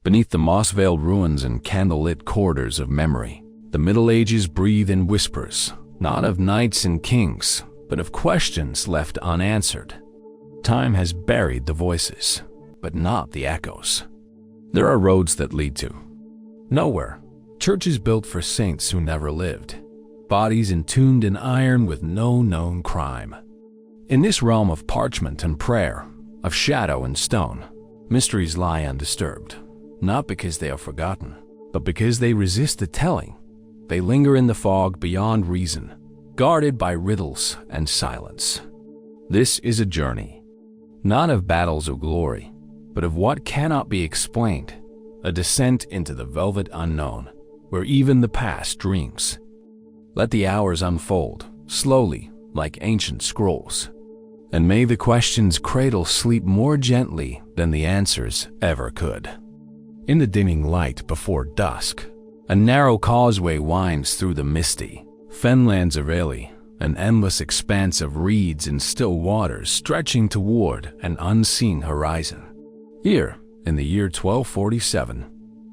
Beneath the moss-veiled ruins and candle-lit corridors of memory, the Middle Ages breathe in whispers, not of knights and kings, but of questions left unanswered. Time has buried the voices, but not the echoes. There are roads that lead to nowhere, churches built for saints who never lived, bodies entombed in iron with no known crime. In this realm of parchment and prayer, of shadow and stone, mysteries lie undisturbed, not because they are forgotten, but because they resist the telling. They linger in the fog beyond reason, guarded by riddles and silence. This is a journey, not of battles of glory, but of what cannot be explained, a descent into the velvet unknown, where even the past dreams. Let the hours unfold, slowly, like ancient scrolls, and may the questions cradle sleep more gently than the answers ever could. In the dimming light before dusk, a narrow causeway winds through the misty fenlands of Ely, an endless expanse of reeds and still waters stretching toward an unseen horizon. Here, in the year 1247,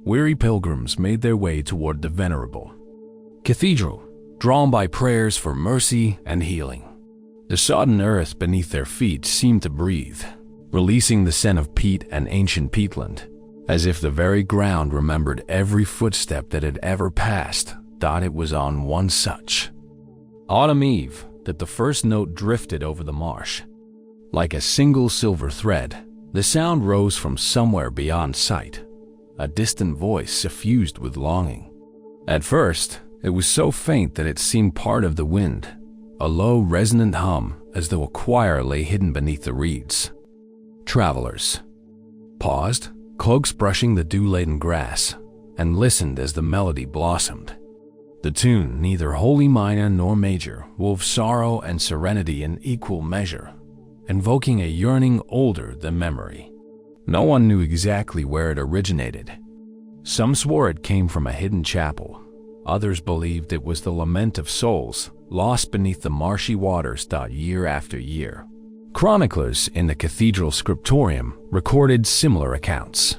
weary pilgrims made their way toward the venerable cathedral, drawn by prayers for mercy and healing. The sodden earth beneath their feet seemed to breathe, releasing the scent of peat and ancient peatland, as if the very ground remembered every footstep that had ever passed, thought it was on one such autumn eve that the first note drifted over the marsh. Like a single silver thread, the sound rose from somewhere beyond sight, a distant voice suffused with longing. At first, it was so faint that it seemed part of the wind, a low, resonant hum as though a choir lay hidden beneath the reeds. Travelers paused, cloaks brushing the dew-laden grass, and listened as the melody blossomed. The tune, neither wholly minor nor major, wove sorrow and serenity in equal measure, invoking a yearning older than memory. No one knew exactly where it originated. Some swore it came from a hidden chapel. Others believed it was the lament of souls lost beneath the marshy waters year after year. Chroniclers in the cathedral scriptorium recorded similar accounts.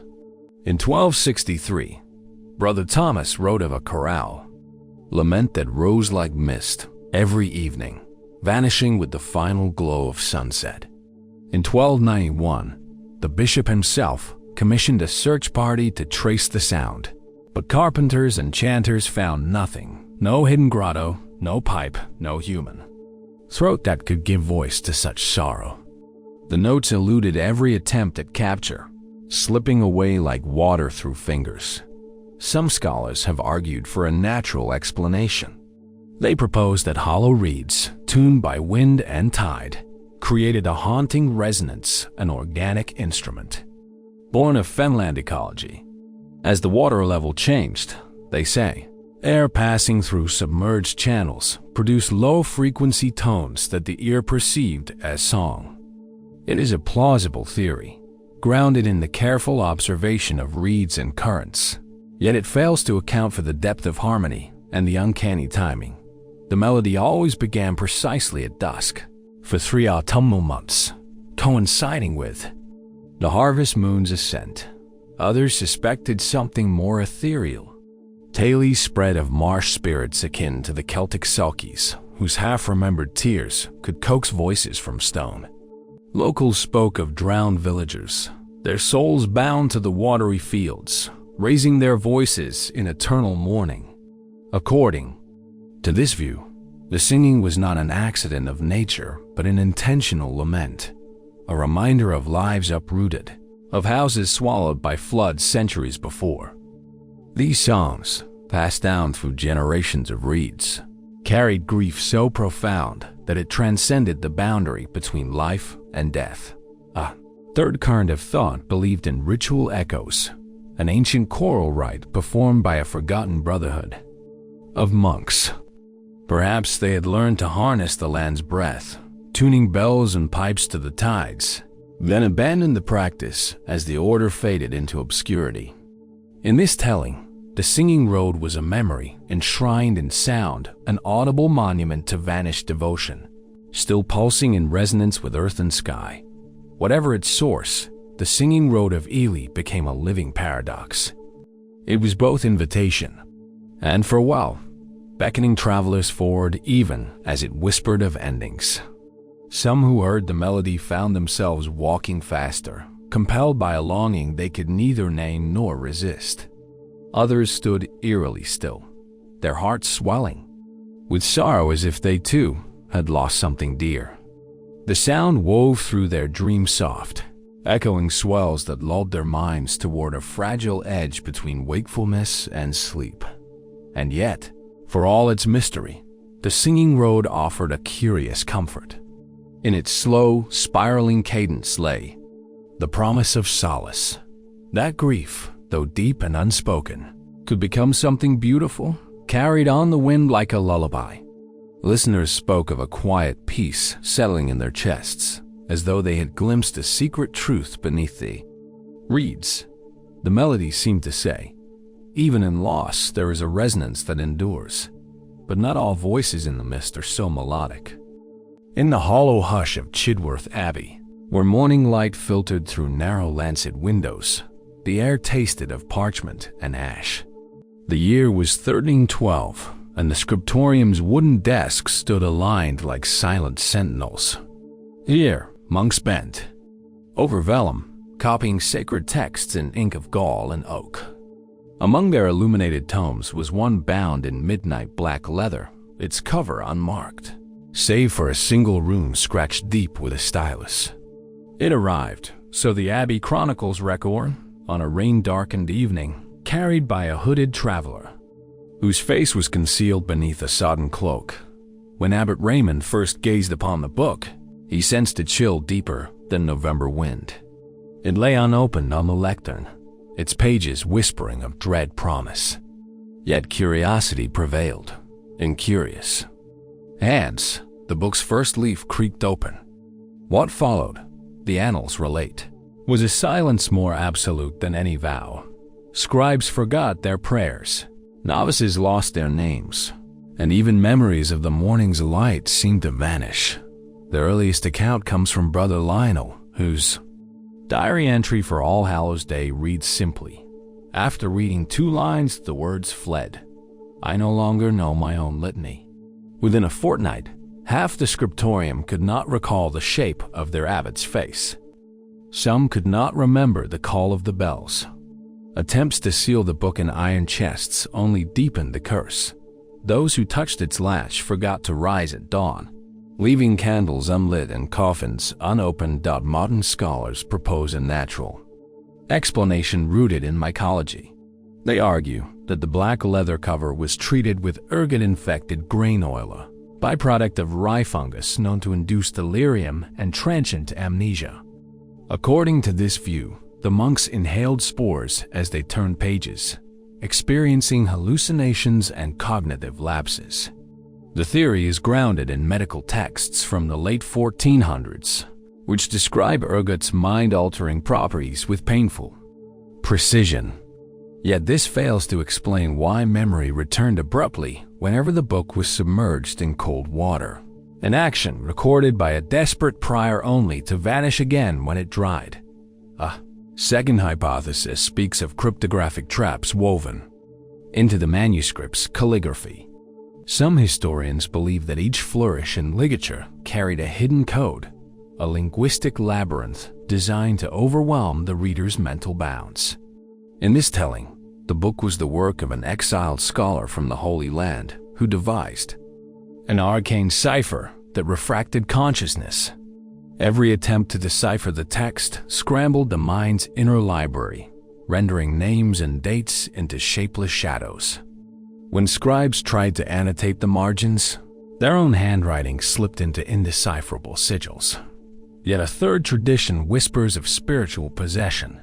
In 1263, Brother Thomas wrote of a chorale, lament that rose like mist every evening, vanishing with the final glow of sunset. In 1291, the bishop himself commissioned a search party to trace the sound, but carpenters and chanters found nothing. No hidden grotto, no pipe, no human throat that could give voice to such sorrow. The notes eluded every attempt at capture, slipping away like water through fingers. Some scholars have argued for a natural explanation. They propose that hollow reeds, tuned by wind and tide, created a haunting resonance, an organic instrument, born of fenland ecology. As the water level changed, they say, air passing through submerged channels produced low-frequency tones that the ear perceived as song. It is a plausible theory, grounded in the careful observation of reeds and currents, yet it fails to account for the depth of harmony and the uncanny timing. The melody always began precisely at dusk, for 3 autumnal months, coinciding with the harvest moon's ascent. Others suspected something more ethereal, tales spread of marsh spirits akin to the Celtic sulkies, whose half-remembered tears could coax voices from stone. Locals spoke of drowned villagers, their souls bound to the watery fields, raising their voices in eternal mourning. According to this view, the singing was not an accident of nature, but an intentional lament, a reminder of lives uprooted, of houses swallowed by floods centuries before. These songs, passed down through generations of reeds, carried grief so profound that it transcended the boundary between life and death. A third current of thought believed in ritual echoes, an ancient choral rite performed by a forgotten brotherhood of monks. Perhaps they had learned to harness the land's breath, tuning bells and pipes to the tides, then abandoned the practice as the order faded into obscurity. In this telling, the singing road was a memory enshrined in sound, an audible monument to vanished devotion, still pulsing in resonance with earth and sky. Whatever its source, the Singing Road of Ely became a living paradox. It was both invitation and farewell, beckoning travelers forward even as it whispered of endings. Some who heard the melody found themselves walking faster, compelled by a longing they could neither name nor resist. Others stood eerily still, their hearts swelling with sorrow as if they too had lost something dear. The sound wove through their dream-soft, echoing swells that lulled their minds toward a fragile edge between wakefulness and sleep. And yet, for all its mystery, the Singing Road offered a curious comfort. In its slow, spiraling cadence lay the promise of solace. That grief, though deep and unspoken, could become something beautiful, carried on the wind like a lullaby. Listeners spoke of a quiet peace settling in their chests, as though they had glimpsed a secret truth beneath the reeds. The melody seemed to say, even in loss there is a resonance that endures, but not all voices in the mist are so melodic. In the hollow hush of Chidworth Abbey, where morning light filtered through narrow lancet windows, the air tasted of parchment and ash. The year was 1312, and the scriptorium's wooden desks stood aligned like silent sentinels. Here, monks bent over vellum, copying sacred texts in ink of gall and oak. Among their illuminated tomes was one bound in midnight black leather, its cover unmarked, save for a single rune scratched deep with a stylus. It arrived, so the Abbey chronicles record, on a rain-darkened evening, carried by a hooded traveler, whose face was concealed beneath a sodden cloak. When Abbot Raymond first gazed upon the book, he sensed a chill deeper than November wind. It lay unopened on the lectern, its pages whispering of dread promise. Yet curiosity prevailed, incurious. Hands, the book's first leaf creaked open. What followed, the annals relate, was a silence more absolute than any vow. Scribes forgot their prayers, novices lost their names, and even memories of the morning's light seemed to vanish. The earliest account comes from Brother Lionel, whose diary entry for All Hallows Day reads simply, after reading 2 lines, the words fled. I no longer know my own litany. Within a fortnight, half the scriptorium could not recall the shape of their abbot's face. Some could not remember the call of the bells. Attempts to seal the book in iron chests only deepened the curse. Those who touched its latch forgot to rise at dawn, leaving candles unlit and coffins unopened. Modern scholars propose a natural explanation rooted in mycology. They argue that the black leather cover was treated with ergot-infected grain oil, a byproduct of rye fungus known to induce delirium and transient amnesia. According to this view, the monks inhaled spores as they turned pages, experiencing hallucinations and cognitive lapses. The theory is grounded in medical texts from the late 1400s, which describe ergot's mind-altering properties with painful precision. Yet this fails to explain why memory returned abruptly whenever the book was submerged in cold water, an action recorded by a desperate prior only to vanish again when it dried. A second hypothesis speaks of cryptographic traps woven into the manuscript's calligraphy. Some historians believe that each flourish and ligature carried a hidden code, a linguistic labyrinth designed to overwhelm the reader's mental bounds. In this telling, the book was the work of an exiled scholar from the Holy Land who devised an arcane cipher that refracted consciousness. Every attempt to decipher the text scrambled the mind's inner library, rendering names and dates into shapeless shadows. When scribes tried to annotate the margins, their own handwriting slipped into indecipherable sigils. Yet a third tradition whispers of spiritual possession.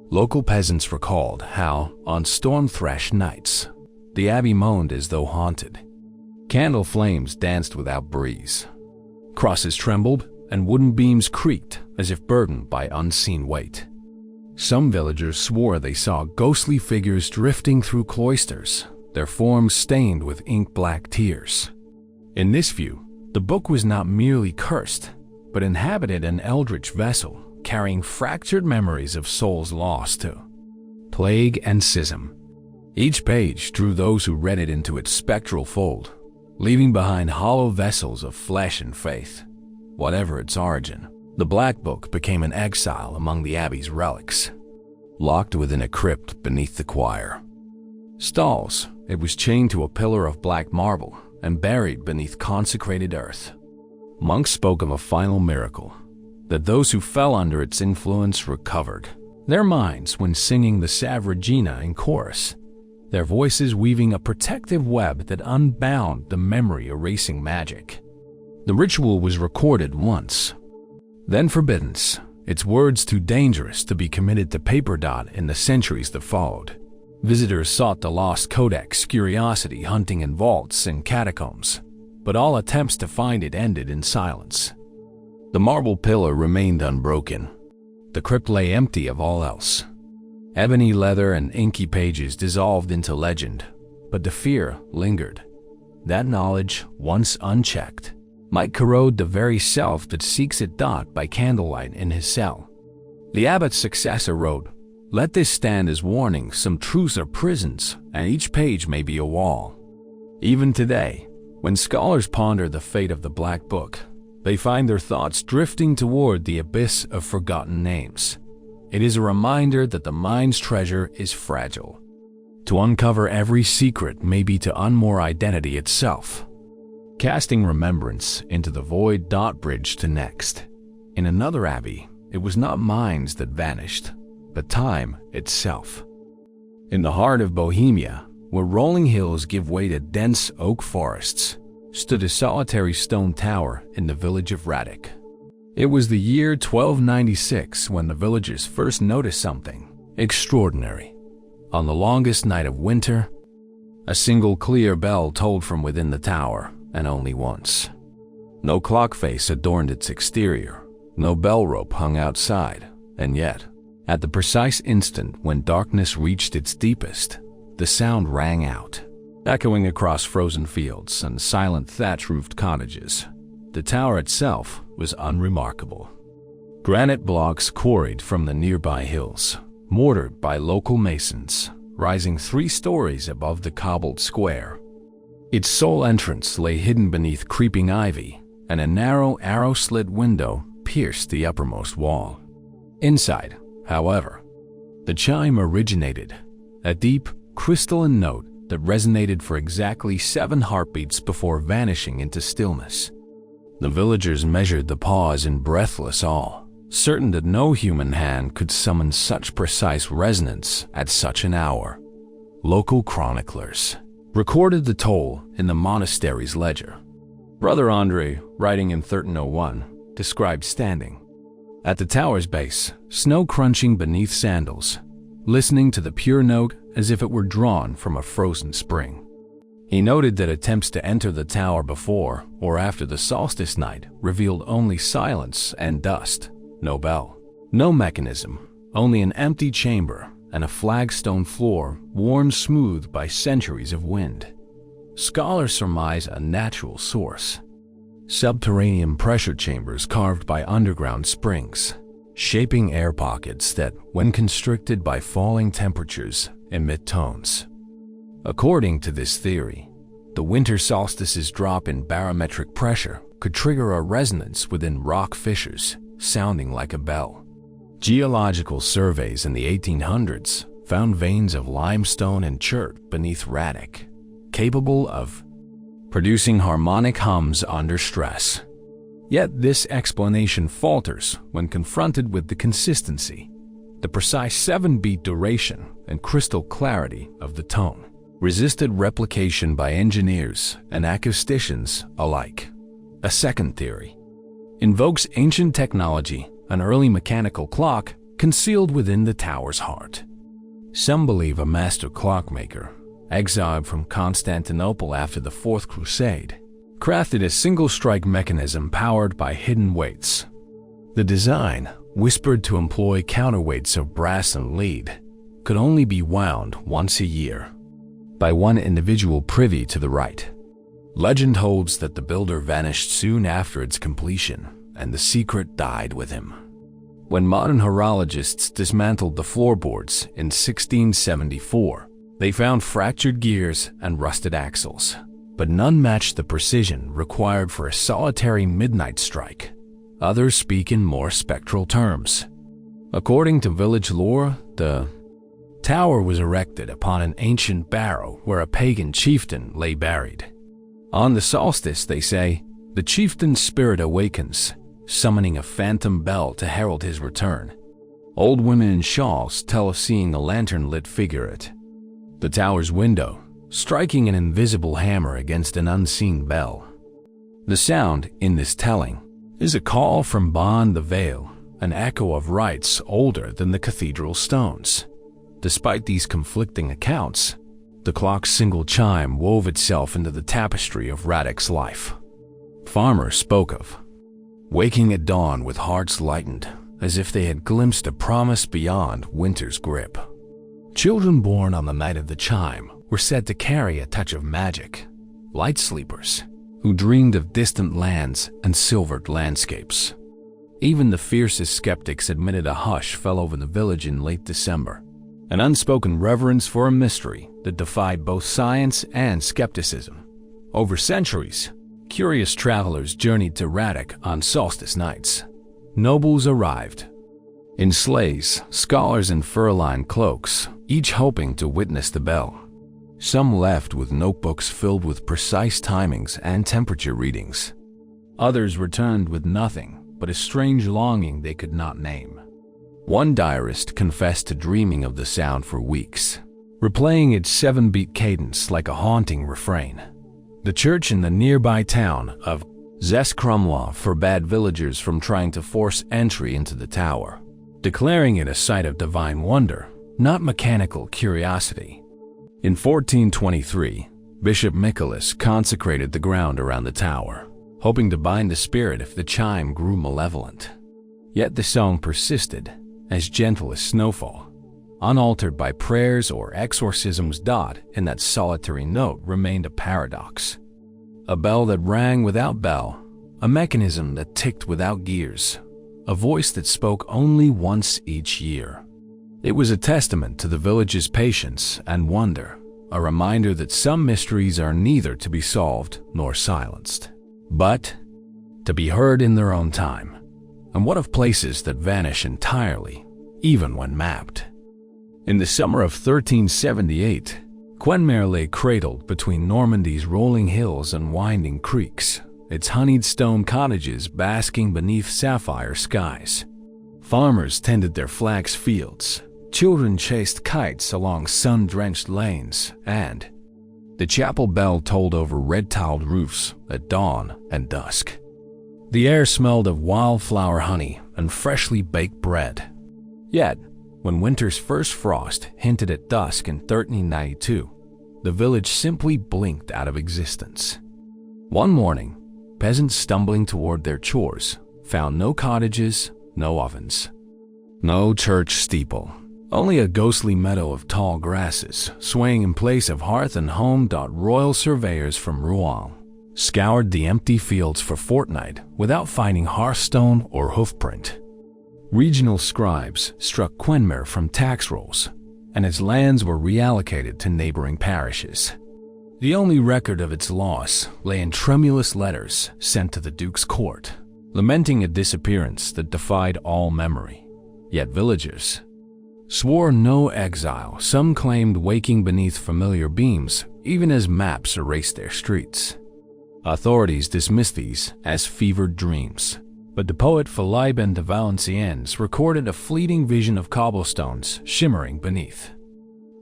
Local peasants recalled how, on storm-threshed nights, the abbey moaned as though haunted. Candle flames danced without breeze. Crosses trembled, and wooden beams creaked as if burdened by unseen weight. Some villagers swore they saw ghostly figures drifting through cloisters, their forms stained with ink-black tears. In this view, the book was not merely cursed, but inhabited an eldritch vessel carrying fractured memories of souls lost to plague and schism. Each page drew those who read it into its spectral fold, leaving behind hollow vessels of flesh and faith. Whatever its origin, the Black Book became an exile among the Abbey's relics, locked within a crypt beneath the choir stalls. It was chained to a pillar of black marble and buried beneath consecrated earth. Monks spoke of a final miracle, that those who fell under its influence recovered their minds when singing the Salve Regina in chorus, their voices weaving a protective web that unbound the memory-erasing magic. The ritual was recorded once, then forbidden, its words too dangerous to be committed to paper dot in the centuries that followed. Visitors sought the lost codex curiosity hunting in vaults and catacombs, but all attempts to find it ended in silence. The marble pillar remained unbroken. The crypt lay empty of all else. Ebony leather and inky pages dissolved into legend, but the fear lingered. That knowledge, once unchecked, might corrode the very self that seeks it by candlelight in his cell. The abbot's successor wrote, "Let this stand as warning, some truths are prisons, and each page may be a wall." Even today, when scholars ponder the fate of the Black Book, they find their thoughts drifting toward the abyss of forgotten names. It is a reminder that the mind's treasure is fragile. To uncover every secret may be to unmoor identity itself, casting remembrance into the void. Bridge to next. In another abbey, it was not minds that vanished, but time itself. In the heart of Bohemia, where rolling hills give way to dense oak forests, stood a solitary stone tower in the village of Radek. It was the year 1296 when the villagers first noticed something extraordinary. On the longest night of winter, a single clear bell tolled from within the tower, and only once. No clock face adorned its exterior, no bell rope hung outside, and yet, at the precise instant when darkness reached its deepest, the sound rang out, echoing across frozen fields and silent thatch-roofed cottages. The tower itself was unremarkable. Granite blocks quarried from the nearby hills, mortared by local masons, rising 3 stories above the cobbled square. Its sole entrance lay hidden beneath creeping ivy, and a narrow arrow-slit window pierced the uppermost wall. Inside, however, the chime originated, a deep, crystalline note that resonated for exactly 7 heartbeats before vanishing into stillness. The villagers measured the pause in breathless awe, certain that no human hand could summon such precise resonance at such an hour. Local chroniclers recorded the toll in the monastery's ledger. Brother Andre, writing in 1301, described standing at the tower's base, snow crunching beneath sandals, listening to the pure note as if it were drawn from a frozen spring. He noted that attempts to enter the tower before or after the solstice night revealed only silence and dust, no bell, no mechanism, only an empty chamber and a flagstone floor worn smooth by centuries of wind. Scholars surmise a natural source. Subterranean pressure chambers carved by underground springs, shaping air pockets that, when constricted by falling temperatures, emit tones. According to this theory, the winter solstice's drop in barometric pressure could trigger a resonance within rock fissures, sounding like a bell. Geological surveys in the 1800s found veins of limestone and chert beneath Radek, capable of producing harmonic hums under stress. Yet this explanation falters when confronted with the consistency, the precise 7-beat duration and crystal clarity of the tone, resisted replication by engineers and acousticians alike. A second theory invokes ancient technology, an early mechanical clock concealed within the tower's heart. Some believe a master clockmaker, exiled from Constantinople after the Fourth Crusade, crafted a single-strike mechanism powered by hidden weights. The design, whispered to employ counterweights of brass and lead, could only be wound once a year, by one individual privy to the rite. Legend holds that the builder vanished soon after its completion, and the secret died with him. When modern horologists dismantled the floorboards in 1674, they found fractured gears and rusted axles, but none matched the precision required for a solitary midnight strike. Others speak in more spectral terms. According to village lore, the tower was erected upon an ancient barrow where a pagan chieftain lay buried. On the solstice, they say, the chieftain's spirit awakens, summoning a phantom bell to herald his return. Old women in shawls tell of seeing a lantern-lit figure at the tower's window, striking an invisible hammer against an unseen bell. The sound in this telling is a call from beyond the veil, an echo of rites older than the cathedral stones. Despite these conflicting accounts, the clock's single chime wove itself into the tapestry of Radek's life. Farmers spoke of waking at dawn with hearts lightened, as if they had glimpsed a promise beyond winter's grip. Children born on the night of the chime were said to carry a touch of magic, light sleepers who dreamed of distant lands and silvered landscapes. Even the fiercest skeptics admitted a hush fell over the village in late December, an unspoken reverence for a mystery that defied both science and skepticism. Over centuries, curious travelers journeyed to Radek on solstice nights. Nobles arrived in sleighs, scholars in fur-lined cloaks, each hoping to witness the bell. Some left with notebooks filled with precise timings and temperature readings. Others returned with nothing but a strange longing they could not name. One diarist confessed to dreaming of the sound for weeks, replaying its 7-beat cadence like a haunting refrain. The church in the nearby town of Zeskrumla forbade villagers from trying to force entry into the tower, declaring it a site of divine wonder, not mechanical curiosity. In 1423, Bishop Nicholas consecrated the ground around the tower, hoping to bind the spirit if the chime grew malevolent. Yet the song persisted, as gentle as snowfall, unaltered by prayers or exorcisms. In that solitary note remained a paradox. A bell that rang without bell, a mechanism that ticked without gears, a voice that spoke only once each year. It was a testament to the village's patience and wonder, a reminder that some mysteries are neither to be solved nor silenced, but to be heard in their own time. And what of places that vanish entirely, even when mapped? In the summer of 1378, Quenmare lay cradled between Normandy's rolling hills and winding creeks, its honeyed stone cottages basking beneath sapphire skies. Farmers tended their flax fields, children chased kites along sun-drenched lanes, and the chapel bell tolled over red-tiled roofs at dawn and dusk. The air smelled of wildflower honey and freshly baked bread. Yet, when winter's first frost hinted at dusk in 1392, the village simply blinked out of existence. One morning, peasants stumbling toward their chores found no cottages, no ovens, no church steeple, only a ghostly meadow of tall grasses swaying in place of hearth and home. Royal surveyors from Rouen scoured the empty fields for a fortnight without finding hearthstone or hoofprint. Regional scribes struck Quenmare from tax rolls, and its lands were reallocated to neighboring parishes. The only record of its loss lay in tremulous letters sent to the Duke's court, lamenting a disappearance that defied all memory. Yet villagers swore no exile. Some claimed waking beneath familiar beams, even as maps erased their streets. Authorities dismissed these as fevered dreams, but the poet Philibert de Valenciennes recorded a fleeting vision of cobblestones shimmering beneath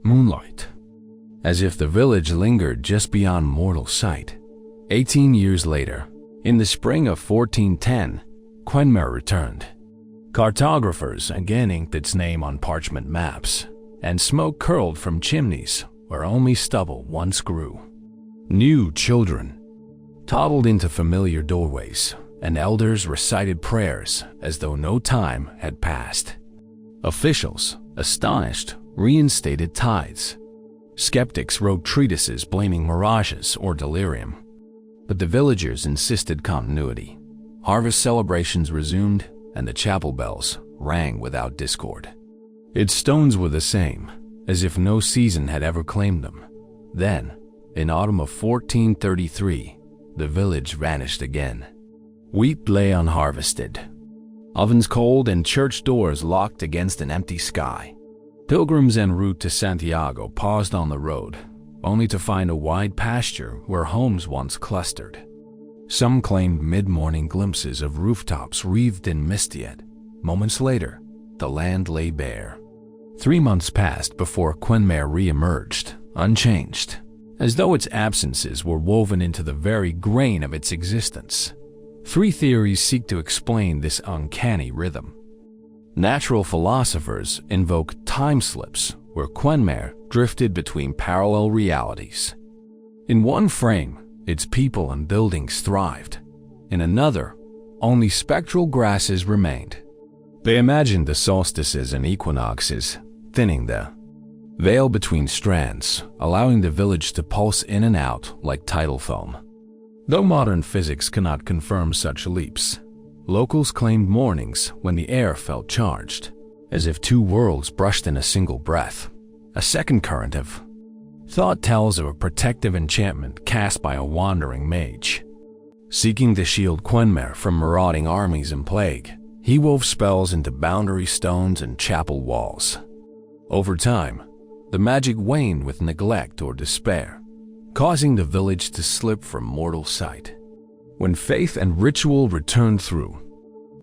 moonlight, as if the village lingered just beyond mortal sight. 18 years later, in the spring of 1410, Quenmare returned. Cartographers again inked its name on parchment maps, and smoke curled from chimneys where only stubble once grew. New children toddled into familiar doorways, and elders recited prayers as though no time had passed. Officials, astonished, reinstated tithes. Skeptics wrote treatises blaming mirages or delirium. But the villagers insisted continuity. Harvest celebrations resumed, and the chapel bells rang without discord. Its stones were the same, as if no season had ever claimed them. Then, in autumn of 1433, the village vanished again. Wheat lay unharvested, ovens cold and church doors locked against an empty sky. Pilgrims en route to Santiago paused on the road, only to find a wide pasture where homes once clustered. Some claimed mid-morning glimpses of rooftops wreathed in mist, yet moments later, the land lay bare. 3 months passed before Quenmer re-emerged, unchanged, as though its absences were woven into the very grain of its existence. 3 theories seek to explain this uncanny rhythm. Natural philosophers invoke time slips, where Quenmer drifted between parallel realities. In one frame, its people and buildings thrived. In another, only spectral grasses remained. They imagined the solstices and equinoxes, thinning the veil between strands, allowing the village to pulse in and out like tidal foam. Though modern physics cannot confirm such leaps, locals claimed mornings when the air felt charged, as if 2 worlds brushed in a single breath. A second current of thought tells of a protective enchantment cast by a wandering mage. Seeking to shield Quenmer from marauding armies and plague, he wove spells into boundary stones and chapel walls. Over time, the magic waned with neglect or despair, causing the village to slip from mortal sight. When faith and ritual returned through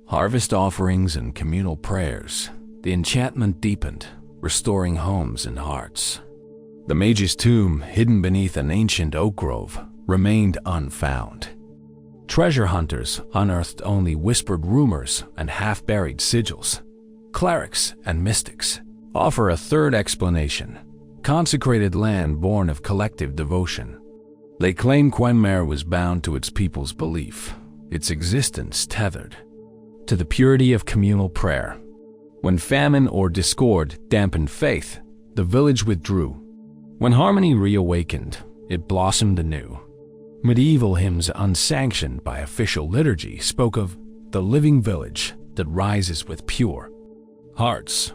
harvest offerings and communal prayers, the enchantment deepened, restoring homes and hearts. The mage's tomb, hidden beneath an ancient oak grove, remained unfound. Treasure hunters unearthed only whispered rumors and half-buried sigils. Clerics and mystics offer a third explanation: consecrated land born of collective devotion. They claim Quenmer was bound to its people's belief, its existence tethered to the purity of communal prayer. When famine or discord dampened faith, the village withdrew. When harmony reawakened, it blossomed anew. Medieval hymns unsanctioned by official liturgy spoke of the living village that rises with pure hearts.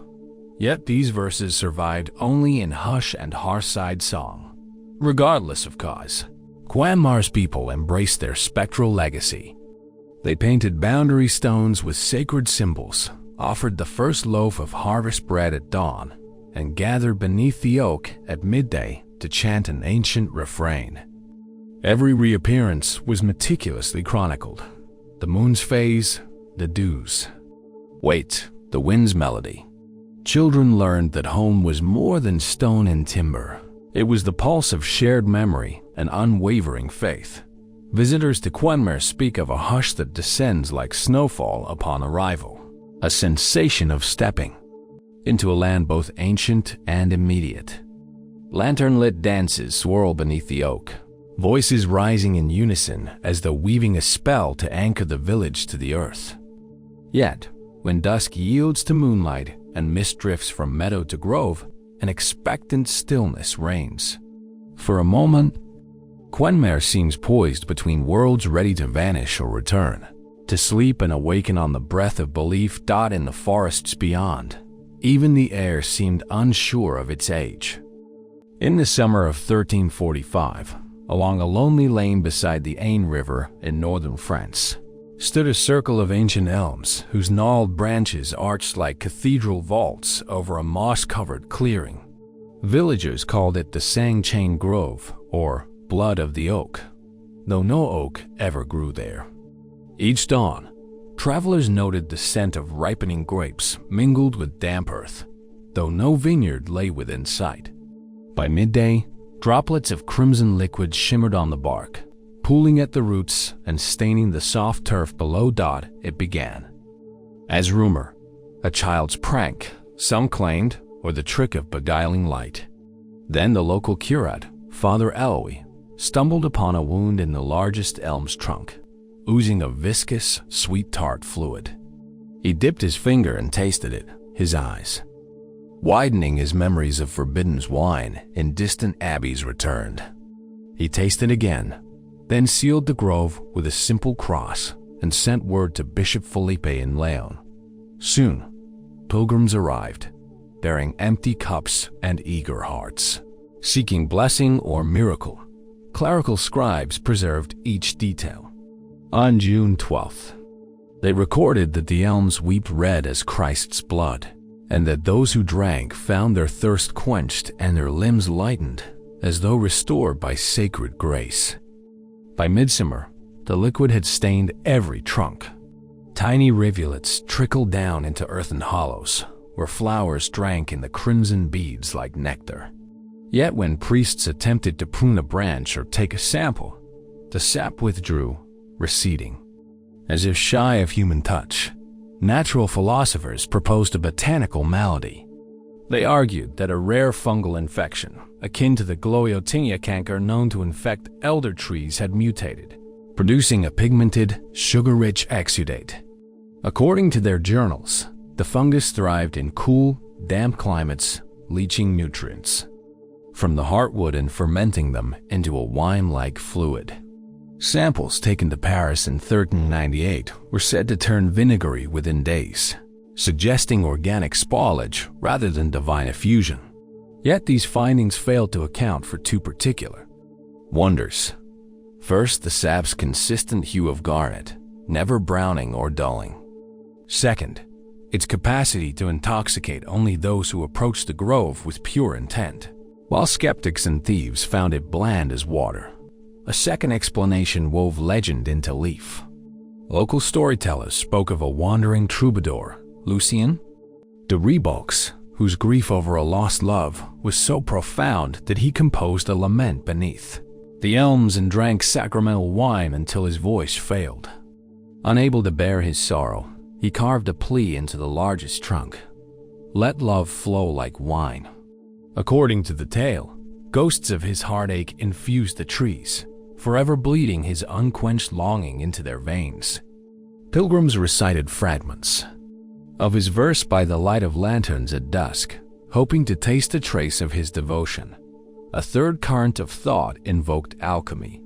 Yet these verses survived only in hush and hearthside song. Regardless of cause, Quenmer's people embraced their spectral legacy. They painted boundary stones with sacred symbols, offered the first loaf of harvest bread at dawn, and gathered beneath the oak at midday to chant an ancient refrain. Every reappearance was meticulously chronicled: the moon's phase, the dews, wait, the wind's melody. Children learned that home was more than stone and timber. It was the pulse of shared memory and unwavering faith. Visitors to Quenmer speak of a hush that descends like snowfall upon arrival, a sensation of stepping into a land both ancient and immediate. Lantern-lit dances swirl beneath the oak, voices rising in unison as though weaving a spell to anchor the village to the earth. Yet, when dusk yields to moonlight and mist drifts from meadow to grove, an expectant stillness reigns. For a moment, Quenmer seems poised between worlds ready to vanish or return, to sleep and awaken on the breath of belief in the forests beyond. Even the air seemed unsure of its age. In the summer of 1345, along a lonely lane beside the Aisne River in northern France, stood a circle of ancient elms whose gnarled branches arched like cathedral vaults over a moss-covered clearing. Villagers called it the Sang-Chain Grove, or Blood of the Oak, though no oak ever grew there. Each dawn, travelers noted the scent of ripening grapes mingled with damp earth, though no vineyard lay within sight. By midday, droplets of crimson liquid shimmered on the bark, pooling at the roots and staining the soft turf below. It began as rumor, a child's prank, some claimed, or the trick of beguiling light. Then the local curate, Father Eloy, stumbled upon a wound in the largest elm's trunk, oozing a viscous, sweet tart fluid. He dipped his finger and tasted it, his eyes widening as memories of forbidden wine in distant abbeys returned. He tasted again, then sealed the grove with a simple cross and sent word to Bishop Felipe in Leon. Soon, pilgrims arrived, bearing empty cups and eager hearts. Seeking blessing or miracle, clerical scribes preserved each detail. On June 12th, they recorded that the elms wept red as Christ's blood, and that those who drank found their thirst quenched and their limbs lightened, as though restored by sacred grace. By midsummer, the liquid had stained every trunk. Tiny rivulets trickled down into earthen hollows, where flowers drank in the crimson beads like nectar. Yet when priests attempted to prune a branch or take a sample, the sap withdrew, receding. As if shy of human touch, natural philosophers proposed a botanical malady. They argued that a rare fungal infection, akin to the Gliotinia canker known to infect elder trees, had mutated, producing a pigmented, sugar-rich exudate. According to their journals, the fungus thrived in cool, damp climates, leaching nutrients from the heartwood and fermenting them into a wine-like fluid. Samples taken to Paris in 1398 were said to turn vinegary within days, suggesting organic spoilage rather than divine effusion. Yet these findings failed to account for two particular wonders. First, the sap's consistent hue of garnet, never browning or dulling. Second, its capacity to intoxicate only those who approached the grove with pure intent. While skeptics and thieves found it bland as water, a second explanation wove legend into leaf. Local storytellers spoke of a wandering troubadour, Lucien de Ribaulx, whose grief over a lost love was so profound that he composed a lament beneath the elms and drank sacramental wine until his voice failed. Unable to bear his sorrow, he carved a plea into the largest trunk: "Let love flow like wine." According to the tale, ghosts of his heartache infused the trees, forever bleeding his unquenched longing into their veins. Pilgrims recited fragments of his verse by the light of lanterns at dusk, hoping to taste a trace of his devotion. A third current of thought invoked alchemy.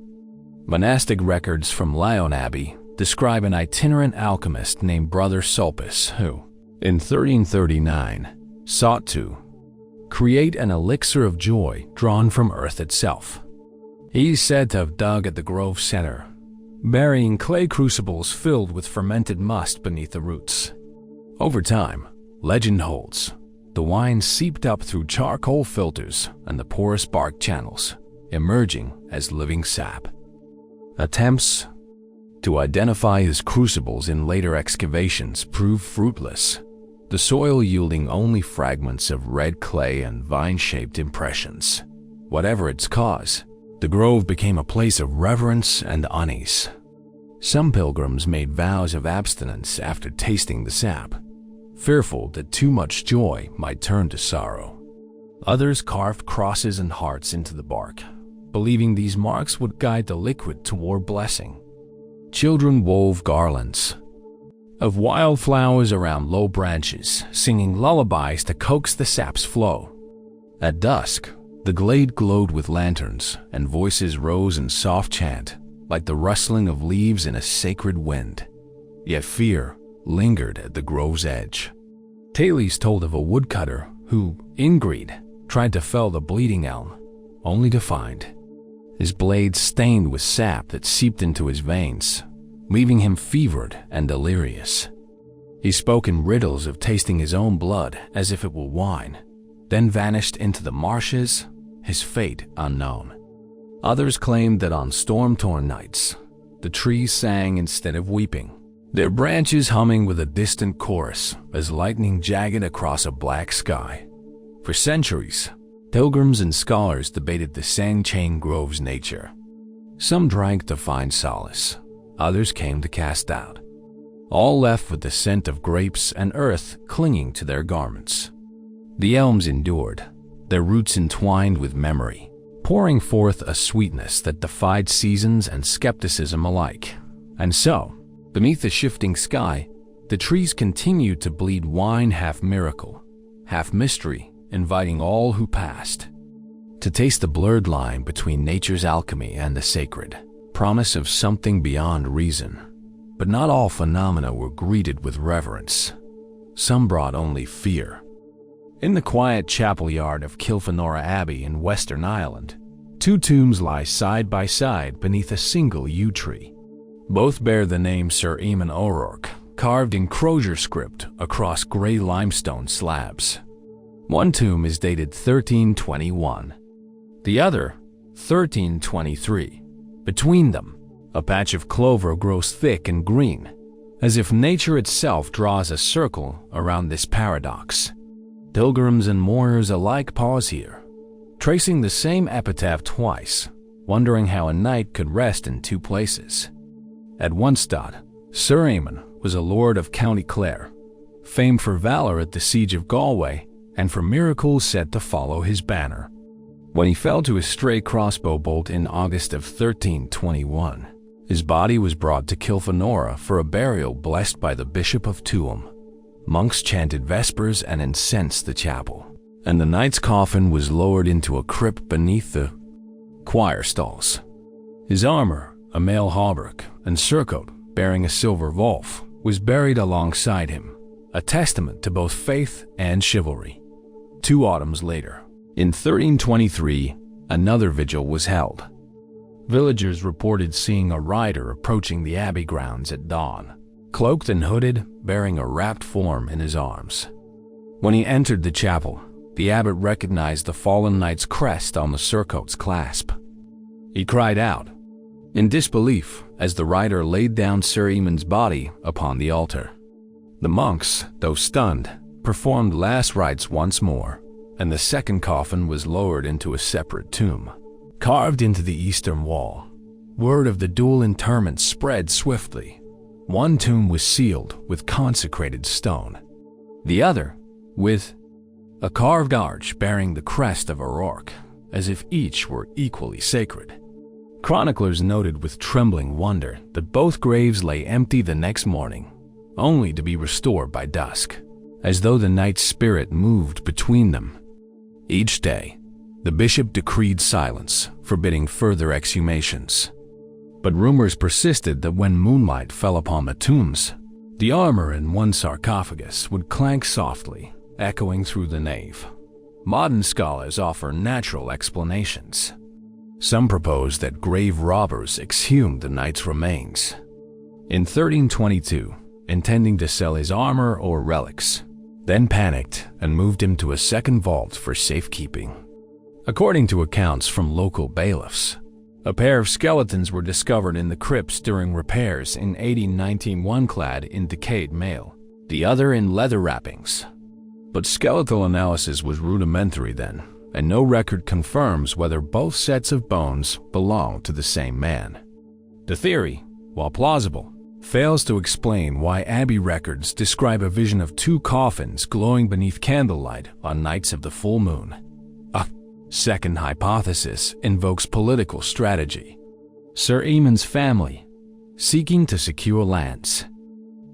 Monastic records from Lyon Abbey describe an itinerant alchemist named Brother Sulpice who, in 1339, sought to create an elixir of joy drawn from earth itself. He is said to have dug at the grove center, burying clay crucibles filled with fermented must beneath the roots. Over time, legend holds, the wine seeped up through charcoal filters and the porous bark channels, emerging as living sap. Attempts to identify his crucibles in later excavations proved fruitless, the soil yielding only fragments of red clay and vine-shaped impressions. Whatever its cause, the grove became a place of reverence and unease. Some pilgrims made vows of abstinence after tasting the sap, fearful that too much joy might turn to sorrow. Others carved crosses and hearts into the bark, believing these marks would guide the liquid toward blessing. Children wove garlands of wildflowers around low branches, singing lullabies to coax the sap's flow. At dusk, the glade glowed with lanterns, and voices rose in soft chant, like the rustling of leaves in a sacred wind. Yet fear lingered at the grove's edge. Tales told of a woodcutter who, in greed, tried to fell the bleeding elm, only to find his blade stained with sap that seeped into his veins, leaving him fevered and delirious. He spoke in riddles of tasting his own blood as if it were wine, then vanished into the marshes, his fate unknown. Others claimed that on storm-torn nights, the trees sang instead of weeping, their branches humming with a distant chorus as lightning jagged across a black sky. For centuries, pilgrims and scholars debated the Sang-Chain Grove's nature. Some drank to find solace, others came to cast doubt, all left with the scent of grapes and earth clinging to their garments. The elms endured, their roots entwined with memory, pouring forth a sweetness that defied seasons and skepticism alike. And so, beneath the shifting sky, the trees continued to bleed wine half miracle, half mystery, inviting all who passed to taste the blurred line between nature's alchemy and the sacred, promise of something beyond reason. But not all phenomena were greeted with reverence. some brought only fear. In the quiet chapel yard of Kilfenora Abbey in Western Ireland, two tombs lie side by side beneath a single yew tree. Both bear the name Sir Eamon O'Rourke, carved in Crozier script across grey limestone slabs. One tomb is dated 1321, the other 1323. Between them, a patch of clover grows thick and green, as if nature itself draws a circle around this paradox. Pilgrims and mourners alike pause here, tracing the same epitaph twice, wondering how a knight could rest in two places. At one spot, Sir Eamon was a lord of County Clare, famed for valor at the siege of Galway and for miracles said to follow his banner. When he fell to a stray crossbow bolt in August of 1321, his body was brought to Kilfenora for a burial blessed by the Bishop of Tuam. Monks chanted vespers and incensed the chapel, and the knight's coffin was lowered into a crypt beneath the choir stalls. His armor, a mail hauberk and surcoat bearing a silver wolf, was buried alongside him, a testament to both faith and chivalry. 2 autumns later, in 1323, another vigil was held. Villagers reported seeing a rider approaching the abbey grounds at dawn, cloaked and hooded, bearing a wrapped form in his arms. When he entered the chapel, the abbot recognized the fallen knight's crest on the surcoat's clasp. He cried out in disbelief as the rider laid down Sir Eamon's body upon the altar. The monks, though stunned, performed last rites once more, and the second coffin was lowered into a separate tomb. Carved into the eastern wall, word of the dual interment spread swiftly. One tomb was sealed with consecrated stone, the other with a carved arch bearing the crest of O'Rourke, as if each were equally sacred. Chroniclers noted with trembling wonder that both graves lay empty the next morning, only to be restored by dusk, as though the knight's spirit moved between them. Each day, the bishop decreed silence, forbidding further exhumations. But rumors persisted that when moonlight fell upon the tombs, the armor in one sarcophagus would clank softly, echoing through the nave. Modern scholars offer natural explanations. Some propose that grave robbers exhumed the knight's remains. In 1322, intending to sell his armor or relics, then panicked and moved him to a second vault for safekeeping. According to accounts from local bailiffs, a pair of skeletons were discovered in the crypts during repairs in 1819, one clad in decayed mail, the other in leather wrappings. But skeletal analysis was rudimentary then, and no record confirms whether both sets of bones belonged to the same man. The theory, while plausible, fails to explain why Abbey records describe a vision of 2 coffins glowing beneath candlelight on nights of the full moon. A second hypothesis invokes political strategy. Sir Eamon's family, seeking to secure lands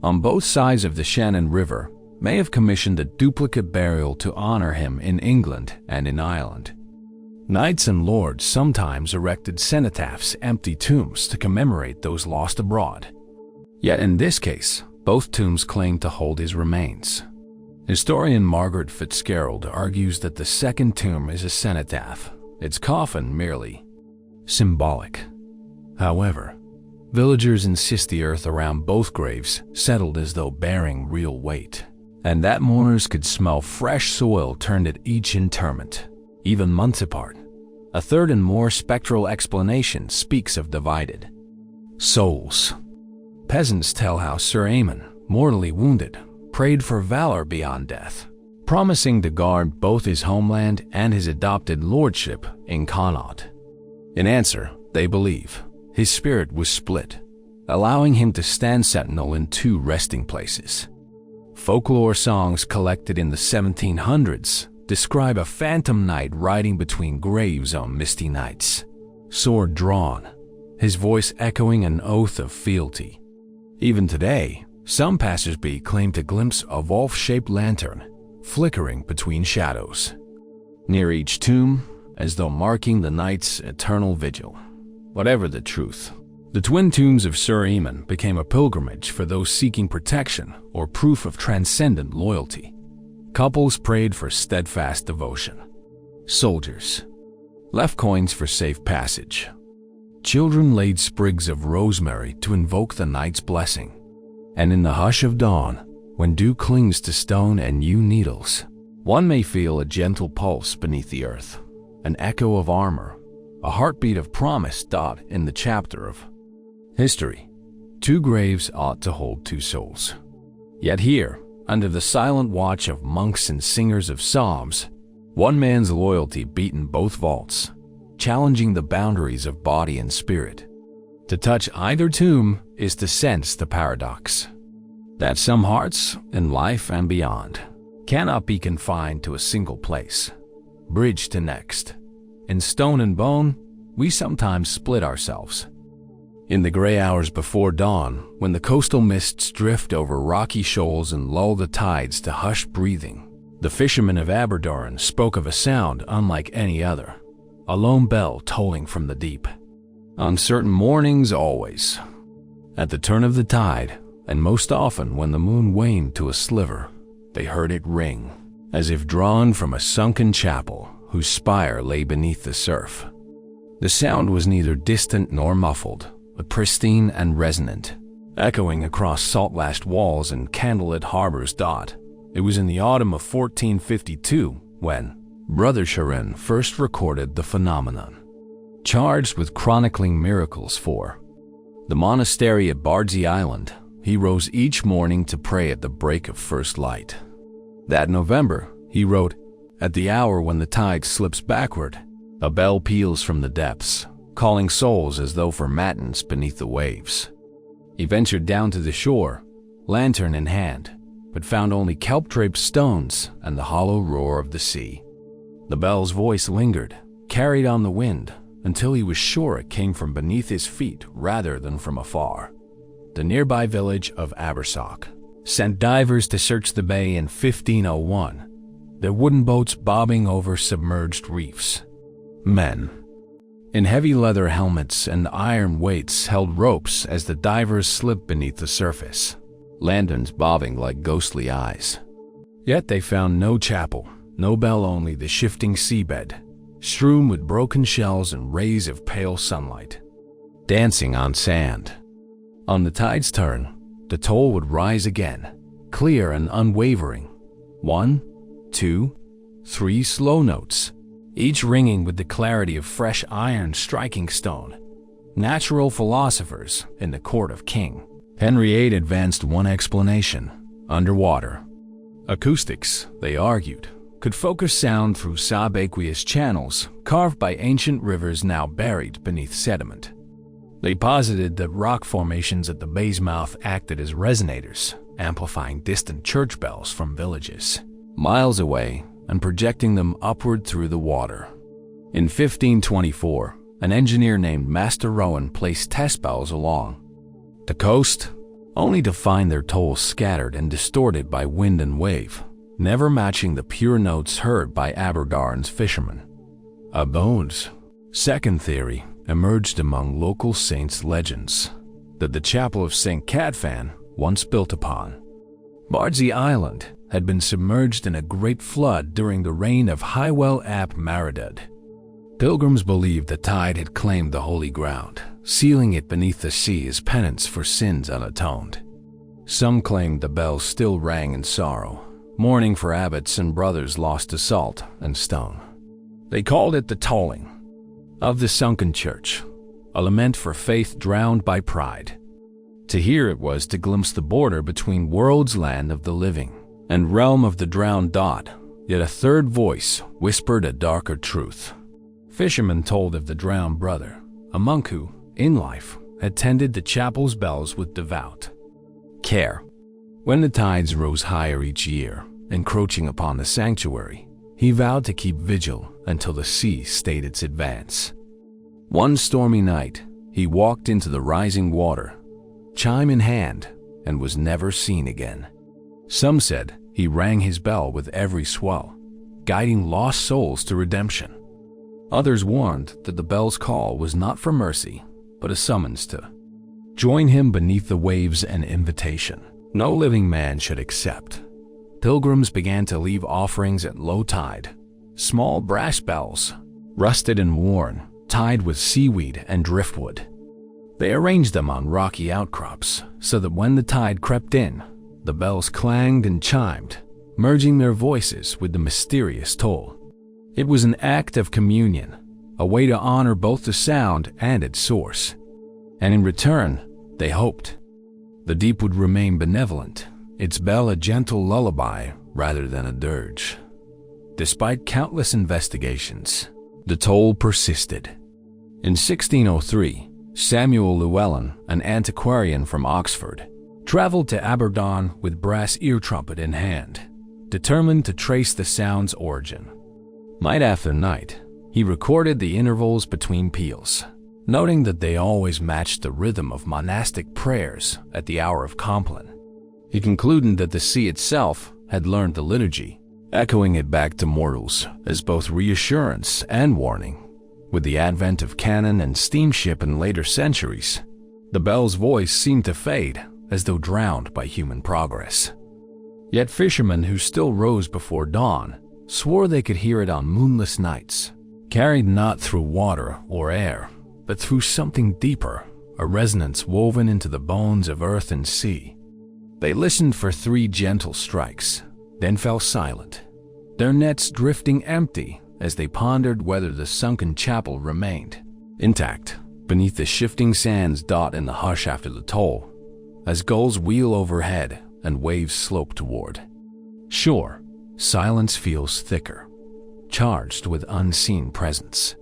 on both sides of the Shannon River, may have commissioned a duplicate burial to honor him in England and in Ireland. Knights and lords sometimes erected cenotaphs, empty tombs, to commemorate those lost abroad. Yet in this case, both tombs claim to hold his remains. Historian Margaret Fitzgerald argues that the second tomb is a cenotaph, its coffin merely symbolic. However, villagers insist the earth around both graves settled as though bearing real weight, and that mourners could smell fresh soil turned at each interment, even months apart. A third and more spectral explanation speaks of divided souls. Peasants tell how Sir Eamon, mortally wounded, prayed for valor beyond death, promising to guard both his homeland and his adopted lordship in Connaught. In answer, they believe, his spirit was split, allowing him to stand sentinel in 2 resting places. Folklore songs collected in the 1700s describe a phantom knight riding between graves on misty nights, sword drawn, his voice echoing an oath of fealty. Even today, some passers-by claim to glimpse a wolf-shaped lantern flickering between shadows near each tomb, as though marking the night's eternal vigil. Whatever the truth, The twin tombs of Sir Eamon became a pilgrimage for those seeking protection or proof of transcendent loyalty. Couples prayed for steadfast devotion. Soldiers left coins for safe passage. Children laid sprigs of rosemary to invoke the night's blessing. And in the hush of dawn, when dew clings to stone and yew needles, one may feel a gentle pulse beneath the earth, an echo of armor, a heartbeat of promise in the chapter of history. Two graves ought to hold two souls. Yet here, under the silent watch of monks and singers of psalms, one man's loyalty beat in both vaults, challenging the boundaries of body and spirit. To touch either tomb is to sense the paradox that some hearts, in life and beyond, cannot be confined to a single place, bridged to next. In stone and bone, we sometimes split ourselves. In the gray hours before dawn, when the coastal mists drift over rocky shoals and lull the tides to hushed breathing, the fishermen of Aberdoran spoke of a sound unlike any other, a lone bell tolling from the deep. On certain mornings always, at the turn of the tide, and most often when the moon waned to a sliver, they heard it ring, as if drawn from a sunken chapel whose spire lay beneath the surf. The sound was neither distant nor muffled, but pristine and resonant, echoing across salt-lashed walls and candlelit harbors. It was in the autumn of 1452 when Brother Sharon first recorded the phenomenon, charged with chronicling miracles for the monastery at Bardsey Island. He rose each morning to pray at the break of first light. That November, he wrote, "At the hour when the tide slips backward, a bell peals from the depths, calling souls as though for matins beneath the waves." He ventured down to the shore, lantern in hand, but found only kelp-draped stones and the hollow roar of the sea. The bell's voice lingered, carried on the wind, until he was sure it came from beneath his feet rather than from afar. The nearby village of Abersock sent divers to search the bay in 1501, their wooden boats bobbing over submerged reefs. Men in heavy leather helmets and iron weights held ropes as the divers slipped beneath the surface, lanterns bobbing like ghostly eyes. Yet they found no chapel, no bell, only the shifting seabed, strewn with broken shells and rays of pale sunlight, dancing on sand. On the tide's turn, the toll would rise again, clear and unwavering. 1, 2, 3 slow notes, each ringing with the clarity of fresh iron striking stone. Natural philosophers in the court of King Henry VIII advanced one explanation: underwater. Acoustics, they argued, could focus sound through subaqueous channels carved by ancient rivers now buried beneath sediment. They posited that rock formations at the bay's mouth acted as resonators, amplifying distant church bells from villages miles away and projecting them upward through the water. In 1524, an engineer named Master Rowan placed test bells along the coast, only to find their tolls scattered and distorted by wind and wave, never matching the pure notes heard by Aberdaron's fishermen. A bones second theory emerged among local saints' legends that the chapel of St. Cadfan, once built upon Bardsey Island, had been submerged in a great flood during the reign of Hywel ap Maredudd. Pilgrims believed the tide had claimed the holy ground, sealing it beneath the sea as penance for sins unatoned. Some claimed the bells still rang in sorrow, mourning for abbots and brothers lost to salt and stone. They called it the tolling of the sunken church, a lament for faith drowned by pride. To hear it was to glimpse the border between world's land of the living and realm of the drowned. Yet a third voice whispered a darker truth. Fishermen told of the drowned brother, a monk who, in life, had tended the chapel's bells with devout care. When the tides rose higher each year, encroaching upon the sanctuary, he vowed to keep vigil until the sea stayed its advance. One stormy night, he walked into the rising water, chime in hand, and was never seen again. Some said he rang his bell with every swell, guiding lost souls to redemption. Others warned that the bell's call was not for mercy, but a summons to Join him beneath the waves, an invitation no living man should accept. Pilgrims began to leave offerings at low tide. Small brass bells, rusted and worn, tied with seaweed and driftwood. They arranged them on rocky outcrops so that when the tide crept in, the bells clanged and chimed, merging their voices with the mysterious toll. It was an act of communion, a way to honor both the sound and its source. And in return, they hoped the deep would remain benevolent, its bell a gentle lullaby rather than a dirge. Despite countless investigations, the toll persisted. In 1603, Samuel Llewellyn, an antiquarian from Oxford, traveled to Aberdeen with brass ear trumpet in hand, determined to trace the sound's origin. Night after night, he recorded the intervals between peals, noting that they always matched the rhythm of monastic prayers at the hour of Compline. He concluded that the sea itself had learned the liturgy, echoing it back to mortals as both reassurance and warning. With the advent of cannon and steamship in later centuries, the bell's voice seemed to fade as though drowned by human progress. Yet fishermen who still rose before dawn swore they could hear it on moonless nights, carried not through water or air, but through something deeper, a resonance woven into the bones of earth and sea. They listened for 3 gentle strikes, then fell silent, their nets drifting empty as they pondered whether the sunken chapel remained intact beneath the shifting sands dot in the hush after the toll, as gulls wheel overhead and waves slope toward shore. Silence feels thicker, charged with unseen presence.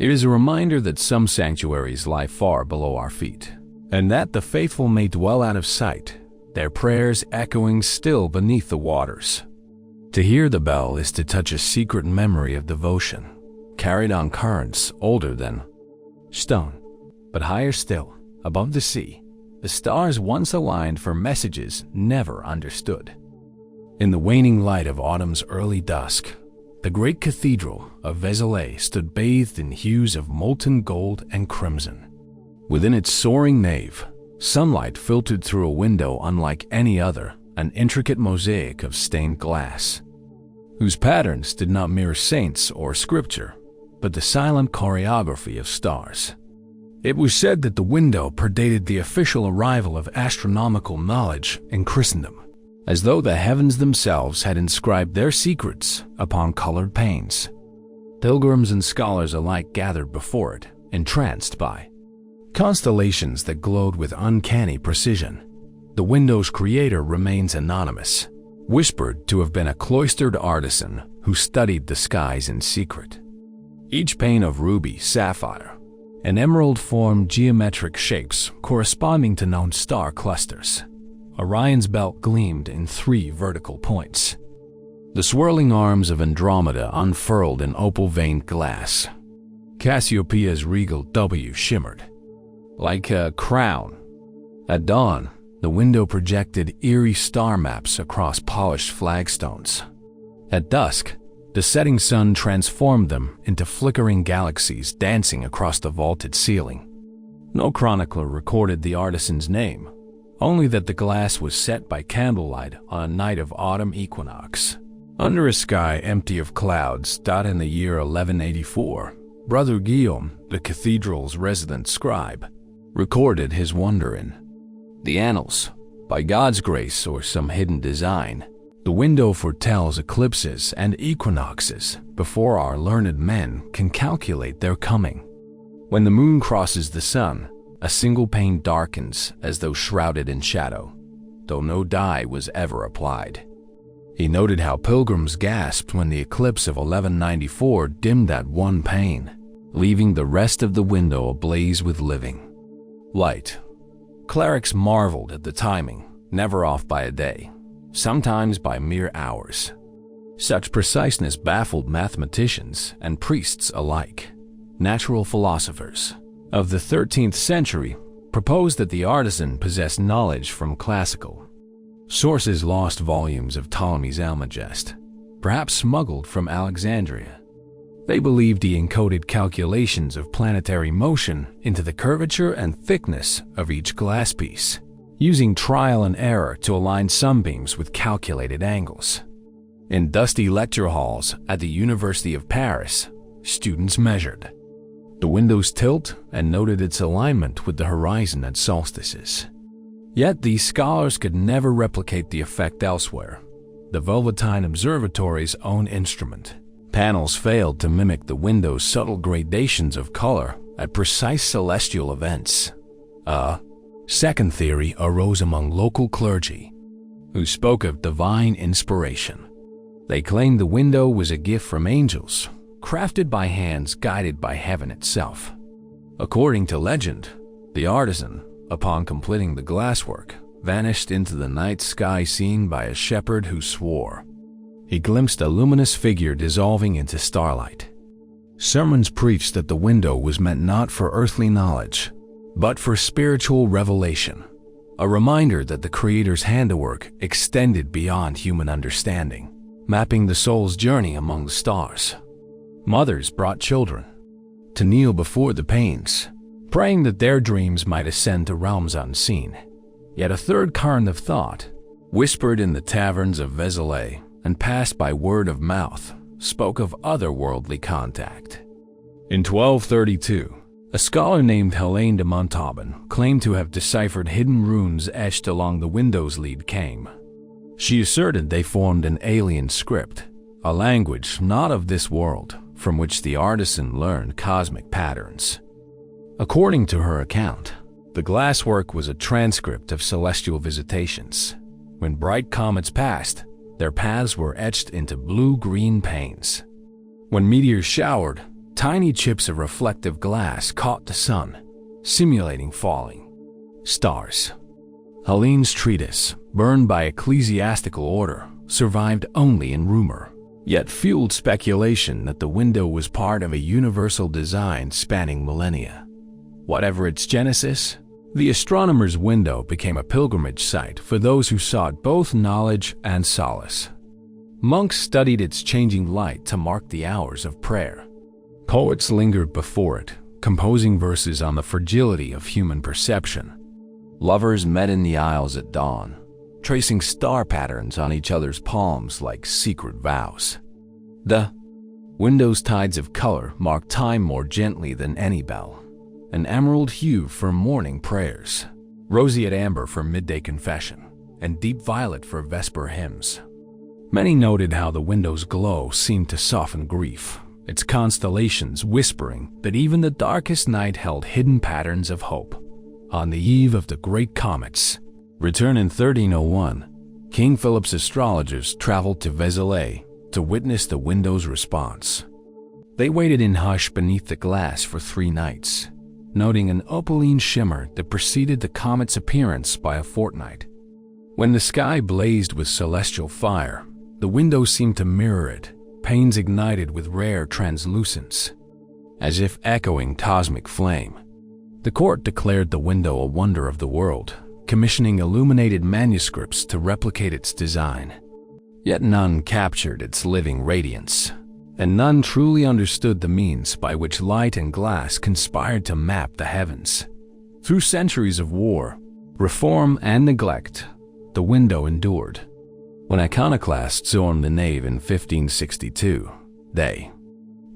It is a reminder that some sanctuaries lie far below our feet, and that the faithful may dwell out of sight, their prayers echoing still beneath the waters. To hear the bell is to touch a secret memory of devotion, carried on currents older than stone. But higher still, above the sea, the stars once aligned for messages never understood. In the waning light of autumn's early dusk, the great cathedral of Vézelay stood bathed in hues of molten gold and crimson. Within its soaring nave, sunlight filtered through a window unlike any other, an intricate mosaic of stained glass, whose patterns did not mirror saints or scripture, but the silent choreography of stars. It was said that the window predated the official arrival of astronomical knowledge in Christendom, as though the heavens themselves had inscribed their secrets upon colored panes. Pilgrims and scholars alike gathered before it, entranced by constellations that glowed with uncanny precision. The window's creator remains anonymous, whispered to have been a cloistered artisan who studied the skies in secret. Each pane of ruby, sapphire, and emerald formed geometric shapes corresponding to known star clusters. Orion's belt gleamed in 3 vertical points. The swirling arms of Andromeda unfurled in opal-veined glass. Cassiopeia's regal W shimmered like a crown. At dawn, the window projected eerie star maps across polished flagstones. At dusk, the setting sun transformed them into flickering galaxies dancing across the vaulted ceiling. No chronicler recorded the artisan's name, only that the glass was set by candlelight on a night of autumn equinox. Under a sky empty of clouds, in the year 1184, Brother Guillaume, the cathedral's resident scribe, recorded his wonder in the annals. By God's grace or some hidden design, the window foretells eclipses and equinoxes before our learned men can calculate their coming. When the moon crosses the sun, a single pane darkens as though shrouded in shadow, though no dye was ever applied. He noted how pilgrims gasped when the eclipse of 1194 dimmed that one pane, leaving the rest of the window ablaze with living light. Clerics marveled at the timing, never off by a day, sometimes by mere hours. Such preciseness baffled mathematicians and priests alike. Natural philosophers of the 13th century proposed that the artisan possessed knowledge from classical sources, lost volumes of Ptolemy's Almagest, perhaps smuggled from Alexandria. They believed he encoded calculations of planetary motion into the curvature and thickness of each glass piece, using trial and error to align sunbeams with calculated angles. In dusty lecture halls at the University of Paris, students measured the window's tilt and noted its alignment with the horizon at solstices. Yet these scholars could never replicate the effect elsewhere. The Velveteen Observatory's own instrument panels failed to mimic the window's subtle gradations of color at precise celestial events. A second theory arose among local clergy, who spoke of divine inspiration. They claimed the window was a gift from angels, crafted by hands guided by heaven itself. According to legend, the artisan, upon completing the glasswork, vanished into the night sky seen by a shepherd who swore he glimpsed a luminous figure dissolving into starlight. Sermons preached that the window was meant not for earthly knowledge, but for spiritual revelation, a reminder that the Creator's handiwork extended beyond human understanding, mapping the soul's journey among the stars. Mothers brought children to kneel before the panes, praying that their dreams might ascend to realms unseen. Yet a third current of thought, whispered in the taverns of Vézelay and passed by word of mouth, spoke of otherworldly contact. In 1232, a scholar named Helene de Montauban claimed to have deciphered hidden runes etched along the window's lead came. She asserted they formed an alien script, a language not of this world, from which the artisan learned cosmic patterns. According to her account, the glasswork was a transcript of celestial visitations. When bright comets passed, their paths were etched into blue-green panes. When meteors showered, tiny chips of reflective glass caught the sun, simulating falling stars. Helene's treatise, burned by ecclesiastical order, survived only in rumor, yet fueled speculation that the window was part of a universal design spanning millennia. Whatever its genesis, the astronomer's window became a pilgrimage site for those who sought both knowledge and solace. Monks studied its changing light to mark the hours of prayer. Poets lingered before it, composing verses on the fragility of human perception. Lovers met in the aisles at dawn, tracing star patterns on each other's palms like secret vows. The window's tides of color marked time more gently than any bell. An emerald hue for morning prayers, roseate amber for midday confession, and deep violet for vesper hymns. Many noted how the window's glow seemed to soften grief, its constellations whispering that even the darkest night held hidden patterns of hope. On the eve of the great comet's return in 1301, King Philip's astrologers traveled to Vézelay to witness the window's response. They waited in hush beneath the glass for 3 nights, noting an opaline shimmer that preceded the comet's appearance by a fortnight. When the sky blazed with celestial fire, the window seemed to mirror it, panes ignited with rare translucence, as if echoing cosmic flame. The court declared the window a wonder of the world, commissioning illuminated manuscripts to replicate its design. Yet none captured its living radiance, and none truly understood the means by which light and glass conspired to map the heavens. Through centuries of war, reform, and neglect, the window endured. When iconoclasts stormed the nave in 1562, they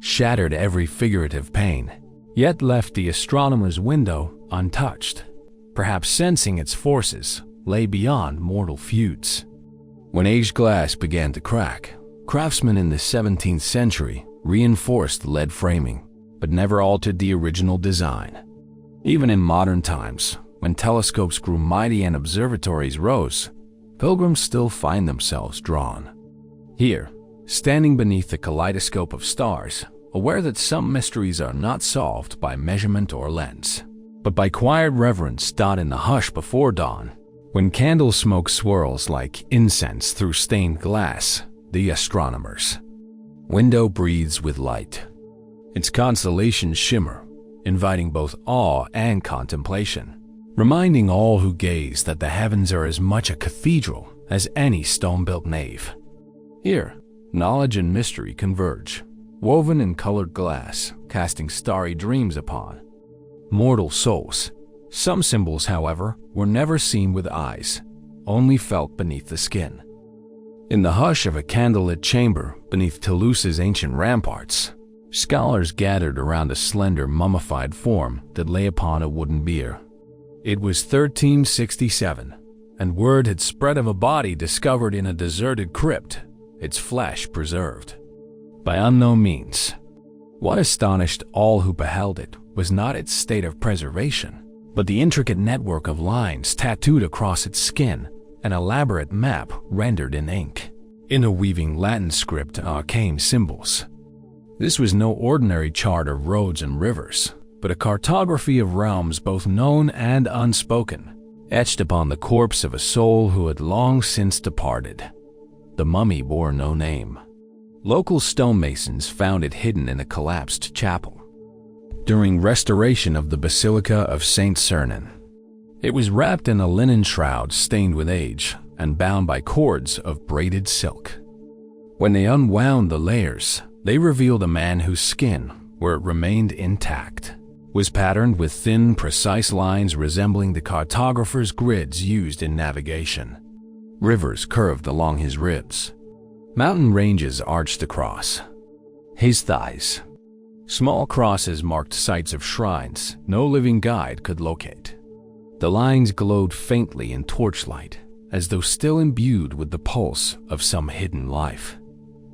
shattered every figurative pane, yet left the astronomer's window untouched, perhaps sensing its forces lay beyond mortal feuds. When aged glass began to crack, craftsmen in the 17th century reinforced lead framing, but never altered the original design. Even in modern times, when telescopes grew mighty and observatories rose, pilgrims still find themselves drawn. Here, standing beneath the kaleidoscope of stars, aware that some mysteries are not solved by measurement or lens, but by quiet reverence done in the hush before dawn, when candle smoke swirls like incense through stained glass, the astronomer's window breathes with light. Its constellations shimmer, inviting both awe and contemplation, reminding all who gaze that the heavens are as much a cathedral as any stone-built nave. Here, knowledge and mystery converge, woven in colored glass, casting starry dreams upon mortal souls. Some symbols, however, were never seen with eyes, only felt beneath the skin. In the hush of a candlelit chamber beneath Toulouse's ancient ramparts, scholars gathered around a slender mummified form that lay upon a wooden bier. It was 1367, and word had spread of a body discovered in a deserted crypt, its flesh preserved by unknown means. What astonished all who beheld it was not its state of preservation, but the intricate network of lines tattooed across its skin, an elaborate map rendered in ink, interweaving Latin script and arcane symbols. This was no ordinary chart of roads and rivers, but a cartography of realms both known and unspoken, etched upon the corpse of a soul who had long since departed. The mummy bore no name. Local stonemasons found it hidden in a collapsed chapel during restoration of the Basilica of Saint Sernin. It was wrapped in a linen shroud stained with age and bound by cords of braided silk. When they unwound the layers, they revealed a man whose skin, where it remained intact, was patterned with thin, precise lines resembling the cartographer's grids used in navigation. Rivers curved along his ribs. Mountain ranges arched across his thighs. Small crosses marked sites of shrines no living guide could locate. The lines glowed faintly in torchlight, as though still imbued with the pulse of some hidden life.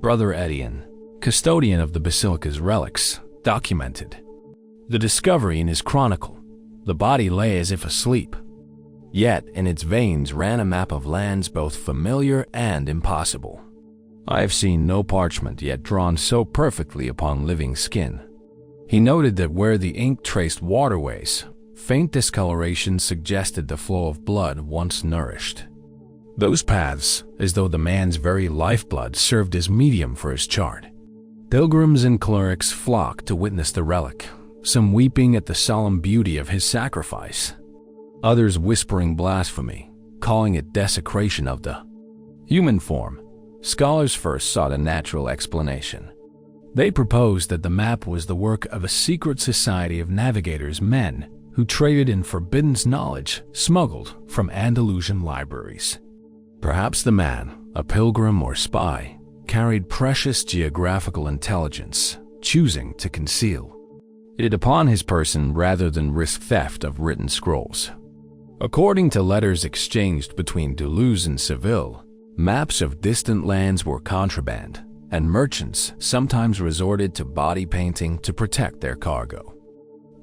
Brother Etienne, custodian of the basilica's relics, documented the discovery in his chronicle. The body lay as if asleep, yet in its veins ran a map of lands both familiar and impossible. I have seen no parchment yet drawn so perfectly upon living skin. He noted that where the ink traced waterways, faint discoloration suggested the flow of blood once nourished. Those paths, as though the man's very lifeblood served as medium for his chart. Pilgrims and clerics flocked to witness the relic, some weeping at the solemn beauty of his sacrifice, others whispering blasphemy, calling it desecration of the human form. Scholars first sought a natural explanation. They proposed that the map was the work of a secret society of navigators, men who traded in forbidden knowledge smuggled from Andalusian libraries. Perhaps the man, a pilgrim or spy, carried precious geographical intelligence, choosing to conceal it upon his person rather than risk theft of written scrolls. According to letters exchanged between Toulouse and Seville, maps of distant lands were contraband, and merchants sometimes resorted to body painting to protect their cargo.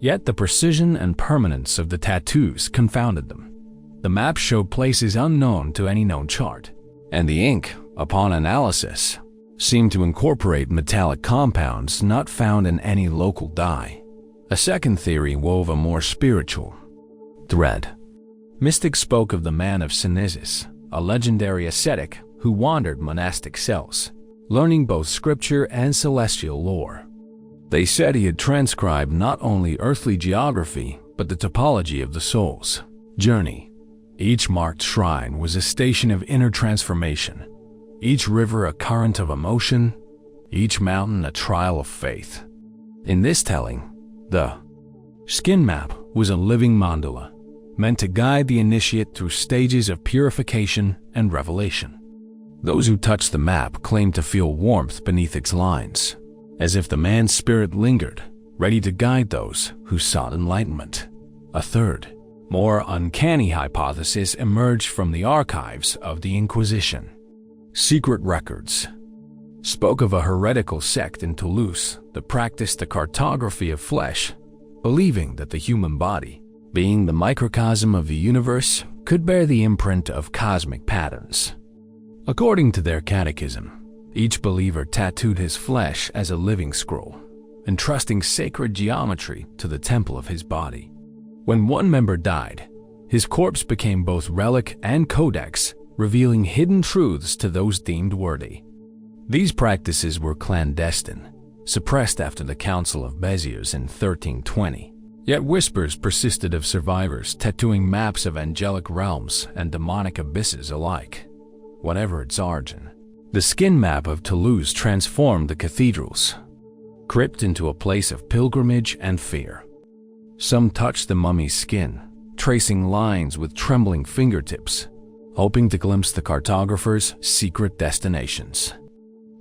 Yet the precision and permanence of the tattoos confounded them. The map showed places unknown to any known chart, and the ink, upon analysis, seemed to incorporate metallic compounds not found in any local dye. A second theory wove a more spiritual thread. Mystics spoke of the man of Cynesis, a legendary ascetic who wandered monastic cells, learning both scripture and celestial lore. They said he had transcribed not only earthly geography, but the topology of the soul's journey. Each marked shrine was a station of inner transformation, each river a current of emotion, each mountain a trial of faith. In this telling, the skin map was a living mandala, meant to guide the initiate through stages of purification and revelation. Those who touched the map claimed to feel warmth beneath its lines, as if the man's spirit lingered, ready to guide those who sought enlightenment. A third, more uncanny hypothesis emerged from the archives of the Inquisition. Secret records spoke of a heretical sect in Toulouse that practiced the cartography of flesh, believing that the human body, being the microcosm of the universe, could bear the imprint of cosmic patterns. According to their catechism, each believer tattooed his flesh as a living scroll, entrusting sacred geometry to the temple of his body. When one member died, his corpse became both relic and codex, revealing hidden truths to those deemed worthy. These practices were clandestine, suppressed after the Council of Béziers in 1320. Yet whispers persisted of survivors tattooing maps of angelic realms and demonic abysses alike. Whatever its origin, the skin map of Toulouse transformed the cathedrals, crypt into a place of pilgrimage and fear. Some touched the mummy's skin, tracing lines with trembling fingertips, hoping to glimpse the cartographer's secret destinations.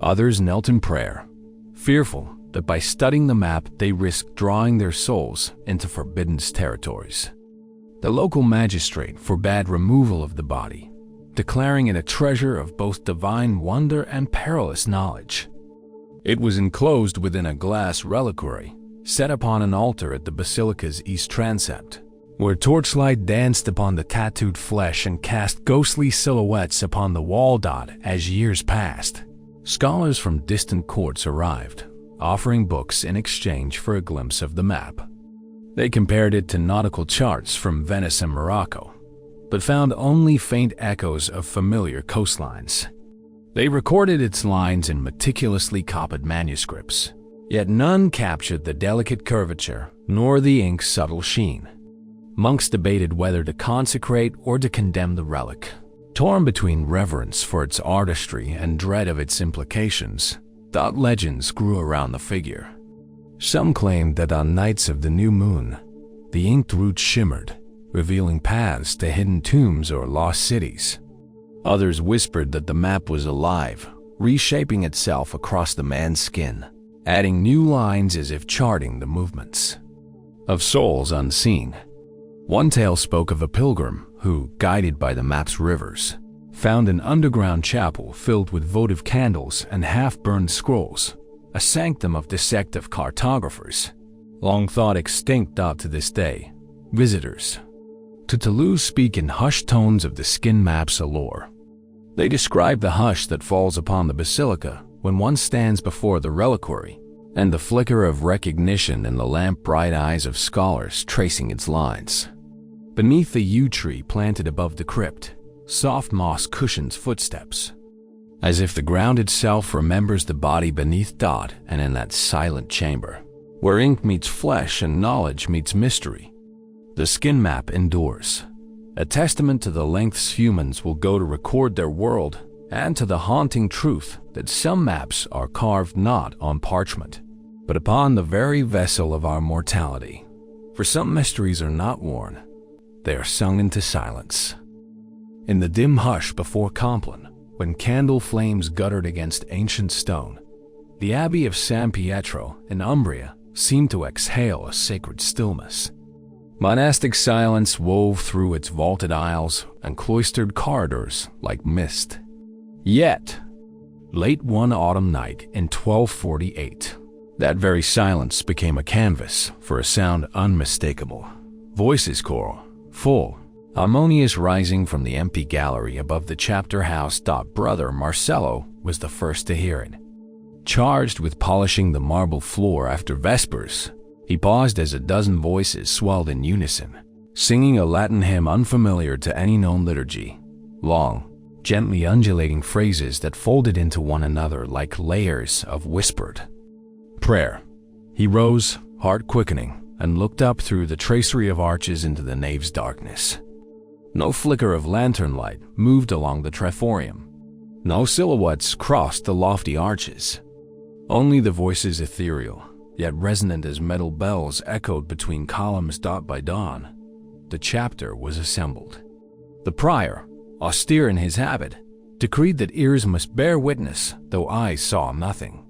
Others knelt in prayer, fearful that by studying the map they risked drawing their souls into forbidden territories. The local magistrate forbade removal of the body, declaring it a treasure of both divine wonder and perilous knowledge. It was enclosed within a glass reliquary set upon an altar at the basilica's east transept, where torchlight danced upon the tattooed flesh and cast ghostly silhouettes upon the wall dot. As years passed, scholars from distant courts arrived, offering books in exchange for a glimpse of the map. They compared it to nautical charts from Venice and Morocco, but found only faint echoes of familiar coastlines. They recorded its lines in meticulously copied manuscripts, yet none captured the delicate curvature nor the ink's subtle sheen. Monks debated whether to consecrate or to condemn the relic. Torn between reverence for its artistry and dread of its implications, thought legends grew around the figure. Some claimed that on nights of the new moon, the inked roots shimmered, revealing paths to hidden tombs or lost cities. Others whispered that the map was alive, reshaping itself across the man's skin, adding new lines as if charting the movements of souls unseen. One tale spoke of a pilgrim who, guided by the map's rivers, found an underground chapel filled with votive candles and half-burned scrolls, a sanctum of dissective cartographers, long thought extinct up to this day. Visitors to Toulouse speak in hushed tones of the Skin Map's allure. They describe the hush that falls upon the basilica when one stands before the reliquary, and the flicker of recognition in the lamp-bright eyes of scholars tracing its lines. Beneath the yew tree planted above the crypt, soft moss cushions footsteps, as if the ground itself remembers the body beneath. And in that silent chamber, where ink meets flesh and knowledge meets mystery, the Skin Map endures, a testament to the lengths humans will go to record their world, and to the haunting truth that some maps are carved not on parchment, but upon the very vessel of our mortality. For some mysteries are not worn, they are sung into silence. In the dim hush before Compline, when candle flames guttered against ancient stone, the Abbey of San Pietro in Umbria seemed to exhale a sacred stillness. Monastic silence wove through its vaulted aisles and cloistered corridors like mist. Yet, late one autumn night in 1248, that very silence became a canvas for a sound unmistakable. Voices choral, full, harmonious, rising from the empty gallery above the chapter house. Brother Marcello was the first to hear it. Charged with polishing the marble floor after Vespers, he paused as a dozen voices swelled in unison, singing a Latin hymn unfamiliar to any known liturgy. Long, gently undulating phrases that folded into one another like layers of whispered prayer. He rose, heart quickening, and looked up through the tracery of arches into the nave's darkness. No flicker of lantern light moved along the triforium. No silhouettes crossed the lofty arches. Only the voices, ethereal, yet resonant as metal bells, echoed between columns. By dawn, the chapter was assembled. The prior, austere in his habit, decreed that ears must bear witness, though eyes saw nothing.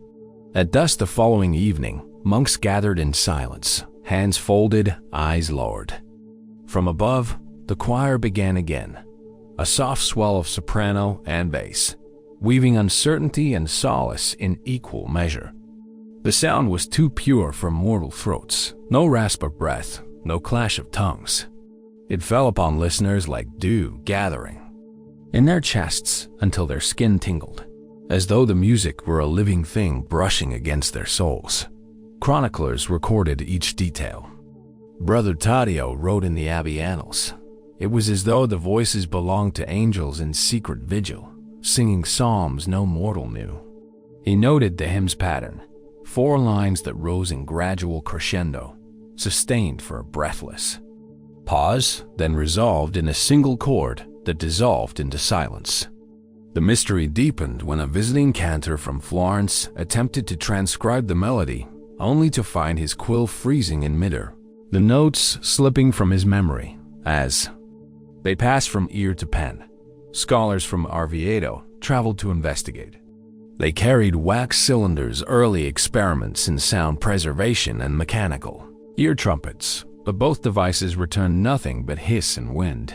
At dusk the following evening, monks gathered in silence, hands folded, eyes lowered. From above, the choir began again, a soft swell of soprano and bass, weaving uncertainty and solace in equal measure. The sound was too pure for mortal throats, no rasp of breath, no clash of tongues. It fell upon listeners like dew gathering in their chests until their skin tingled, as though the music were a living thing brushing against their souls. Chroniclers recorded each detail. Brother Taddeo wrote in the Abbey Annals, it was as though the voices belonged to angels in secret vigil, singing psalms no mortal knew. He noted the hymn's pattern, 4 lines that rose in gradual crescendo, sustained for a breathless pause, then resolved in a single chord that dissolved into silence. The mystery deepened when a visiting cantor from Florence attempted to transcribe the melody only to find his quill freezing in midair, the notes slipping from his memory as they passed from ear to pen. Scholars from Oviedo traveled to investigate. They carried wax cylinders, early experiments in sound preservation and mechanical ear trumpets, but both devices returned nothing but hiss and wind.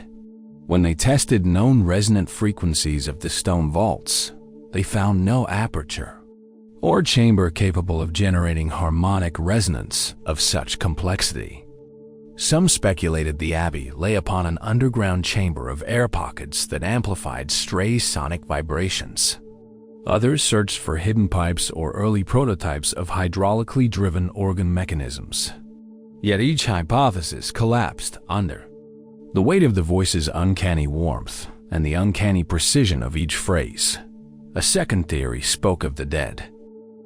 When they tested known resonant frequencies of the stone vaults, they found no aperture or chamber capable of generating harmonic resonance of such complexity. Some speculated the abbey lay upon an underground chamber of air pockets that amplified stray sonic vibrations. Others searched for hidden pipes or early prototypes of hydraulically driven organ mechanisms. Yet each hypothesis collapsed under the weight of the voice's uncanny warmth and the uncanny precision of each phrase. A second theory spoke of the dead.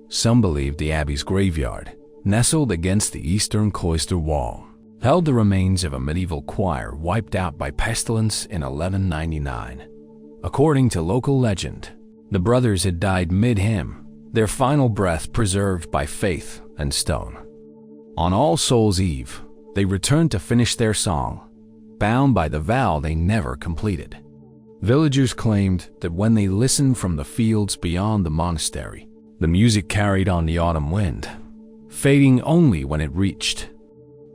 Some believed the abbey's graveyard, nestled against the eastern cloister wall, held the remains of a medieval choir wiped out by pestilence in 1199. According to local legend, the brothers had died mid-hymn, their final breath preserved by faith and stone. On All Souls' Eve, they returned to finish their song, bound by the vow they never completed. Villagers claimed that when they listened from the fields beyond the monastery, the music carried on the autumn wind, fading only when it reached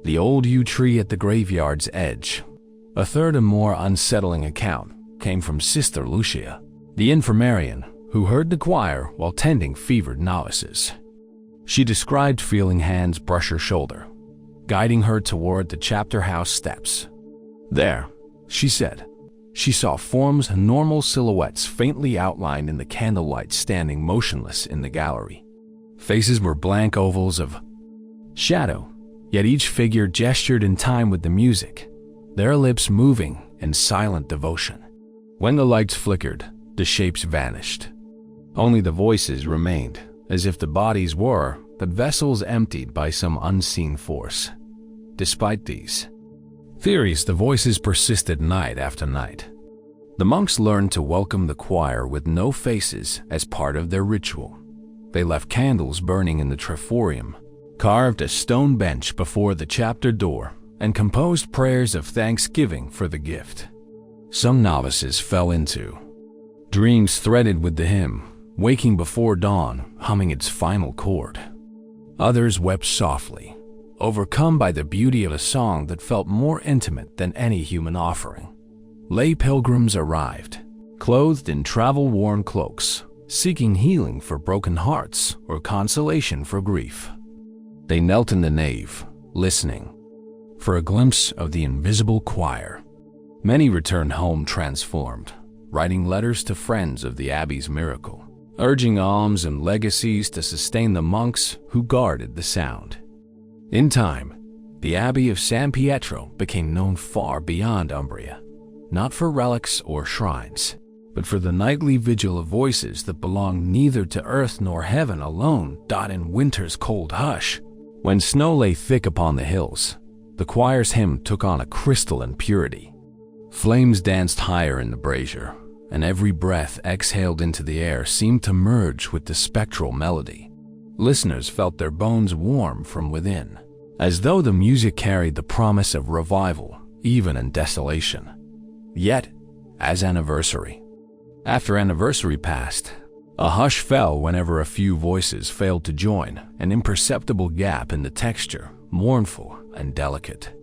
the old yew tree at the graveyard's edge. A third and more unsettling account came from Sister Lucia, the infirmarian who heard the choir while tending fevered novices. She described feeling hands brush her shoulder, guiding her toward the chapter house steps. There, she said, she saw forms and normal silhouettes faintly outlined in the candlelight standing motionless in the gallery. Faces were blank ovals of shadow, yet each figure gestured in time with the music, their lips moving in silent devotion. When the lights flickered, the shapes vanished. Only the voices remained, as if the bodies were but vessels emptied by some unseen force. Despite these theories, the voices persisted night after night. The monks learned to welcome the choir with no faces as part of their ritual. They left candles burning in the triforium, carved a stone bench before the chapter door, and composed prayers of thanksgiving for the gift. Some novices fell into dreams threaded with the hymn, waking before dawn, humming its final chord. Others wept softly, overcome by the beauty of a song that felt more intimate than any human offering. Lay pilgrims arrived, clothed in travel-worn cloaks, seeking healing for broken hearts or consolation for grief. They knelt in the nave, listening for a glimpse of the invisible choir. Many returned home transformed, writing letters to friends of the abbey's miracle, urging alms and legacies to sustain the monks who guarded the sound. In time, the Abbey of San Pietro became known far beyond Umbria, not for relics or shrines, but for the nightly vigil of voices that belonged neither to earth nor heaven alone. In winter's cold hush, when snow lay thick upon the hills, the choir's hymn took on a crystalline purity. Flames danced higher in the brazier, and every breath exhaled into the air seemed to merge with the spectral melody. Listeners felt their bones warm from within, as though the music carried the promise of revival, even in desolation. Yet, after anniversary passed, a hush fell whenever a few voices failed to join, an imperceptible gap in the texture, mournful and delicate.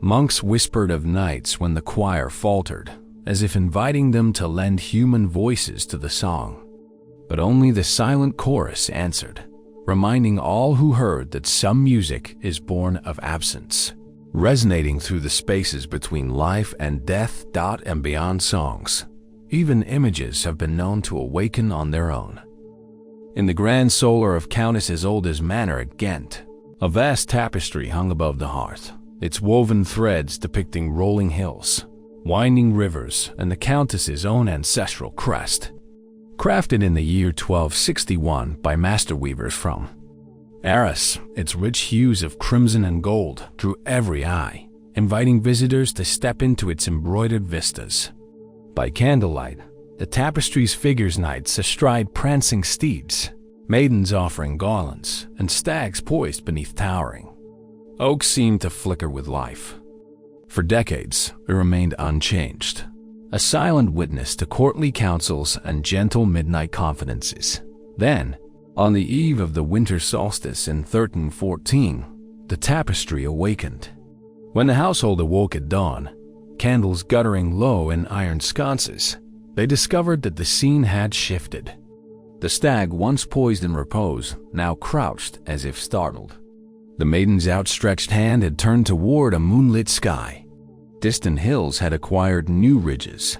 Monks whispered of nights when the choir faltered, as if inviting them to lend human voices to the song. But only the silent chorus answered, reminding all who heard that some music is born of absence, resonating through the spaces between life and death. And beyond songs, even images have been known to awaken on their own. In the grand solar of Countess Isolde's manor at Ghent, a vast tapestry hung above the hearth, its woven threads depicting rolling hills, winding rivers, and the Countess's own ancestral crest. Crafted in the year 1261 by master weavers from Arras, its rich hues of crimson and gold drew every eye, inviting visitors to step into its embroidered vistas. By candlelight, the tapestry's figures knights astride prancing steeds, maidens offering garlands, and stags poised beneath towering oaks seemed to flicker with life. For decades, it remained unchanged, a silent witness to courtly councils and gentle midnight confidences. Then, on the eve of the winter solstice in 1314, the tapestry awakened. When the household awoke at dawn, candles guttering low in iron sconces, they discovered that the scene had shifted. The stag, once poised in repose, now crouched as if startled. The maiden's outstretched hand had turned toward a moonlit sky. Distant hills had acquired new ridges.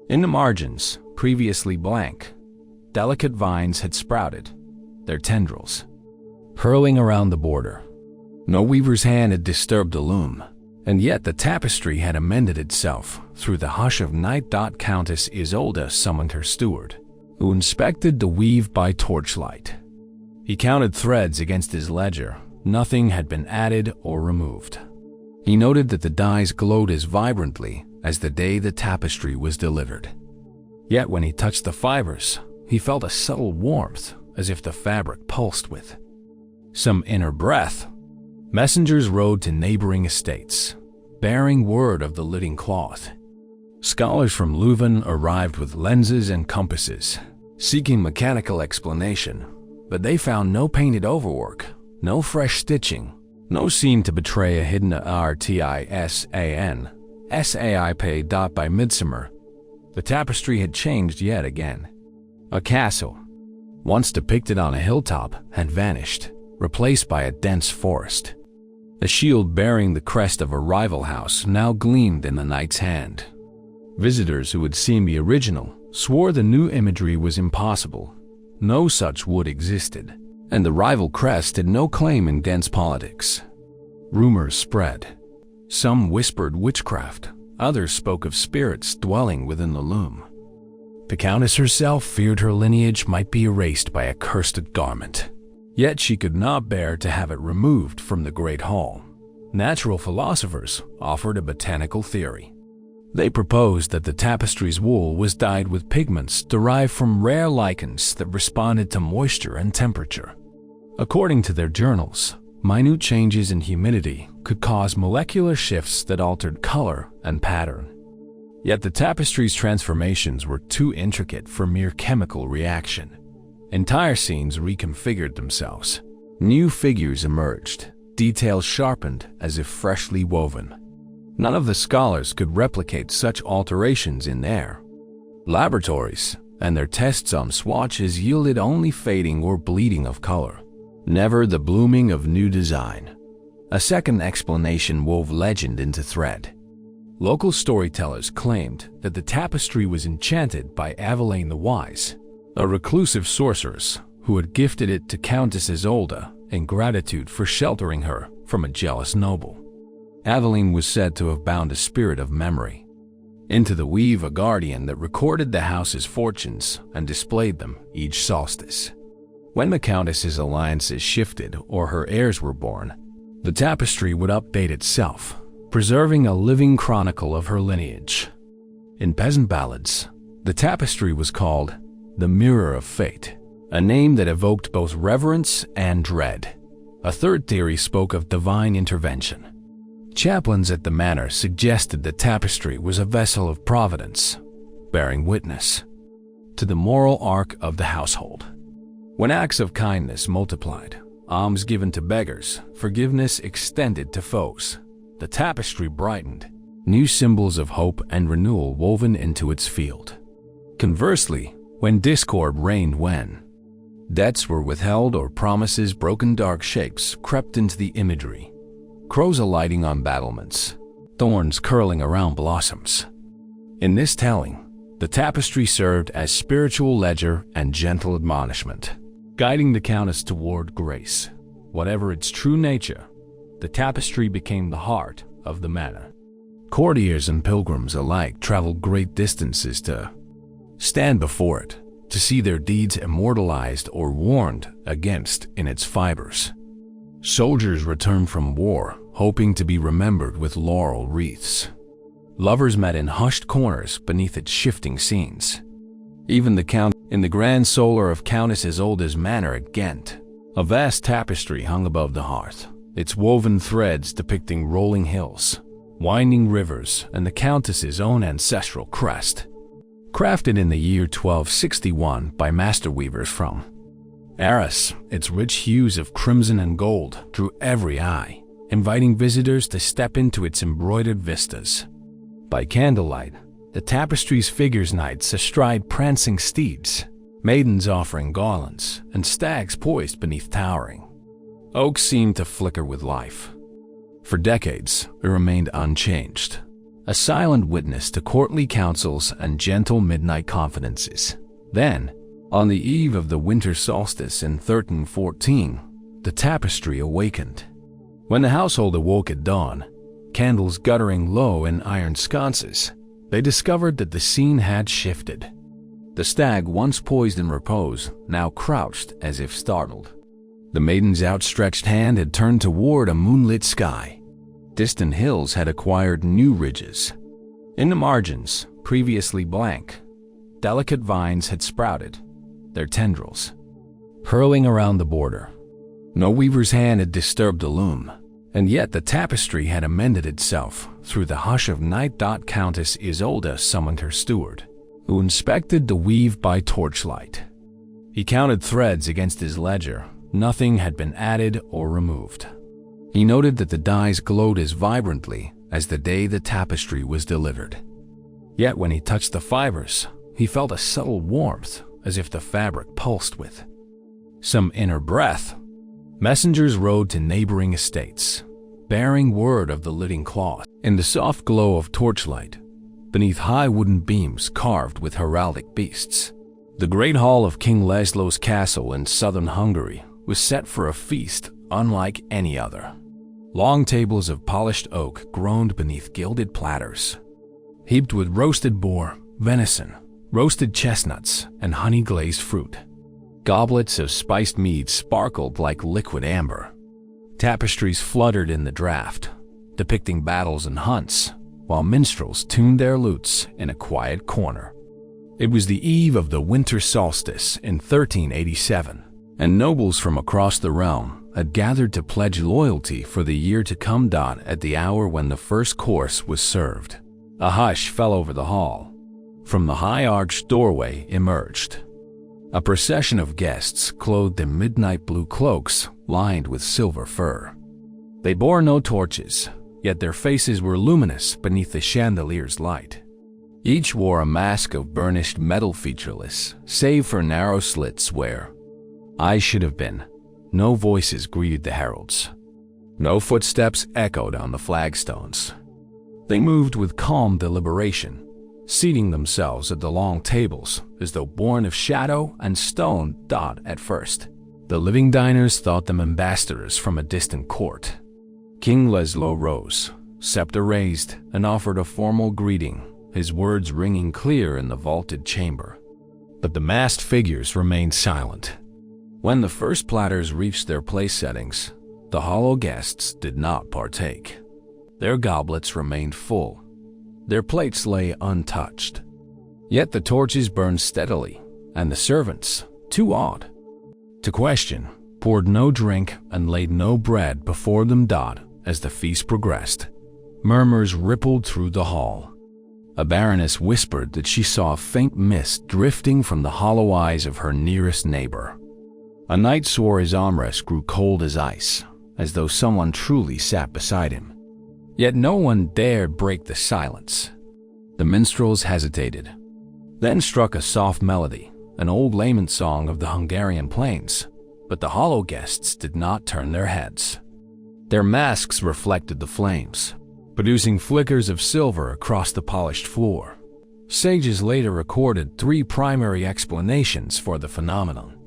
In the margins, previously blank, delicate vines had sprouted, their tendrils curling around the border. No weaver's hand had disturbed the loom, and yet the tapestry had amended itself through the hush of night. Countess Isolde summoned her steward, who inspected the weave by torchlight. He counted threads against his ledger. Nothing had been added or removed. He noted that the dyes glowed as vibrantly as the day the tapestry was delivered. Yet when he touched the fibers, he felt a subtle warmth, as if the fabric pulsed with some inner breath. Messengers rode to neighboring estates, bearing word of the living cloth. Scholars from Leuven arrived with lenses and compasses, seeking mechanical explanation, but they found no painted overwork, no fresh stitching, no seam to betray a hidden artisan SAIP. By midsummer, the tapestry had changed yet again. A castle, once depicted on a hilltop, had vanished, replaced by a dense forest. A shield bearing the crest of a rival house now gleamed in the knight's hand. Visitors who had seen the original swore the new imagery was impossible. No such wood existed, and the rival crest had no claim in dense politics. Rumors spread. Some whispered witchcraft, others spoke of spirits dwelling within the loom. The countess herself feared her lineage might be erased by a cursed garment. Yet she could not bear to have it removed from the great hall. Natural philosophers offered a botanical theory. They proposed that the tapestry's wool was dyed with pigments derived from rare lichens that responded to moisture and temperature. According to their journals, minute changes in humidity could cause molecular shifts that altered color and pattern. Yet the tapestry's transformations were too intricate for mere chemical reaction. Entire scenes reconfigured themselves. New figures emerged, details sharpened as if freshly woven. None of the scholars could replicate such alterations in their laboratories, and their tests on swatches yielded only fading or bleeding of color, never the blooming of new design. A second explanation wove legend into thread. Local storytellers claimed that the tapestry was enchanted by Aveline the Wise, a reclusive sorceress who had gifted it to Countess Isolde in gratitude for sheltering her from a jealous noble. Aveline was said to have bound a spirit of memory into the weave, a guardian that recorded the house's fortunes and displayed them each solstice. When the countess's alliances shifted or her heirs were born, the tapestry would update itself, preserving a living chronicle of her lineage. In peasant ballads, the tapestry was called the Mirror of Fate, a name that evoked both reverence and dread. A third theory spoke of divine intervention. Chaplains at the manor suggested the tapestry was a vessel of providence, bearing witness to the moral arc of the household. When acts of kindness multiplied, alms given to beggars, forgiveness extended to foes, the tapestry brightened, new symbols of hope and renewal woven into its field. Conversely, when discord reigned, when debts were withheld or promises broken, dark shapes crept into the imagery. Crows alighting on battlements, thorns curling around blossoms. In this telling, the tapestry served as spiritual ledger and gentle admonishment, guiding the countess toward grace. Whatever its true nature, the tapestry became the heart of the manor. Courtiers and pilgrims alike traveled great distances to stand before it, to see their deeds immortalized or warned against in its fibers. Soldiers returned from war, hoping to be remembered with laurel wreaths. Lovers met in hushed corners beneath its shifting scenes. Even the count in the grand solar of Countess as old as Manor at Ghent. A vast tapestry hung above the hearth, its woven threads depicting rolling hills, winding rivers, and the Countess's own ancestral crest. Crafted in the year 1261 by master weavers from Arras, its rich hues of crimson and gold drew every eye, inviting visitors to step into its embroidered vistas. By candlelight, the tapestry's figures knights astride prancing steeds, maidens offering garlands, and stags poised beneath towering oaks seemed to flicker with life. For decades, it remained unchanged, a silent witness to courtly councils and gentle midnight confidences. Then, on the eve of the winter solstice in 1314, the tapestry awakened. When the household awoke at dawn, candles guttering low in iron sconces, they discovered that the scene had shifted. The stag, once poised in repose, now crouched as if startled. The maiden's outstretched hand had turned toward a moonlit sky. Distant hills had acquired new ridges. In the margins, previously blank, delicate vines had sprouted, their tendrils curling around the border. No weaver's hand had disturbed the loom, and yet the tapestry had amended itself through the hush of night. Countess Isolde summoned her steward, who inspected the weave by torchlight. He counted threads against his ledger. Nothing had been added or removed. He noted that the dyes glowed as vibrantly as the day the tapestry was delivered. Yet when he touched the fibers, he felt a subtle warmth, as if the fabric pulsed with some inner breath. Messengers rode to neighboring estates, bearing word of the living cloth. In the soft glow of torchlight, beneath high wooden beams carved with heraldic beasts, the great hall of King Laszlo's castle in southern Hungary was set for a feast unlike any other. Long tables of polished oak groaned beneath gilded platters, heaped with roasted boar, venison, roasted chestnuts, and honey-glazed fruit. Goblets of spiced mead sparkled like liquid amber. Tapestries fluttered in the draught, depicting battles and hunts, while minstrels tuned their lutes in a quiet corner. It was the eve of the winter solstice in 1387, and nobles from across the realm had gathered to pledge loyalty for the year to come. At the hour when the first course was served, a hush fell over the hall. From the high-arched doorway emerged a procession of guests clothed in midnight blue cloaks lined with silver fur. They bore no torches, yet their faces were luminous beneath the chandelier's light. Each wore a mask of burnished metal, featureless, save for narrow slits where eyes should have been. No voices greeted the heralds. No footsteps echoed on the flagstones. They moved with calm deliberation, seating themselves at the long tables as though born of shadow and stone. At first, the living diners thought them ambassadors from a distant court. King Laszlo rose, scepter raised, and offered a formal greeting, his words ringing clear in the vaulted chamber. But the masked figures remained silent. When the first platters reached their place settings, the hollow guests did not partake. Their goblets remained full. Their plates lay untouched. Yet the torches burned steadily, and the servants, too awed to question, poured no drink and laid no bread before them. As the feast progressed, murmurs rippled through the hall. A baroness whispered that she saw a faint mist drifting from the hollow eyes of her nearest neighbor. A knight swore his armrest grew cold as ice, as though someone truly sat beside him. Yet no one dared break the silence. The minstrels hesitated, then struck a soft melody, an old lament song of the Hungarian plains, but the hollow guests did not turn their heads. Their masks reflected the flames, producing flickers of silver across the polished floor. Sages later recorded three primary explanations for the phenomenon.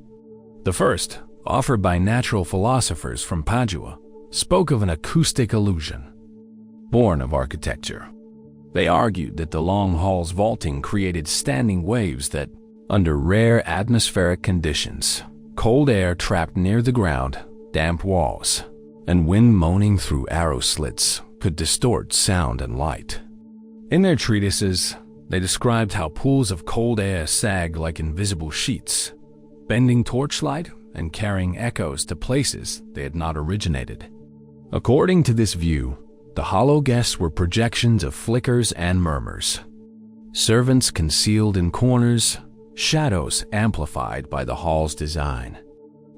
The first, offered by natural philosophers from Padua, spoke of an acoustic illusion born of architecture. They argued that the long hall's vaulting created standing waves that, under rare atmospheric conditions, cold air trapped near the ground, damp walls, and wind moaning through arrow slits, could distort sound and light. In their treatises, They described how pools of cold air sag like invisible sheets, bending torchlight and carrying echoes to places they had not originated. According to this view, the hollow guests were projections of flickers and murmurs. Servants concealed in corners, shadows amplified by the hall's design.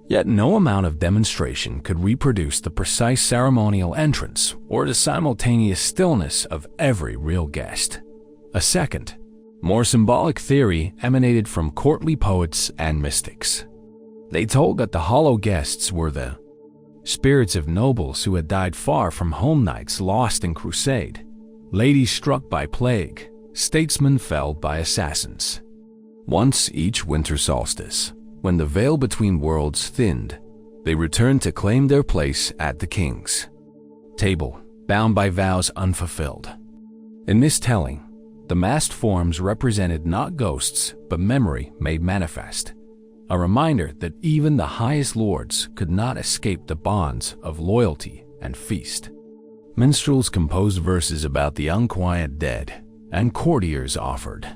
Yet no amount of demonstration could reproduce the precise ceremonial entrance or the simultaneous stillness of every real guest. A second, more symbolic theory emanated from courtly poets and mystics. They told that the hollow guests were the spirits of nobles who had died far from home, knights lost in crusade, ladies struck by plague, statesmen felled by assassins. Once each winter solstice, when the veil between worlds thinned, they returned to claim their place at the king's table, bound by vows unfulfilled. In this telling, the masked forms represented not ghosts, but memory made manifest, a reminder that even the highest lords could not escape the bonds of loyalty and feast. Minstrels composed verses about the unquiet dead, and courtiers offered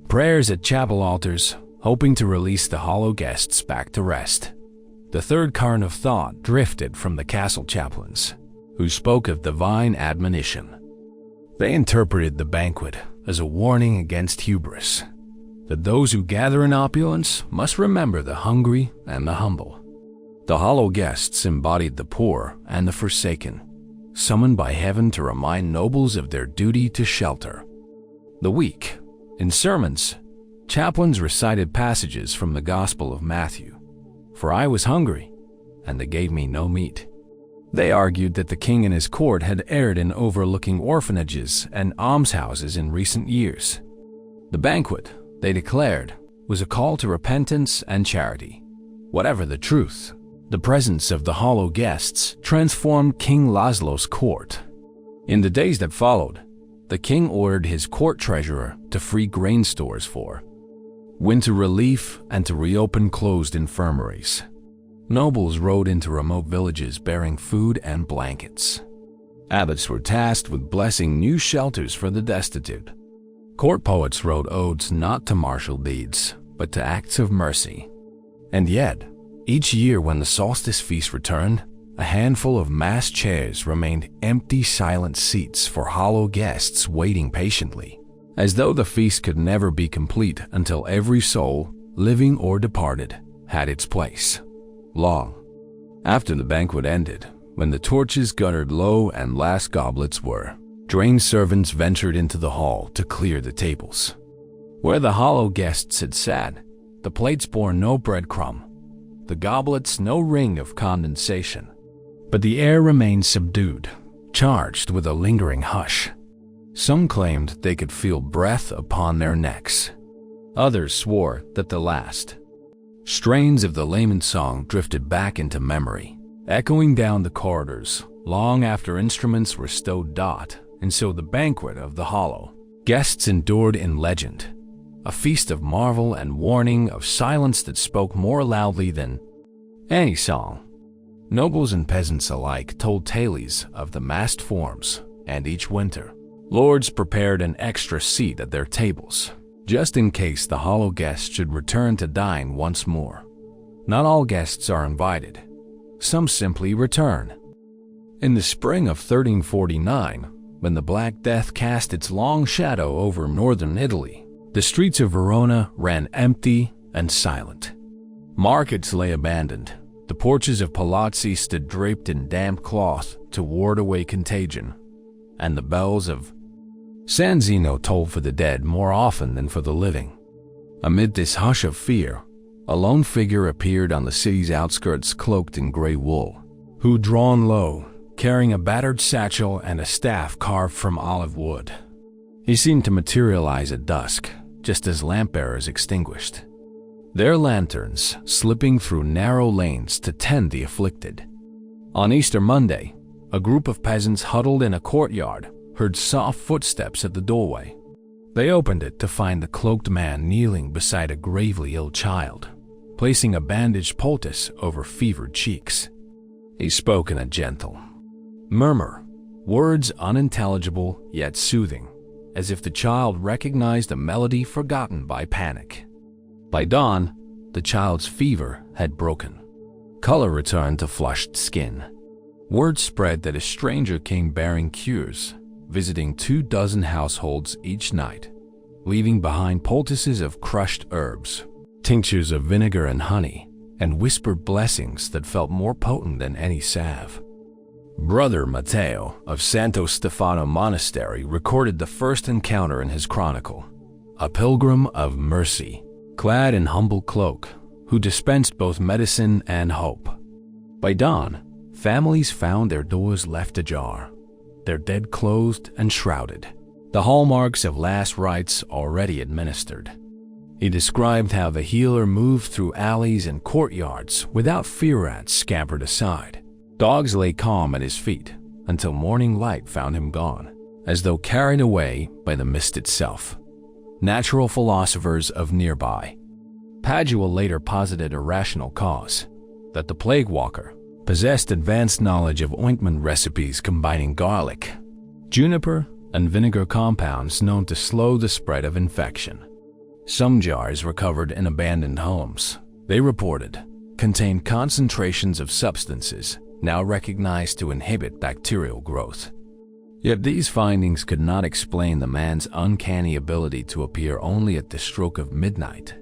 prayers at chapel altars, hoping to release the hollow guests back to rest. The third current of thought drifted from the castle chaplains, who spoke of divine admonition. They interpreted the banquet as a warning against hubris, that those who gather in opulence must remember the hungry and the humble. The hollow guests embodied the poor and the forsaken, summoned by heaven to remind nobles of their duty to shelter the weak. In sermons, chaplains recited passages from the Gospel of Matthew. "For I was hungry, and they gave me no meat." They argued that the king and his court had erred in overlooking orphanages and almshouses in recent years. The banquet, they declared, was a call to repentance and charity. Whatever the truth, the presence of the hollow guests transformed King Laszlo's court. In the days that followed, the king ordered his court treasurer to free grain stores for winter relief and to reopen closed infirmaries. Nobles rode into remote villages bearing food and blankets. Abbots were tasked with blessing new shelters for the destitute. Court poets wrote odes not to martial deeds, but to acts of mercy. And yet, each year when the solstice feast returned, a handful of massed chairs remained empty, silent seats for hollow guests waiting patiently, as though the feast could never be complete until every soul, living or departed, had its place. Long after the banquet ended, when the torches guttered low and last goblets were drained, servants ventured into the hall to clear the tables. Where the hollow guests had sat, the plates bore no breadcrumb, the goblets no ring of condensation. But the air remained subdued, charged with a lingering hush. Some claimed they could feel breath upon their necks. Others swore that the last strains of the lament song drifted back into memory, echoing down the corridors long after instruments were stowed dot. And so the banquet of the hollow guests endured in legend, a feast of marvel and warning, of silence that spoke more loudly than any song. Nobles and peasants alike told tales of the masked forms, and each winter, lords prepared an extra seat at their tables, just in case the hollow guests should return to dine once more. Not all guests are invited. Some simply return. In the spring of 1349, when the Black Death cast its long shadow over northern Italy, the streets of Verona ran empty and silent. Markets lay abandoned. The porches of palazzi stood draped in damp cloth to ward away contagion, and the bells of San Zeno tolled for the dead more often than for the living. Amid this hush of fear, a lone figure appeared on the city's outskirts cloaked in gray wool, who, drawn low, carrying a battered satchel and a staff carved from olive wood. He seemed to materialize at dusk, just as lamp bearers extinguished their lanterns, slipping through narrow lanes to tend the afflicted. On Easter Monday, a group of peasants huddled in a courtyard heard soft footsteps at the doorway. They opened it to find the cloaked man kneeling beside a gravely ill child, placing a bandaged poultice over fevered cheeks. He spoke in a gentle murmur, words unintelligible yet soothing, as if the child recognized a melody forgotten by panic. By dawn, the child's fever had broken. Color returned to flushed skin. Word spread that a stranger came bearing cures, visiting 24 households each night, leaving behind poultices of crushed herbs, tinctures of vinegar and honey, and whispered blessings that felt more potent than any salve. Brother Matteo of Santo Stefano Monastery recorded the first encounter in his chronicle, a pilgrim of mercy, clad in humble cloak, who dispensed both medicine and hope. By dawn, families found their doors left ajar, their dead clothed and shrouded, the hallmarks of last rites already administered. He described how the healer moved through alleys and courtyards without fear rats scampered aside. Dogs lay calm at his feet until morning light found him gone, as though carried away by the mist itself. Natural philosophers of nearby. Padua later posited a rational cause, that the plague walker possessed advanced knowledge of ointment recipes combining garlic, juniper, and vinegar compounds known to slow the spread of infection. Some jars recovered in abandoned homes, they reported, contained concentrations of substances now recognized to inhibit bacterial growth. Yet these findings could not explain the man's uncanny ability to appear only at the stroke of midnight,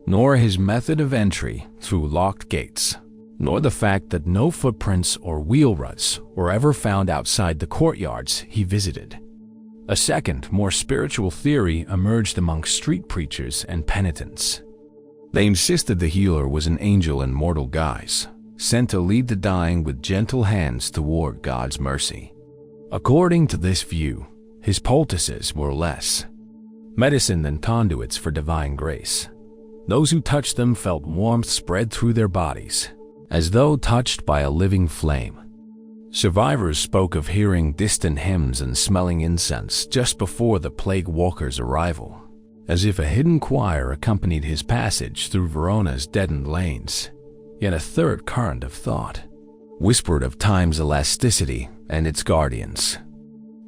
nor his method of entry through locked gates, nor the fact that no footprints or wheel ruts were ever found outside the courtyards he visited. A second, more spiritual theory emerged among street preachers and penitents. They insisted the healer was an angel in mortal guise, sent to lead the dying with gentle hands toward God's mercy. According to this view, his poultices were less medicine than conduits for divine grace. Those who touched them felt warmth spread through their bodies, as though touched by a living flame. Survivors spoke of hearing distant hymns and smelling incense just before the plague walker's arrival, as if a hidden choir accompanied his passage through Verona's deadened lanes. Yet a third current of thought whispered of time's elasticity and its guardians.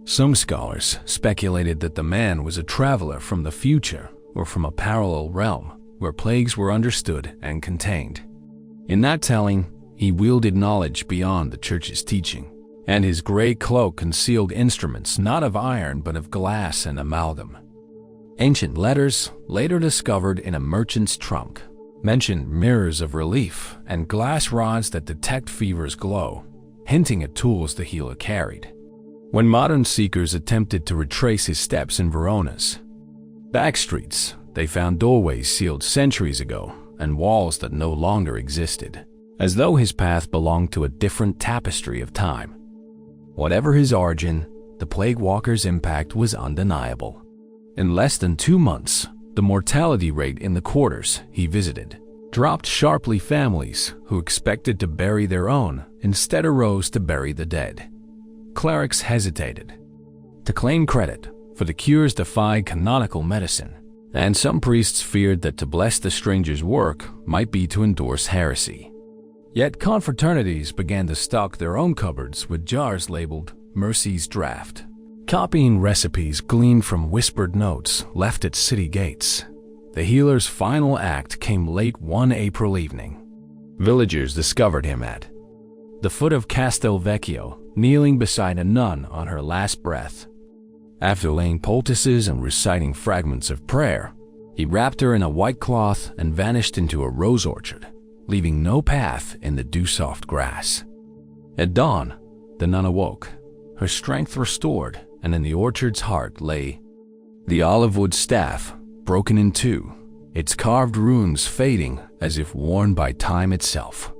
Some scholars speculated that the man was a traveler from the future or from a parallel realm where plagues were understood and contained. In that telling, he wielded knowledge beyond the church's teaching, and his gray cloak concealed instruments not of iron but of glass and amalgam. Ancient letters, later discovered in a merchant's trunk, mentioned mirrors of relief and glass rods that detect fever's glow, hinting at tools the healer carried. When modern seekers attempted to retrace his steps in Verona's back streets, they found doorways sealed centuries ago and walls that no longer existed, as though his path belonged to a different tapestry of time. Whatever his origin, the plague walker's impact was undeniable. In less than 2 months, the mortality rate in the quarters he visited dropped sharply. Families who expected to bury their own instead arose to bury the dead. Clerics hesitated to claim credit for the cures defied canonical medicine, and some priests feared that to bless the stranger's work might be to endorse heresy. Yet confraternities began to stock their own cupboards with jars labeled Mercy's Draft, copying recipes gleaned from whispered notes left at city gates. The healer's final act came late one April evening. Villagers discovered him at the foot of Castel Vecchio, kneeling beside a nun on her last breath. After laying poultices and reciting fragments of prayer, he wrapped her in a white cloth and vanished into a rose orchard, leaving no path in the dew-soft grass. At dawn, the nun awoke, her strength restored, and in the orchard's heart lay the olive-wood staff, broken in two, its carved runes fading as if worn by time itself.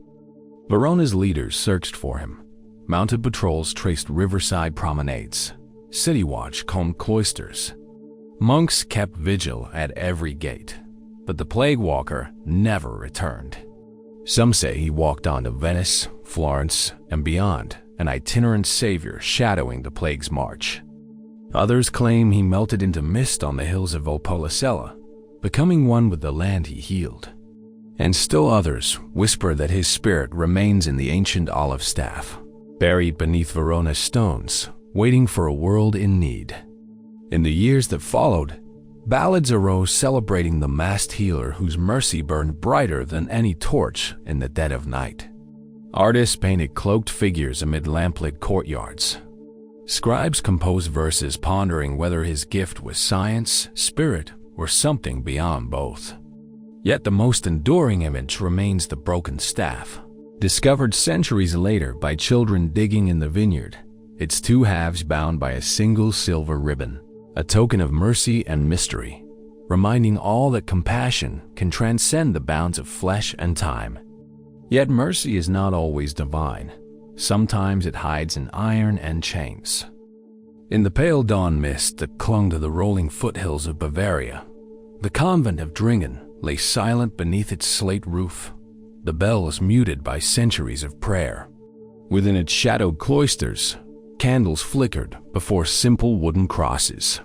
Verona's leaders searched for him. Mounted patrols traced riverside promenades. City watch combed cloisters. Monks kept vigil at every gate, but the plague walker never returned. Some say he walked on to Venice, Florence, and beyond, an itinerant savior shadowing the plague's march. Others claim he melted into mist on the hills of Valpolicella, becoming one with the land he healed. And still others whisper that his spirit remains in the ancient olive staff, buried beneath Verona's stones, waiting for a world in need. In the years that followed, ballads arose celebrating the masked healer whose mercy burned brighter than any torch in the dead of night. Artists painted cloaked figures amid lamplit courtyards. Scribes composed verses pondering whether his gift was science, spirit, or something beyond both. Yet the most enduring image remains the broken staff. Discovered centuries later by children digging in the vineyard, its two halves bound by a single silver ribbon, a token of mercy and mystery, reminding all that compassion can transcend the bounds of flesh and time. Yet mercy is not always divine. Sometimes it hides in iron and chains. In the pale dawn mist that clung to the rolling foothills of Bavaria, the convent of Döringen lay silent beneath its slate roof, the bells muted by centuries of prayer. Within its shadowed cloisters, candles flickered before simple wooden crosses,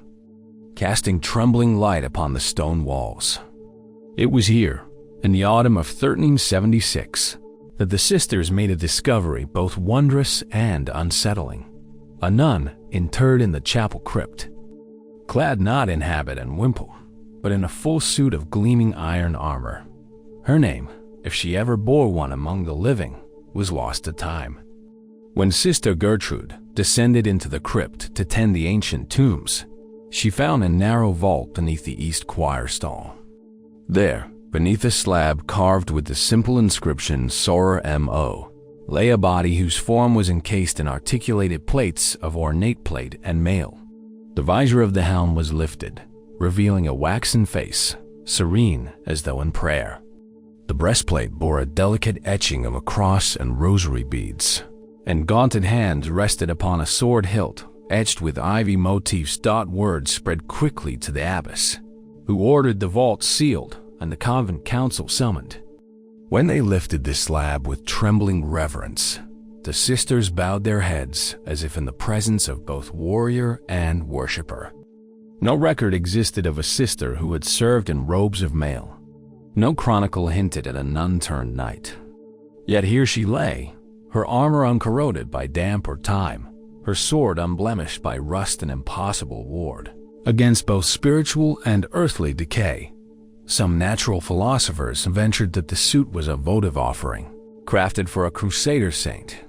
casting trembling light upon the stone walls. It was here, in the autumn of 1376, that the sisters made a discovery both wondrous and unsettling. A nun interred in the chapel crypt, clad not in habit and wimple, but in a full suit of gleaming iron armor. Her name, if she ever bore one among the living, was lost to time. When Sister Gertrude descended into the crypt to tend the ancient tombs, she found a narrow vault beneath the east choir stall. There, beneath a slab carved with the simple inscription Sorer M.O., lay a body whose form was encased in articulated plates of ornate plate and mail. The visor of the helm was lifted, revealing a waxen face, serene as though in prayer. The breastplate bore a delicate etching of a cross and rosary beads, and gauntlet hands rested upon a sword hilt etched with ivy motifs. Words spread quickly to the abbess, who ordered the vault sealed and the convent council summoned. When they lifted the slab with trembling reverence, the sisters bowed their heads as if in the presence of both warrior and worshipper. No record existed of a sister who had served in robes of mail. No chronicle hinted at a nun-turned knight. Yet here she lay, her armor uncorroded by damp or time, her sword unblemished by rust and impossible ward, against both spiritual and earthly decay. Some natural philosophers ventured that the suit was a votive offering, crafted for a crusader saint,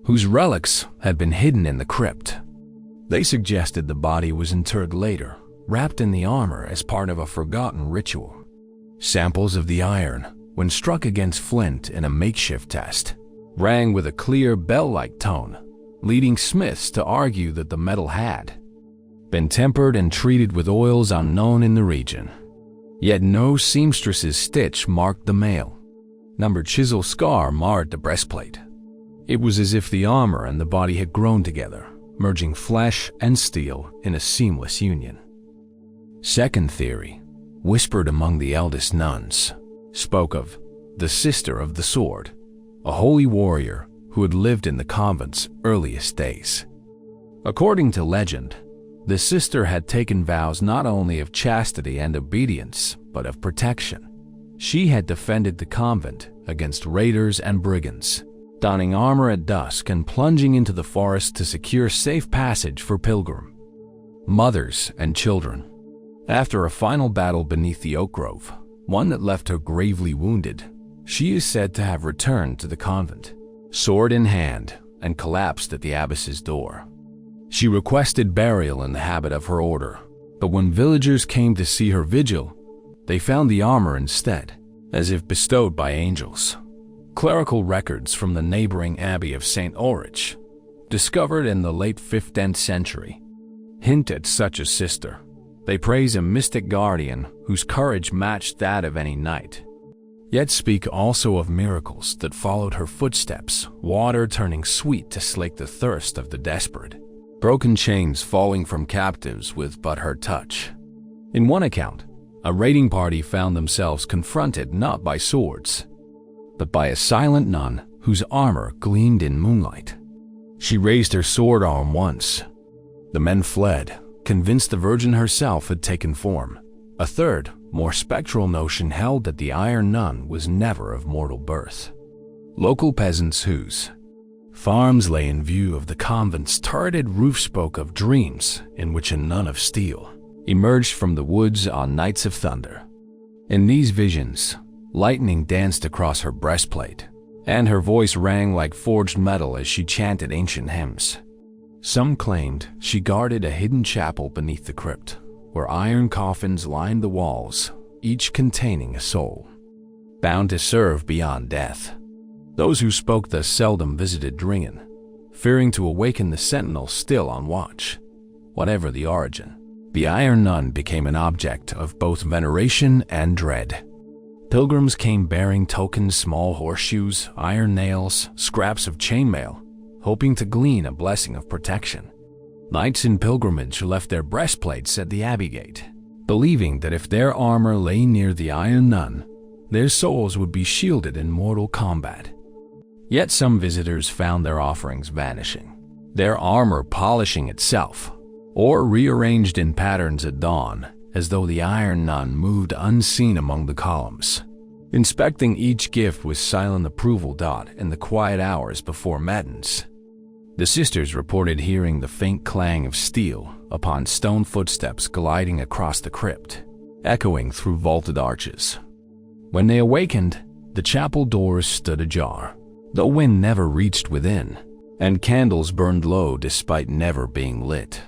whose relics had been hidden in the crypt. They suggested the body was interred later, wrapped in the armor as part of a forgotten ritual. Samples of the iron, when struck against flint in a makeshift test, rang with a clear bell-like tone, leading smiths to argue that the metal had been tempered and treated with oils unknown in the region. Yet no seamstress's stitch marked the mail. Numbered chisel scar marred the breastplate. It was as if the armor and the body had grown together, merging flesh and steel in a seamless union. Second theory, whispered among the eldest nuns, spoke of the Sister of the Sword, a holy warrior who had lived in the convent's earliest days. According to legend, the sister had taken vows not only of chastity and obedience, but of protection. She had defended the convent against raiders and brigands, donning armor at dusk and plunging into the forest to secure safe passage for Pilgrim, mothers, and children. After a final battle beneath the oak grove, one that left her gravely wounded, she is said to have returned to the convent, sword in hand, and collapsed at the abbess's door. She requested burial in the habit of her order, but when villagers came to see her vigil, they found the armor instead, as if bestowed by angels. Clerical records from the neighboring abbey of St. Ulrich, discovered in the late 15th century, hint at such a sister. They praise a mystic guardian whose courage matched that of any knight, yet speak also of miracles that followed her footsteps, water turning sweet to slake the thirst of the desperate, broken chains falling from captives with but her touch. In one account, a raiding party found themselves confronted not by swords, but by a silent nun whose armor gleamed in moonlight. She raised her sword arm once. The men fled, convinced the Virgin herself had taken form. A third, more spectral notion held that the Iron Nun was never of mortal birth. Local peasants whose Farms lay in view of the convent's turreted roof spoke of dreams in which a nun of steel emerged from the woods on nights of thunder. In these visions, lightning danced across her breastplate, and her voice rang like forged metal as she chanted ancient hymns. Some claimed she guarded a hidden chapel beneath the crypt, where iron coffins lined the walls, each containing a soul, bound to serve beyond death. Those who spoke thus seldom visited Döringen, fearing to awaken the sentinel still on watch. Whatever the origin, the Iron Nun became an object of both veneration and dread. Pilgrims came bearing tokens, small horseshoes, iron nails, scraps of chainmail, hoping to glean a blessing of protection. Knights in pilgrimage left their breastplates at the abbey gate, believing that if their armor lay near the Iron Nun, their souls would be shielded in mortal combat. Yet some visitors found their offerings vanishing, their armor polishing itself, or rearranged in patterns at dawn, as though the Iron Nun moved unseen among the columns, inspecting each gift with silent approval. In the quiet hours before matins, the sisters reported hearing the faint clang of steel upon stone footsteps gliding across the crypt, echoing through vaulted arches. When they awakened, the chapel doors stood ajar. The wind never reached within, and candles burned low despite never being lit.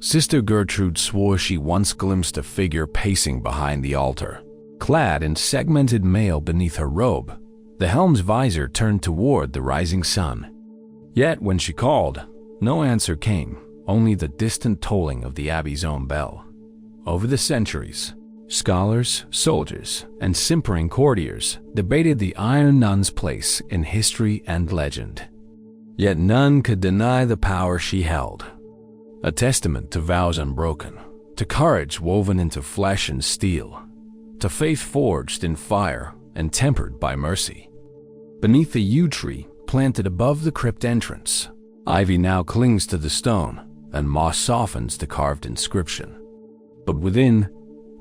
Sister Gertrude swore she once glimpsed a figure pacing behind the altar, clad in segmented mail beneath her robe, the helm's visor turned toward the rising sun. Yet when she called, no answer came, only the distant tolling of the abbey's own bell. Over the centuries, scholars, soldiers, and simpering courtiers debated the Iron Nun's place in history and legend. Yet none could deny the power she held, a testament to vows unbroken, to courage woven into flesh and steel, to faith forged in fire and tempered by mercy. Beneath the yew tree planted above the crypt entrance, ivy now clings to the stone, and moss softens the carved inscription. But within,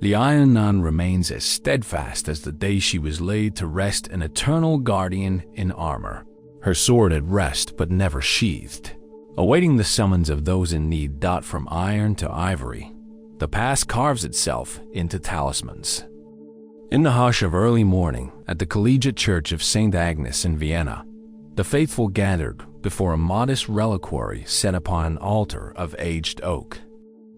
the Iron Nun remains as steadfast as the day she was laid to rest, an eternal guardian in armor, her sword at rest but never sheathed, awaiting the summons of those in need. From iron to ivory, the past carves itself into talismans. In the hush of early morning at the Collegiate Church of St. Agnes in Vienna, the faithful gathered before a modest reliquary set upon an altar of aged oak.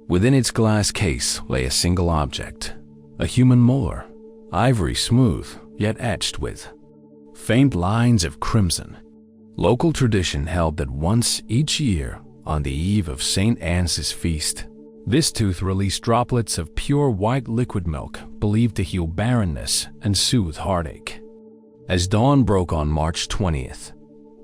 Within its glass case lay a single object, a human molar, ivory smooth yet etched with faint lines of crimson. Local tradition held that once each year, on the eve of St. Anne's feast, this tooth released droplets of pure white liquid milk believed to heal barrenness and soothe heartache. As dawn broke on March 20th,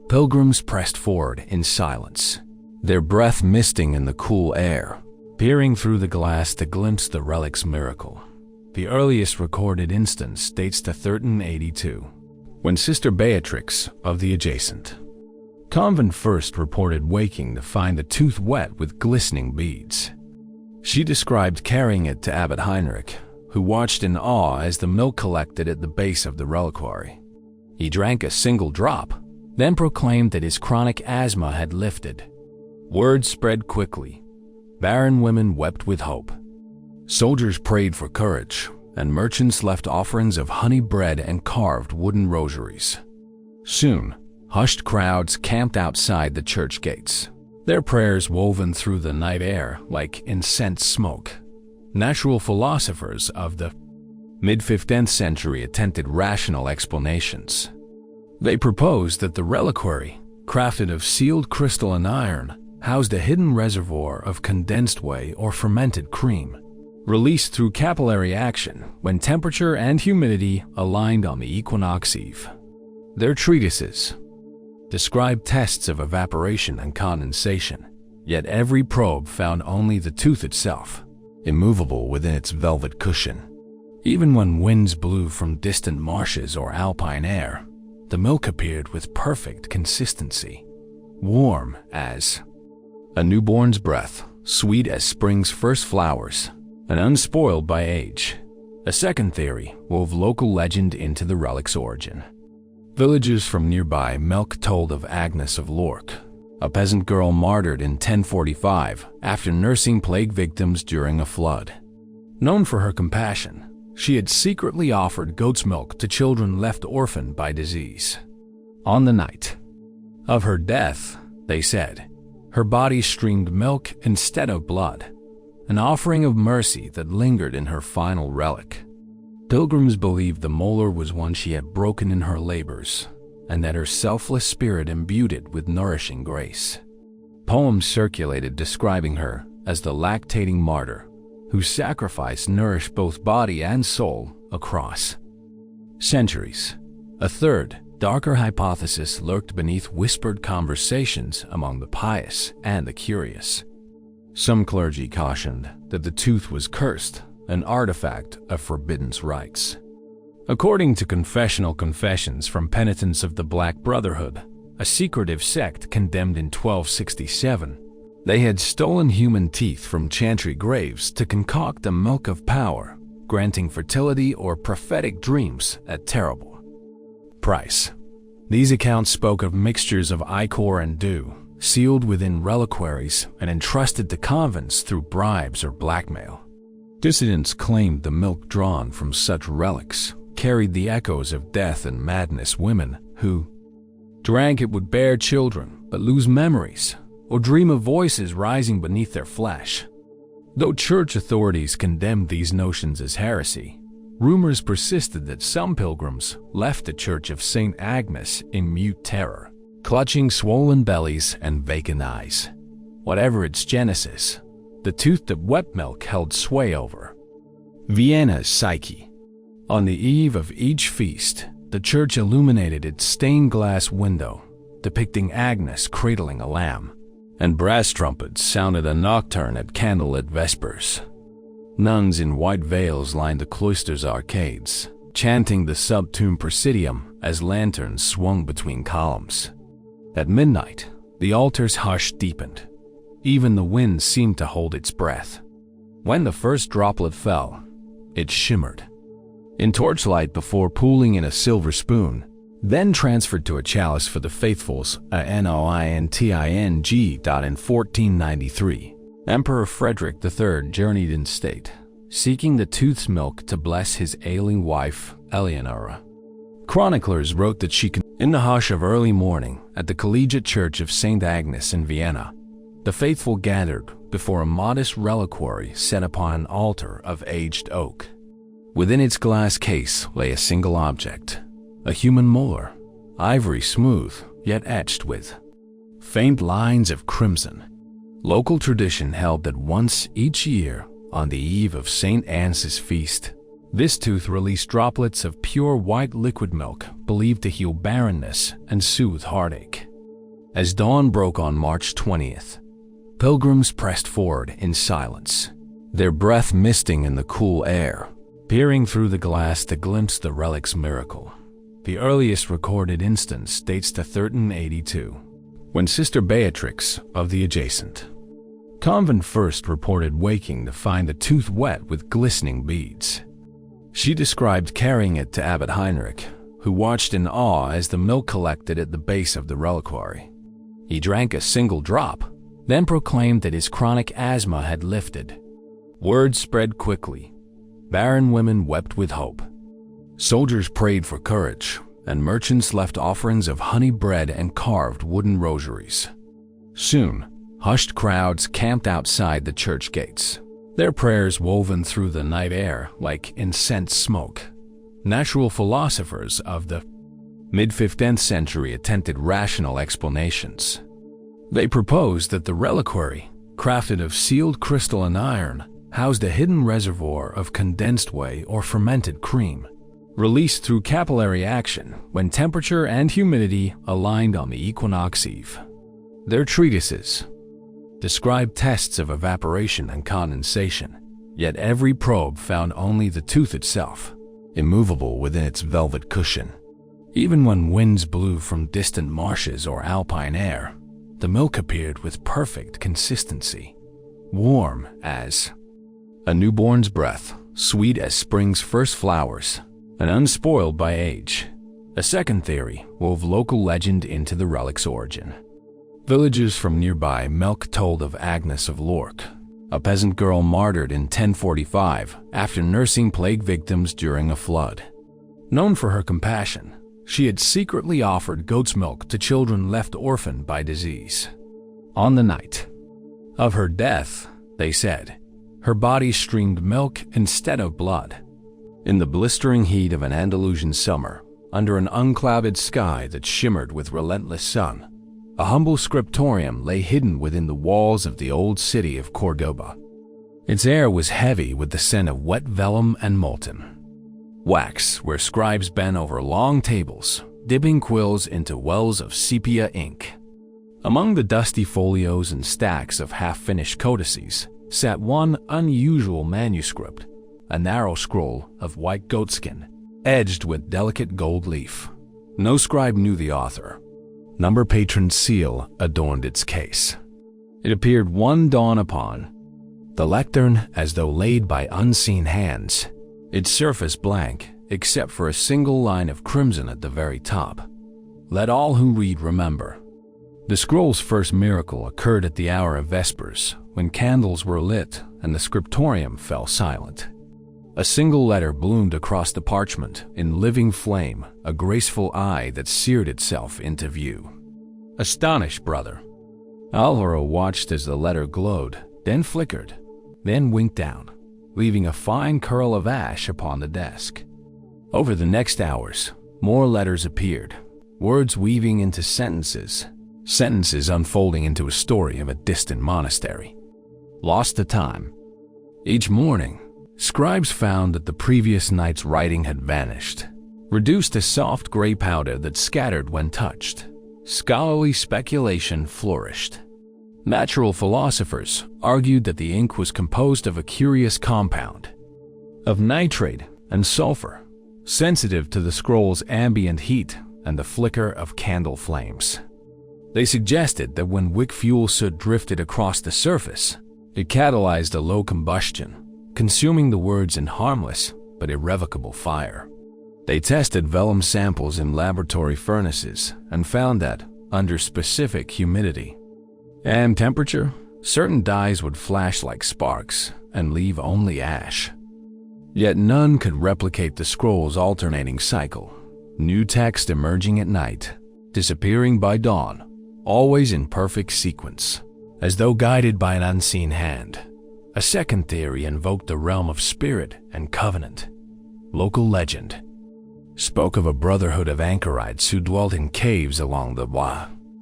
pilgrims pressed forward in silence, their breath misting in the cool air, peering through the glass to glimpse the relic's miracle. The earliest recorded instance dates to 1382, when Sister Beatrix of the adjacent convent first reported waking to find the tooth wet with glistening beads. She described carrying it to Abbot Heinrich, who watched in awe as the milk collected at the base of the reliquary. He drank a single drop, then proclaimed that his chronic asthma had lifted. Word spread quickly. Barren women wept with hope. Soldiers prayed for courage, and merchants left offerings of honey bread and carved wooden rosaries. Soon, hushed crowds camped outside the church gates, their prayers woven through the night air like incense smoke. Natural philosophers of the mid-15th century attempted rational explanations. They proposed that the reliquary, crafted of sealed crystal and iron, housed a hidden reservoir of condensed whey or fermented cream, released through capillary action when temperature and humidity aligned on the equinox eve. Their treatises described tests of evaporation and condensation, yet every probe found only the tooth itself, immovable within its velvet cushion. Even when winds blew from distant marshes or alpine air, the milk appeared with perfect consistency, warm as a newborn's breath, sweet as spring's first flowers, and unspoiled by age. A second theory wove local legend into the relic's origin. Villagers from nearby Melk told of Agnes of Lork, a peasant girl martyred in 1045 after nursing plague victims during a flood. Known for her compassion, she had secretly offered goat's milk to children left orphaned by disease. On the night of her death, they said, her body streamed milk instead of blood, an offering of mercy that lingered in her final relic. Pilgrims believed the molar was one she had broken in her labors, and that her selfless spirit imbued it with nourishing grace. Poems circulated describing her as the lactating martyr, whose sacrifice nourished both body and soul across centuries. A third, darker hypothesis lurked beneath whispered conversations among the pious and the curious. Some clergy cautioned that the tooth was cursed, an artifact of forbidden rites. According to confessional confessions from penitents of the Black Brotherhood, a secretive sect condemned in 1267, they had stolen human teeth from chantry graves to concoct a milk of power, granting fertility or prophetic dreams at terrible price. These accounts spoke of mixtures of ichor and dew, sealed within reliquaries and entrusted to convents through bribes or blackmail. Dissidents claimed the milk drawn from such relics carried the echoes of death and madness. Women who drank it would bear children but lose memories or dream of voices rising beneath their flesh. Though church authorities condemned these notions as heresy, rumors persisted that some pilgrims left the Church of St. Agnes in mute terror, clutching swollen bellies and vacant eyes. Whatever its genesis, the tooth that wept milk held sway over Vienna's psyche. On the eve of each feast, the church illuminated its stained glass window, depicting Agnes cradling a lamb, and brass trumpets sounded a nocturne at candlelit vespers. Nuns in white veils lined the cloister's arcades, chanting the Subtuum Presidium as lanterns swung between columns. At midnight, the altar's hush deepened. Even the wind seemed to hold its breath. When the first droplet fell, it shimmered in torchlight before pooling in a silver spoon, then transferred to a chalice for the faithfuls, a Nointing. In 1493, Emperor Frederick III journeyed in state, seeking the tooth's milk to bless his ailing wife, Eleonora. Chroniclers wrote that in the hush of early morning at the Collegiate Church of St. Agnes in Vienna, the faithful gathered before a modest reliquary set upon an altar of aged oak. Within its glass case lay a single object, a human molar, ivory smooth yet etched with faint lines of crimson. Local tradition held that once each year, on the eve of St. Anne's feast, this tooth released droplets of pure white liquid milk believed to heal barrenness and soothe heartache. As dawn broke on March 20th, pilgrims pressed forward in silence, their breath misting in the cool air, peering through the glass to glimpse the relic's miracle. The earliest recorded instance dates to 1382, when Sister Beatrix of the adjacent convent first reported waking to find the tooth wet with glistening beads. She described carrying it to Abbot Heinrich, who watched in awe as the milk collected at the base of the reliquary. He drank a single drop, then proclaimed that his chronic asthma had lifted. Word spread quickly. Barren women wept with hope. Soldiers prayed for courage, and merchants left offerings of honey bread and carved wooden rosaries. Soon, hushed crowds camped outside the church gates, their prayers woven through the night air like incense smoke. Natural philosophers of the mid-15th century attempted rational explanations. They proposed that the reliquary, crafted of sealed crystal and iron, housed a hidden reservoir of condensed whey or fermented cream, released through capillary action when temperature and humidity aligned on the equinox eve. Their treatises described tests of evaporation and condensation, yet every probe found only the tooth itself, immovable within its velvet cushion. Even when winds blew from distant marshes or alpine air, the milk appeared with perfect consistency, warm as a newborn's breath, sweet as spring's first flowers, and unspoiled by age. A second theory wove local legend into the relic's origin. Villagers from nearby Melk told of Agnes of Lork, a peasant girl martyred in 1045 after nursing plague victims during a flood. Known for her compassion, she had secretly offered goat's milk to children left orphaned by disease. On the night of her death, they said, her body streamed milk instead of blood. In the blistering heat of an Andalusian summer, under an unclouded sky that shimmered with relentless sun, a humble scriptorium lay hidden within the walls of the old city of Cordoba. Its air was heavy with the scent of wet vellum and molten wax, where scribes bent over long tables, dipping quills into wells of sepia ink. Among the dusty folios and stacks of half-finished codices sat one unusual manuscript, a narrow scroll of white goatskin, edged with delicate gold leaf. No scribe knew the author. Number patron's seal adorned its case. It appeared one dawn upon the lectern as though laid by unseen hands, its surface blank except for a single line of crimson at the very top. Let all who read remember. The scroll's first miracle occurred at the hour of Vespers, when candles were lit and the scriptorium fell silent. A single letter bloomed across the parchment in living flame, a graceful eye that seared itself into view. Astonished, brother. Alvaro watched as the letter glowed, then flickered, then winked down, leaving a fine curl of ash upon the desk. Over the next hours, more letters appeared, words weaving into sentences unfolding into a story of a distant monastery. Lost to time. Each morning, scribes found that the previous night's writing had vanished, reduced to soft gray powder that scattered when touched. Scholarly speculation flourished. Natural philosophers argued that the ink was composed of a curious compound of nitrate and sulfur, sensitive to the scroll's ambient heat and the flicker of candle flames. They suggested that when wick fuel soot drifted across the surface, it catalyzed a low combustion, consuming the words in harmless but irrevocable fire. They tested vellum samples in laboratory furnaces and found that, under specific humidity and temperature, certain dyes would flash like sparks and leave only ash. Yet none could replicate the scroll's alternating cycle, new text emerging at night, disappearing by dawn, always in perfect sequence, as though guided by an unseen hand. A second theory invoked the realm of spirit and covenant. Local legend spoke of a brotherhood of anchorites who dwelt in caves along the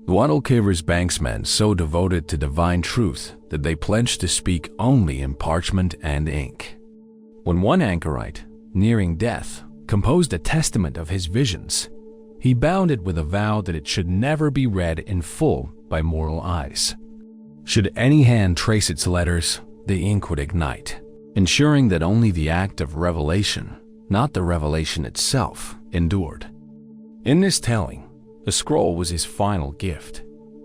Guadalquivir's banksmen so devoted to divine truth that they pledged to speak only in parchment and ink. When one anchorite, nearing death, composed a testament of his visions, he bound it with a vow that it should never be read in full by mortal eyes. Should any hand trace its letters, the ink would ignite, ensuring that only the act of revelation, not the revelation itself, endured. In this telling, the scroll was his final gift,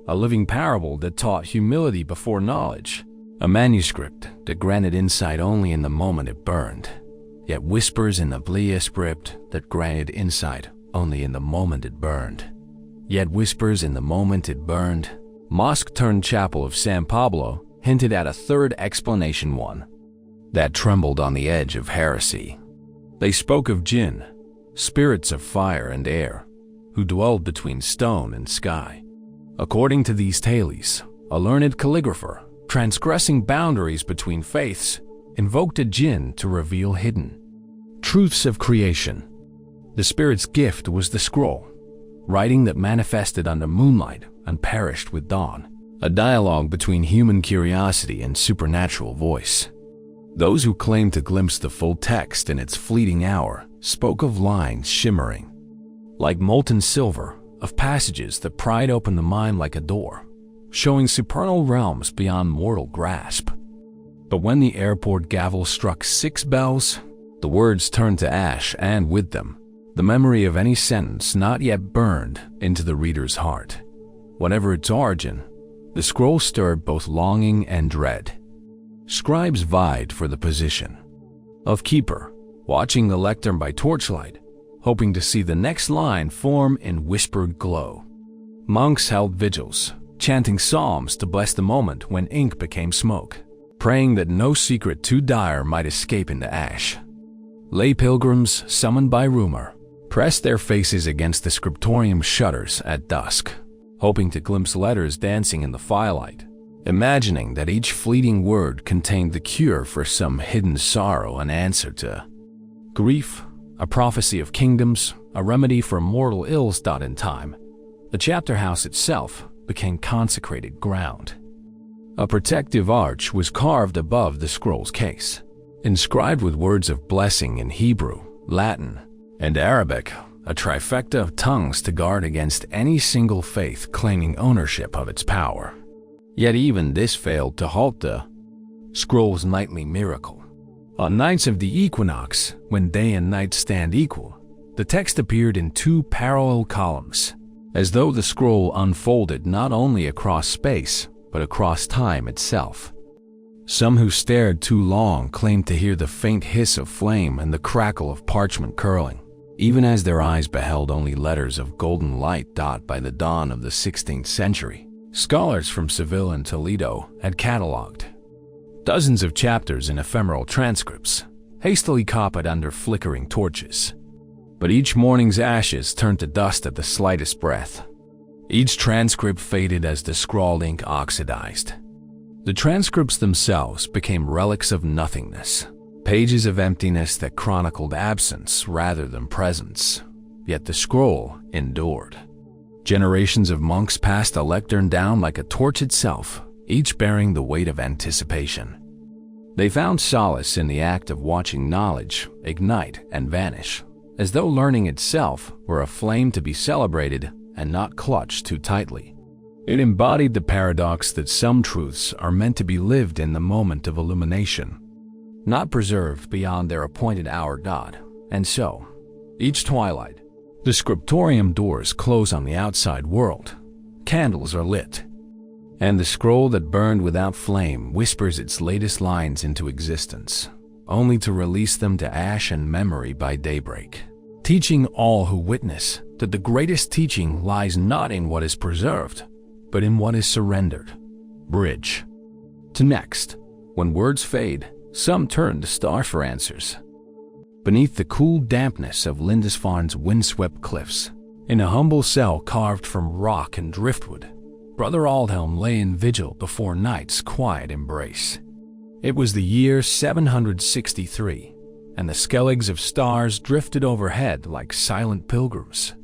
a living parable that taught humility before knowledge, a manuscript that granted insight only in the moment it burned, yet whispers in the Bled script that granted insight only in the moment it burned. Yet whispers in the moment it burned. Mosque-turned-chapel of San Pablo hinted at a third explanation, one that trembled on the edge of heresy. They spoke of jinn, spirits of fire and air, who dwelled between stone and sky. According to these tales, a learned calligrapher, transgressing boundaries between faiths, invoked a jinn to reveal hidden truths of creation. The spirit's gift was the scroll, writing that manifested under moonlight and perished with dawn, a dialogue between human curiosity and supernatural voice. Those who claimed to glimpse the full text in its fleeting hour spoke of lines shimmering like molten silver, of passages that pried open the mind like a door, showing supernal realms beyond mortal grasp. But when the airport gavel struck 6 bells, the words turned to ash, and with them, the memory of any sentence not yet burned into the reader's heart. Whatever its origin, the scroll stirred both longing and dread. Scribes vied for the position of keeper, watching the lectern by torchlight, hoping to see the next line form in whispered glow. Monks held vigils, chanting psalms to bless the moment when ink became smoke, praying that no secret too dire might escape into ash. Lay pilgrims, summoned by rumor, pressed their faces against the scriptorium shutters at dusk, hoping to glimpse letters dancing in the firelight, imagining that each fleeting word contained the cure for some hidden sorrow, an answer to grief, a prophecy of kingdoms, a remedy for mortal ills. In time, the chapter house itself became consecrated ground. A protective arch was carved above the scroll's case, inscribed with words of blessing in Hebrew, Latin, and Arabic, a trifecta of tongues to guard against any single faith claiming ownership of its power. Yet even this failed to halt the scroll's nightly miracle. On nights of the equinox, when day and night stand equal, the text appeared in two parallel columns, as though the scroll unfolded not only across space, but across time itself. Some who stared too long claimed to hear the faint hiss of flame and the crackle of parchment curling, even as their eyes beheld only letters of golden light. By the dawn of the 16th century, scholars from Seville and Toledo had catalogued dozens of chapters in ephemeral transcripts, hastily copied under flickering torches. But each morning's ashes turned to dust at the slightest breath. Each transcript faded as the scrawled ink oxidized. The transcripts themselves became relics of nothingness, pages of emptiness that chronicled absence rather than presence. Yet the scroll endured. Generations of monks passed the lectern down like a torch itself, each bearing the weight of anticipation. They found solace in the act of watching knowledge ignite and vanish, as though learning itself were a flame to be celebrated and not clutched too tightly. It embodied the paradox that some truths are meant to be lived in the moment of illumination, not preserved beyond their appointed hour. And so, each twilight, the scriptorium doors close on the outside world, candles are lit, and the scroll that burned without flame whispers its latest lines into existence, only to release them to ash and memory by daybreak, teaching all who witness that the greatest teaching lies not in what is preserved, but in what is surrendered. Bridge. To next, when words fade, some turn to stars for answers. Beneath the cool dampness of Lindisfarne's windswept cliffs, in a humble cell carved from rock and driftwood, Brother Aldhelm lay in vigil before night's quiet embrace. It was the year 763, and the skelligs of stars drifted overhead like silent pilgrims.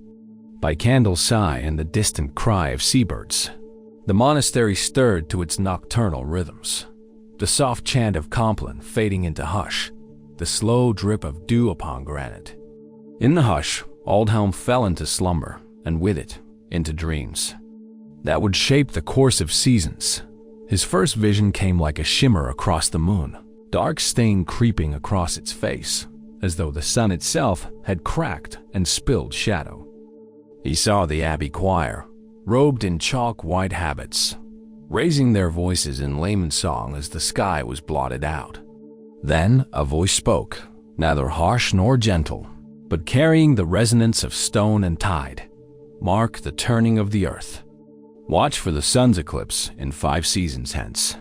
By candle's sigh and the distant cry of seabirds, the monastery stirred to its nocturnal rhythms, the soft chant of Compline fading into hush, the slow drip of dew upon granite. In the hush, Aldhelm fell into slumber, and with it, into dreams that would shape the course of seasons. His first vision came like a shimmer across the moon, dark stain creeping across its face, as though the sun itself had cracked and spilled shadow. He saw the abbey choir, robed in chalk-white habits, raising their voices in layman song as the sky was blotted out. Then a voice spoke, neither harsh nor gentle, but carrying the resonance of stone and tide. Mark the turning of the earth. Watch for the sun's eclipse in 5 seasons hence.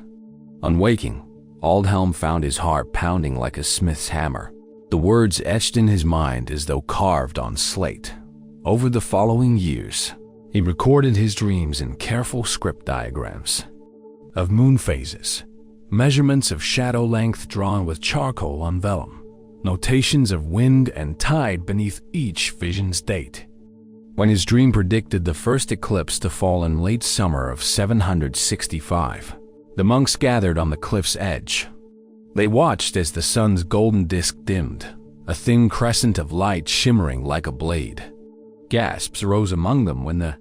On waking, Aldhelm found his heart pounding like a smith's hammer, the words etched in his mind as though carved on slate. Over the following years, he recorded his dreams in careful script diagrams of moon phases, measurements of shadow length drawn with charcoal on vellum, notations of wind and tide beneath each vision's date. When his dream predicted the first eclipse to fall in late summer of 765, the monks gathered on the cliff's edge. They watched as the sun's golden disk dimmed, a thin crescent of light shimmering like a blade. Gasps rose among them when the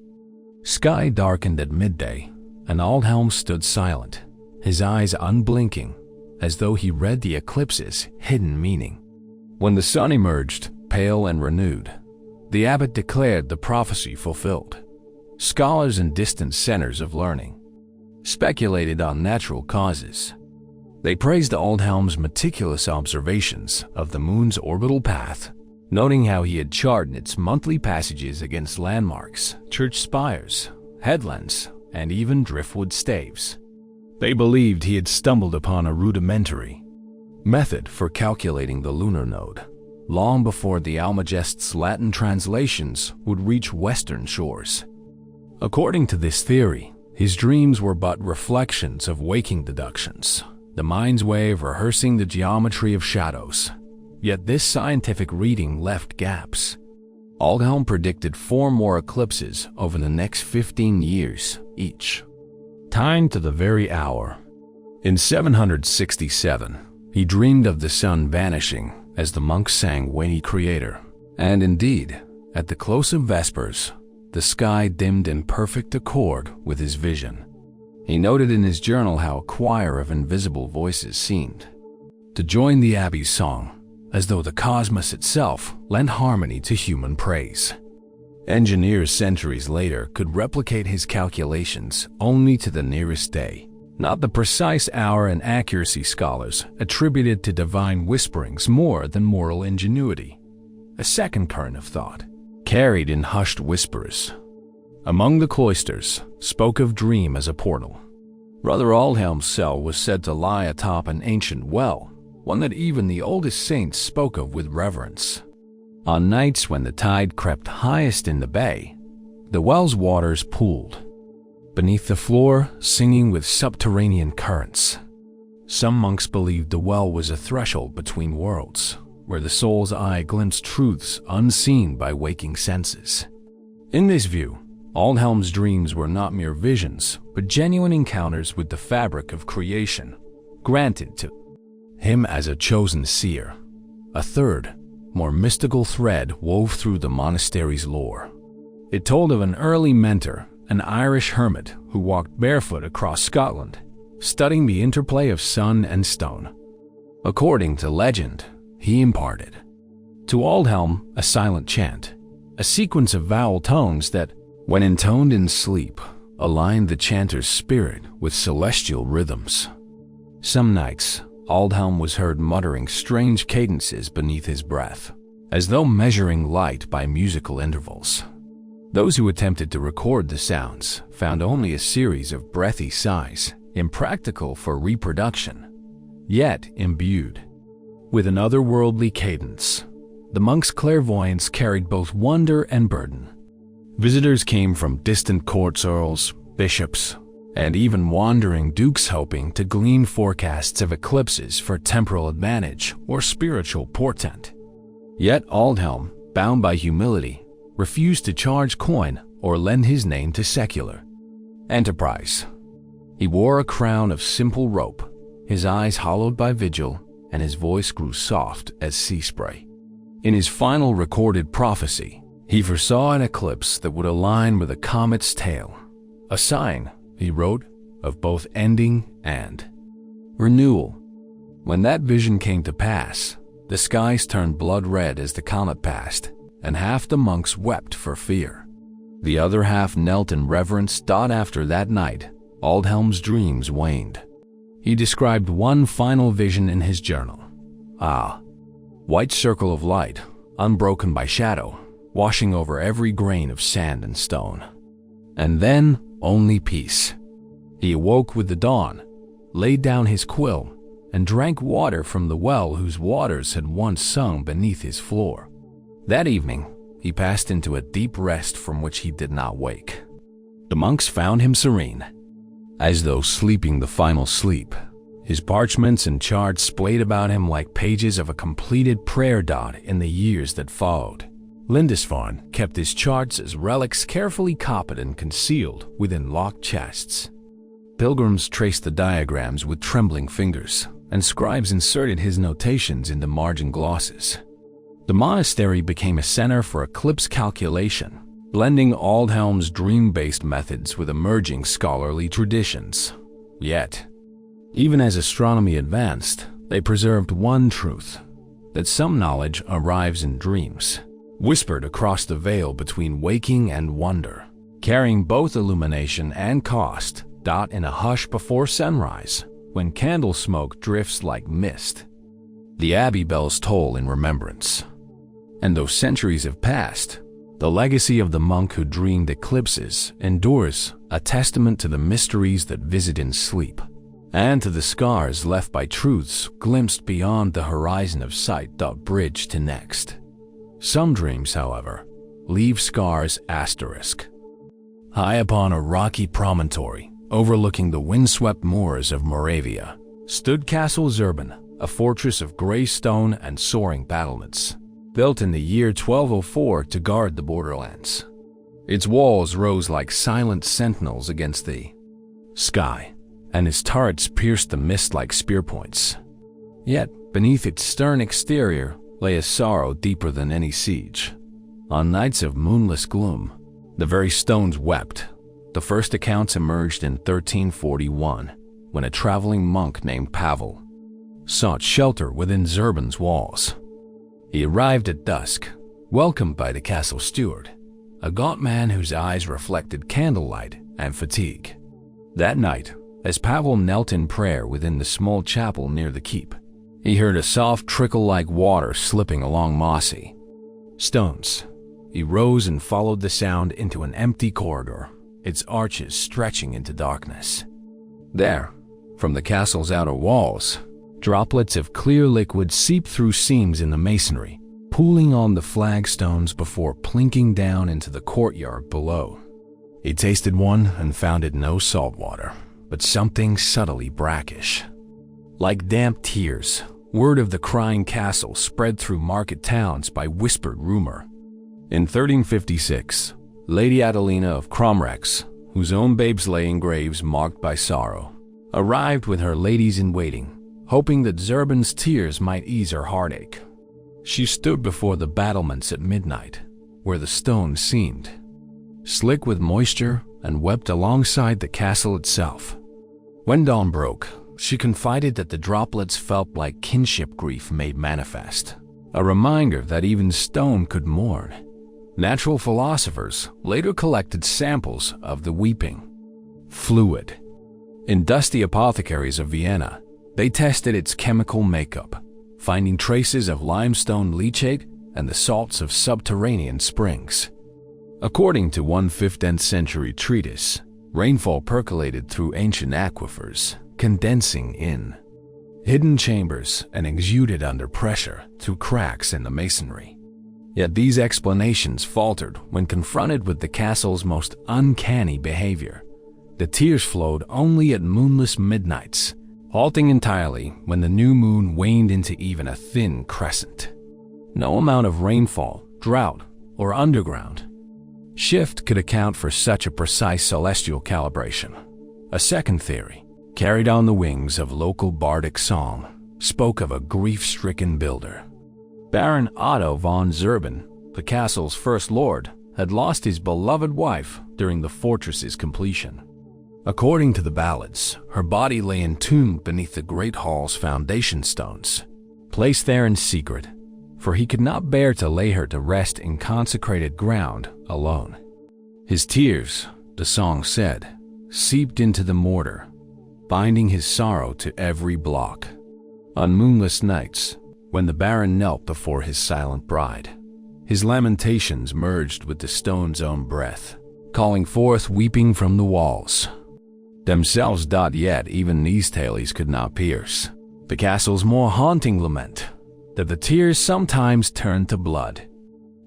sky darkened at midday, and Aldhelm stood silent, his eyes unblinking, as though he read the eclipse's hidden meaning. When the sun emerged, pale and renewed, the abbot declared the prophecy fulfilled. Scholars in distant centers of learning speculated on natural causes. They praised Aldhelm's meticulous observations of the moon's orbital path, noting how he had charted its monthly passages against landmarks, church spires, headlands, and even driftwood staves. They believed he had stumbled upon a rudimentary method for calculating the lunar node, long before the Almagest's Latin translations would reach western shores. According to this theory, his dreams were but reflections of waking deductions, the mind's way of rehearsing the geometry of shadows. Yet this scientific reading left gaps. Aldhelm predicted 4 more eclipses over the next 15 years each, timed to the very hour. In 767, he dreamed of the sun vanishing as the monks sang Weighty Creator, and indeed, at the close of Vespers, the sky dimmed in perfect accord with his vision. He noted in his journal how a choir of invisible voices seemed to join the abbey's song, as though the cosmos itself lent harmony to human praise. Engineers centuries later could replicate his calculations only to the nearest day, not the precise hour and accuracy scholars attributed to divine whisperings more than moral ingenuity. A second current of thought, carried in hushed whispers among the cloisters, spoke of dream as a portal. Brother Aldhelm's cell was said to lie atop an ancient well, one that even the oldest saints spoke of with reverence. On nights when the tide crept highest in the bay, the well's waters pooled beneath the floor, singing with subterranean currents. Some monks believed the well was a threshold between worlds, where the soul's eye glimpsed truths unseen by waking senses. In this view, Aldhelm's dreams were not mere visions, but genuine encounters with the fabric of creation, granted to him as a chosen seer. A third, more mystical thread wove through the monastery's lore. It told of an early mentor, an Irish hermit who walked barefoot across Scotland, studying the interplay of sun and stone. According to legend, he imparted to Aldhelm a silent chant, a sequence of vowel tones that, when intoned in sleep, aligned the chanter's spirit with celestial rhythms. Some nights, Aldhelm was heard muttering strange cadences beneath his breath, as though measuring light by musical intervals. Those who attempted to record the sounds found only a series of breathy sighs, impractical for reproduction, yet imbued with an otherworldly cadence. The monk's clairvoyance carried both wonder and burden. Visitors came from distant courts, earls, bishops, and even wandering dukes hoping to glean forecasts of eclipses for temporal advantage or spiritual portent. Yet Aldhelm, bound by humility, refused to charge coin or lend his name to secular enterprise. He wore a crown of simple rope, his eyes hollowed by vigil, and his voice grew soft as sea spray. In his final recorded prophecy, he foresaw an eclipse that would align with a comet's tail, a sign, he wrote, of both ending and renewal. When that vision came to pass, the skies turned blood red as the comet passed, and half the monks wept for fear. The other half knelt in reverence. After that night, Aldhelm's dreams waned. He described one final vision in his journal. White circle of light, unbroken by shadow, washing over every grain of sand and stone. And then only peace. He awoke with the dawn, laid down his quill, and drank water from the well whose waters had once sung beneath his floor. That evening, he passed into a deep rest from which he did not wake. The monks found him serene, as though sleeping the final sleep. His parchments and charts splayed about him like pages of a completed prayer dot in the years that followed. Lindisfarne kept his charts as relics carefully copied and concealed within locked chests. Pilgrims traced the diagrams with trembling fingers, and scribes inserted his notations into margin glosses. The monastery became a center for eclipse calculation, blending Aldhelm's dream-based methods with emerging scholarly traditions. Yet, even as astronomy advanced, they preserved one truth, that some knowledge arrives in dreams, whispered across the veil between waking and wonder, carrying both illumination and cost. In a hush before sunrise, when candle smoke drifts like mist, the abbey bells toll in remembrance. And though centuries have passed, the legacy of the monk who dreamed eclipses endures, a testament to the mysteries that visit in sleep, and to the scars left by truths glimpsed beyond the horizon of sight. Bridge to next. Some dreams, however, leave scars asterisk. High upon a rocky promontory, overlooking the windswept moors of Moravia, stood Castle Zurban, a fortress of grey stone and soaring battlements, built in the year 1204 to guard the borderlands. Its walls rose like silent sentinels against the sky, and its turrets pierced the mist like spear points. Yet, beneath its stern exterior lay a sorrow deeper than any siege. On nights of moonless gloom, the very stones wept. The first accounts emerged in 1341, when a traveling monk named Pavel sought shelter within Zurban's walls. He arrived at dusk, welcomed by the castle steward, a gaunt man whose eyes reflected candlelight and fatigue. That night, as Pavel knelt in prayer within the small chapel near the keep, he heard a soft trickle like water slipping along mossy stones. He rose and followed the sound into an empty corridor, its arches stretching into darkness. There, from the castle's outer walls, droplets of clear liquid seeped through seams in the masonry, pooling on the flagstones before plinking down into the courtyard below. He tasted one and found it no salt water, but something subtly brackish. Like damp tears, word of the crying castle spread through market towns by whispered rumor. In 1356, Lady Adelina of Cromrex, whose own babes lay in graves marked by sorrow, arrived with her ladies-in-waiting, hoping that Zurban's tears might ease her heartache. She stood before the battlements at midnight, where the stones seemed slick with moisture, and wept alongside the castle itself. When dawn broke, she confided that the droplets felt like kinship grief made manifest, a reminder that even stone could mourn. Natural philosophers later collected samples of the weeping fluid. In dusty apothecaries of Vienna, they tested its chemical makeup, finding traces of limestone leachate and the salts of subterranean springs. According to one 15th century treatise, rainfall percolated through ancient aquifers, condensing in hidden chambers and exuded under pressure through cracks in the masonry. Yet these explanations faltered when confronted with the castle's most uncanny behavior. The tears flowed only at moonless midnights, halting entirely when the new moon waned into even a thin crescent. No amount of rainfall, drought, or underground shift could account for such a precise celestial calibration. A second theory, carried on the wings of local bardic song, spoke of a grief-stricken builder. Baron Otto von Zurban, the castle's first lord, had lost his beloved wife during the fortress's completion. According to the ballads, her body lay entombed beneath the great hall's foundation stones, placed there in secret, for he could not bear to lay her to rest in consecrated ground alone. His tears, the song said, seeped into the mortar, binding his sorrow to every block. On moonless nights, when the Baron knelt before his silent bride, his lamentations merged with the stone's own breath, calling forth weeping from the walls. Themselves. Yet even these tales could not pierce the castle's more haunting lament, that the tears sometimes turned to blood.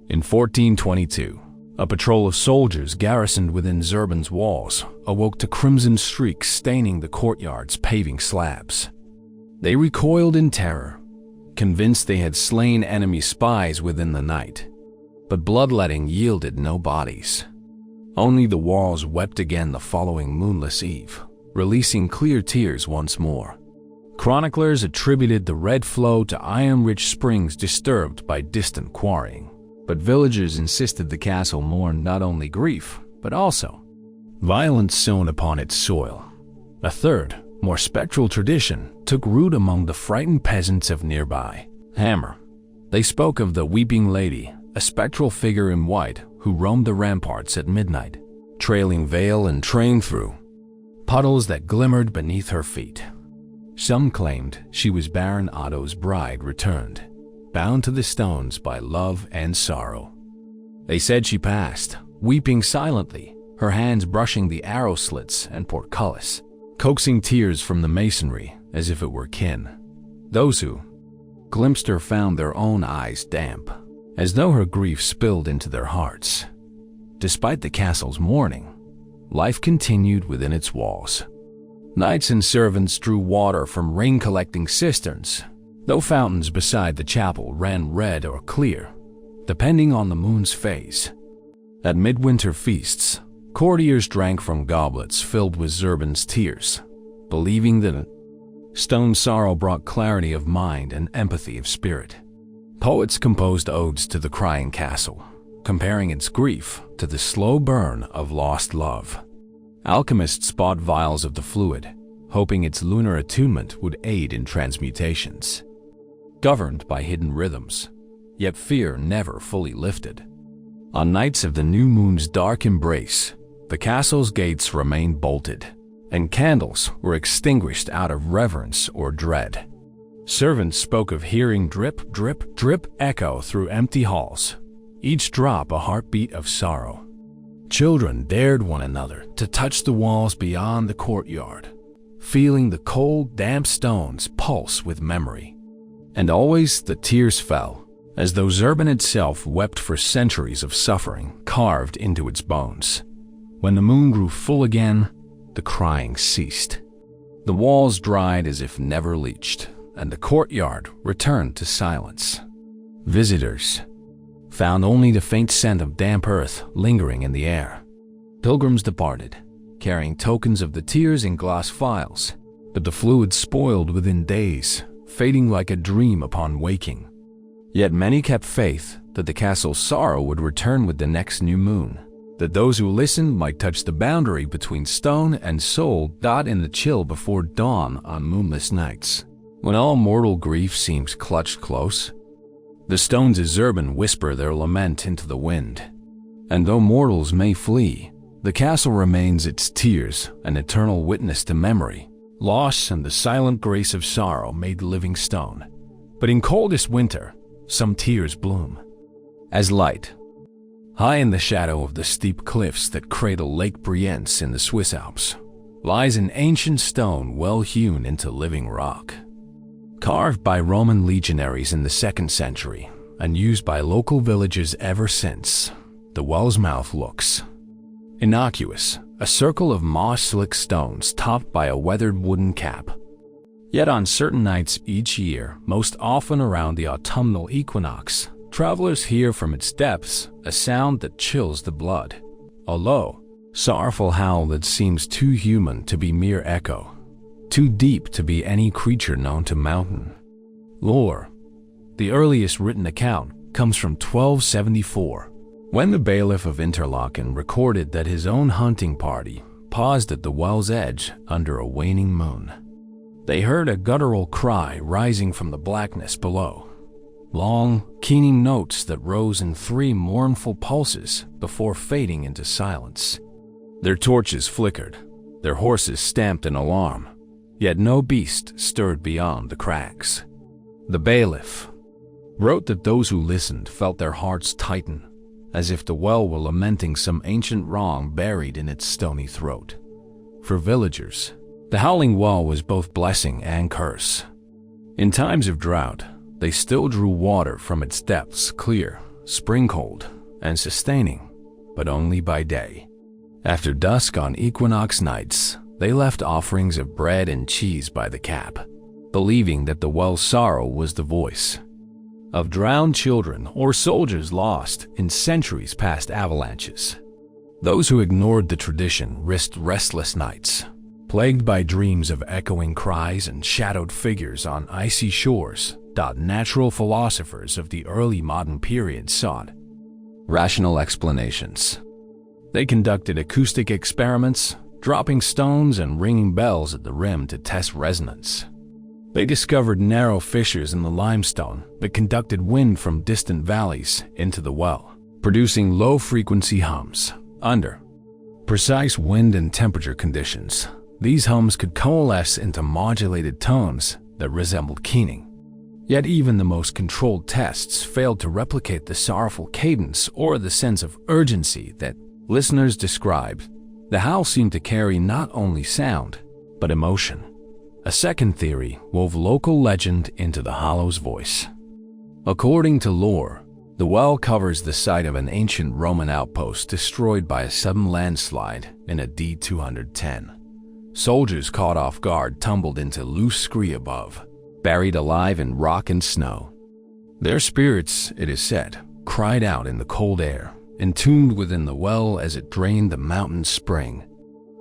In 1422, a patrol of soldiers garrisoned within Zurban's walls awoke to crimson streaks staining the courtyard's paving slabs. They recoiled in terror, convinced they had slain enemy spies within the night. But bloodletting yielded no bodies. Only the walls wept again the following moonless eve, releasing clear tears once more. Chroniclers attributed the red flow to iron-rich springs disturbed by distant quarrying, but villagers insisted the castle mourned not only grief, but also violence sown upon its soil. A third, more spectral tradition took root among the frightened peasants of nearby Hammer. They spoke of the Weeping Lady, a spectral figure in white who roamed the ramparts at midnight, trailing veil and train through puddles that glimmered beneath her feet. Some claimed she was Baron Otto's bride returned, bound to the stones by love and sorrow. They said she passed, weeping silently, her hands brushing the arrow slits and portcullis, coaxing tears from the masonry as if it were kin. Those who glimpsed her found their own eyes damp, as though her grief spilled into their hearts. Despite the castle's mourning, life continued within its walls. Knights and servants drew water from rain-collecting cisterns, though fountains beside the chapel ran red or clear, depending on the moon's phase. At midwinter feasts, courtiers drank from goblets filled with Zurban's tears, believing that stone sorrow brought clarity of mind and empathy of spirit. Poets composed odes to the crying castle, comparing its grief to the slow burn of lost love. Alchemists bought vials of the fluid, hoping its lunar attunement would aid in transmutations. Governed by hidden rhythms, yet fear never fully lifted. On nights of the new moon's dark embrace, the castle's gates remained bolted, and candles were extinguished out of reverence or dread. Servants spoke of hearing drip, drip, drip echo through empty halls, each drop a heartbeat of sorrow. Children dared one another to touch the walls beyond the courtyard, feeling the cold, damp stones pulse with memory. And always the tears fell, as though Zurban itself wept for centuries of suffering carved into its bones. When the moon grew full again, the crying ceased. The walls dried as if never leached, and the courtyard returned to silence. Visitors found only the faint scent of damp earth lingering in the air. Pilgrims departed, carrying tokens of the tears in glass phials, but the fluid spoiled within days, fading like a dream upon waking. Yet many kept faith that the castle's sorrow would return with the next new moon, that those who listened might touch the boundary between stone and soul in the chill before dawn on moonless nights, when all mortal grief seems clutched close. The stones of Zurban whisper their lament into the wind, and though mortals may flee, the castle remains its tears an eternal witness to memory, loss, and the silent grace of sorrow made living stone. But in coldest winter, some tears bloom. As light, high in the shadow of the steep cliffs that cradle Lake Brienz in the Swiss Alps, lies an ancient stone well hewn into living rock. Carved by Roman legionaries in the 2nd century and used by local villagers ever since, the well's mouth looks innocuous, a circle of moss-slick stones topped by a weathered wooden cap. Yet on certain nights each year, most often around the autumnal equinox, travelers hear from its depths a sound that chills the blood, a low, sorrowful howl that seems too human to be mere echo, too deep to be any creature known to mountain lore. The earliest written account comes from 1274, when the bailiff of Interlaken recorded that his own hunting party paused at the well's edge under a waning moon. They heard a guttural cry rising from the blackness below, long, keening notes that rose in 3 mournful pulses before fading into silence. Their torches flickered, their horses stamped in alarm, yet no beast stirred beyond the crags. The bailiff wrote that those who listened felt their hearts tighten, as if the well were lamenting some ancient wrong buried in its stony throat. For villagers, the Howling well was both blessing and curse. In times of drought, they still drew water from its depths, clear, spring-cold, and sustaining, but only by day. After dusk on equinox nights, they left offerings of bread and cheese by the cap, believing that the well's sorrow was the voice of drowned children or soldiers lost in centuries past avalanches. Those who ignored the tradition risked restless nights, plagued by dreams of echoing cries and shadowed figures on icy shores. Natural philosophers of the early modern period sought rational explanations. They conducted acoustic experiments, dropping stones and ringing bells at the rim to test resonance. They discovered narrow fissures in the limestone that conducted wind from distant valleys into the well, producing low-frequency hums. Under precise wind and temperature conditions, these hums could coalesce into modulated tones that resembled keening. Yet even the most controlled tests failed to replicate the sorrowful cadence or the sense of urgency that listeners described. The howl seemed to carry not only sound, but emotion. A second theory wove local legend into the hollow's voice. According to lore, the well covers the site of an ancient Roman outpost destroyed by a sudden landslide in AD 210. Soldiers caught off guard tumbled into loose scree above, buried alive in rock and snow. Their spirits, it is said, cried out in the cold air, entombed within the well as it drained the mountain spring.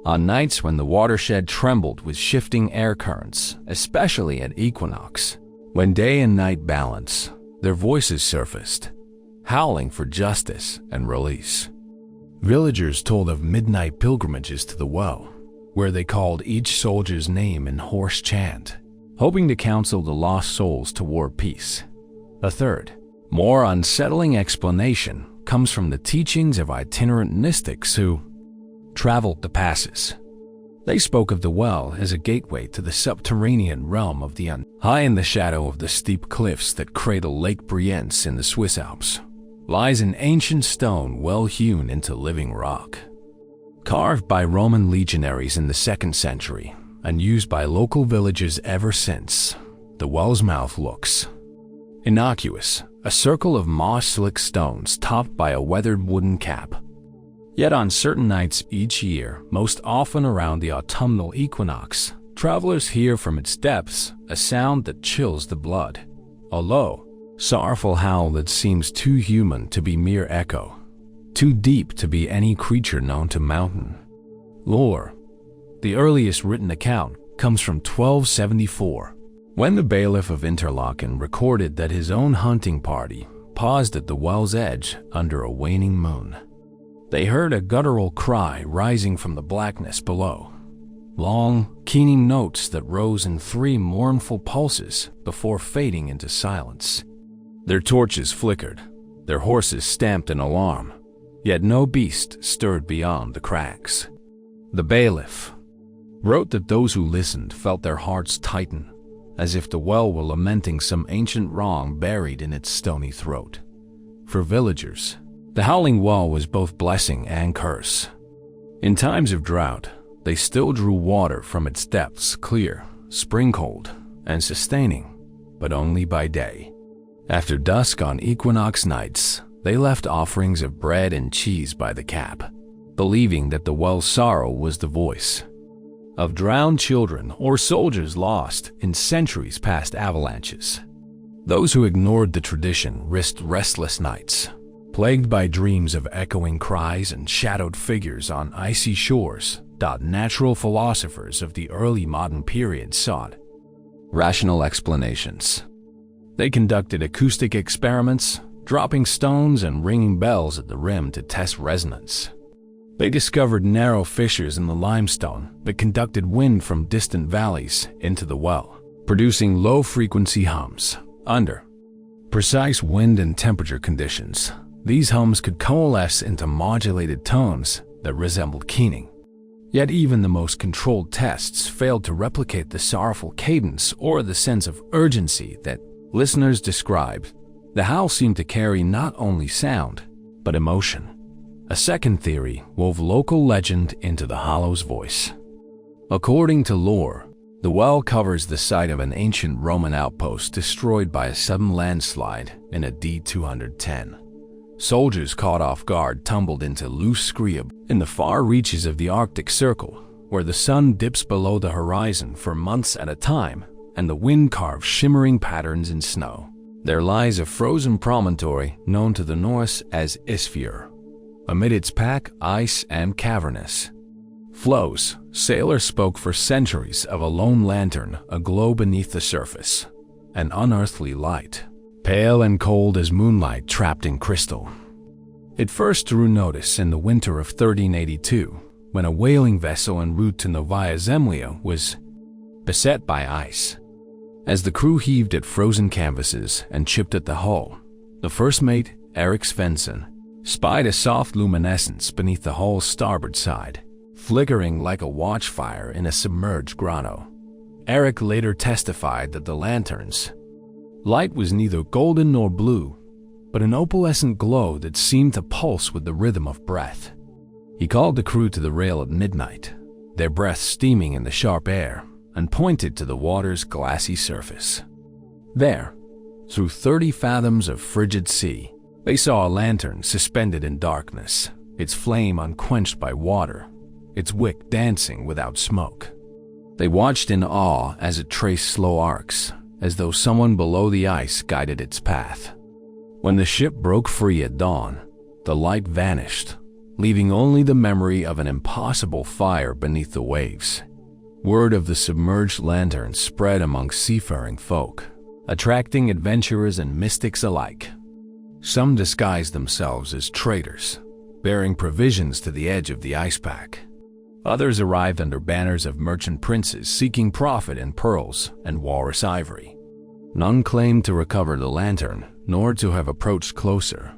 On nights when the watershed trembled with shifting air currents, especially at equinox, when day and night balance, their voices surfaced, howling for justice and release. Villagers told of midnight pilgrimages to the well, where they called each soldier's name in hoarse chant, hoping to counsel the lost souls toward peace. A third, more unsettling explanation comes from the teachings of itinerant mystics who traveled the passes. They spoke of the well as a gateway to the subterranean realm of the High in the shadow of the steep cliffs that cradle Lake Brienz in the Swiss Alps lies an ancient stone well hewn into living rock. Carved by Roman legionaries in the 2nd century and used by local villagers ever since, the well's mouth looks innocuous, a circle of moss-slick stones topped by a weathered wooden cap. Yet on certain nights each year, most often around the autumnal equinox, travelers hear from its depths a sound that chills the blood, a low, sorrowful howl that seems too human to be mere echo, too deep to be any creature known to mountain lore. The earliest written account comes from 1274, when the bailiff of Interlaken recorded that his own hunting party paused at the well's edge under a waning moon. They heard a guttural cry rising from the blackness below, long, keening notes that rose in 3 mournful pulses before fading into silence. Their torches flickered, their horses stamped in alarm, yet no beast stirred beyond the cracks. The bailiff wrote that those who listened felt their hearts tighten, as if the well were lamenting some ancient wrong buried in its stony throat. For villagers, the howling well was both blessing and curse. In times of drought, they still drew water from its depths clear, spring-cold, and sustaining, but only by day. After dusk on equinox nights, they left offerings of bread and cheese by the cap, believing that the well's sorrow was the voice of drowned children or soldiers lost in centuries past avalanches. Those who ignored the tradition risked restless nights, plagued by dreams of echoing cries and shadowed figures on icy shores. Natural philosophers of the early modern period sought rational explanations. They conducted acoustic experiments, dropping stones and ringing bells at the rim to test resonance. They discovered narrow fissures in the limestone that conducted wind from distant valleys into the well, producing low-frequency hums. Under precise wind and temperature conditions, these hums could coalesce into modulated tones that resembled keening. Yet even the most controlled tests failed to replicate the sorrowful cadence or the sense of urgency that listeners described. The howl seemed to carry not only sound, but emotion. A second theory wove local legend into the hollow's voice. According to lore, the well covers the site of an ancient Roman outpost destroyed by a sudden landslide in AD 210. Soldiers caught off guard tumbled into loose scree in the far reaches of the Arctic Circle, where the sun dips below the horizon for months at a time and the wind carves shimmering patterns in snow. There lies a frozen promontory known to the Norse as Isfjord. Amid its pack, ice, and cavernous flows, sailors spoke for centuries of a lone lantern aglow beneath the surface, an unearthly light, pale and cold as moonlight trapped in crystal. It first drew notice in the winter of 1382, when a whaling vessel en route to Novaya Zemlya was beset by ice. As the crew heaved at frozen canvases and chipped at the hull, the first mate, Erik Svensson, spied a soft luminescence beneath the hull's starboard side, flickering like a watchfire in a submerged grotto. Erik later testified that the lanterns Light was neither golden nor blue, but an opalescent glow that seemed to pulse with the rhythm of breath. He called the crew to the rail at midnight, their breath steaming in the sharp air, and pointed to the water's glassy surface. There, through 30 fathoms of frigid sea, they saw a lantern suspended in darkness, its flame unquenched by water, its wick dancing without smoke. They watched in awe as it traced slow arcs, as though someone below the ice guided its path. When the ship broke free at dawn, the light vanished, leaving only the memory of an impossible fire beneath the waves. Word of the submerged lantern spread among seafaring folk, attracting adventurers and mystics alike. Some disguised themselves as traders, bearing provisions to the edge of the ice pack. Others arrived under banners of merchant princes seeking profit in pearls and walrus ivory. None claimed to recover the lantern, nor to have approached closer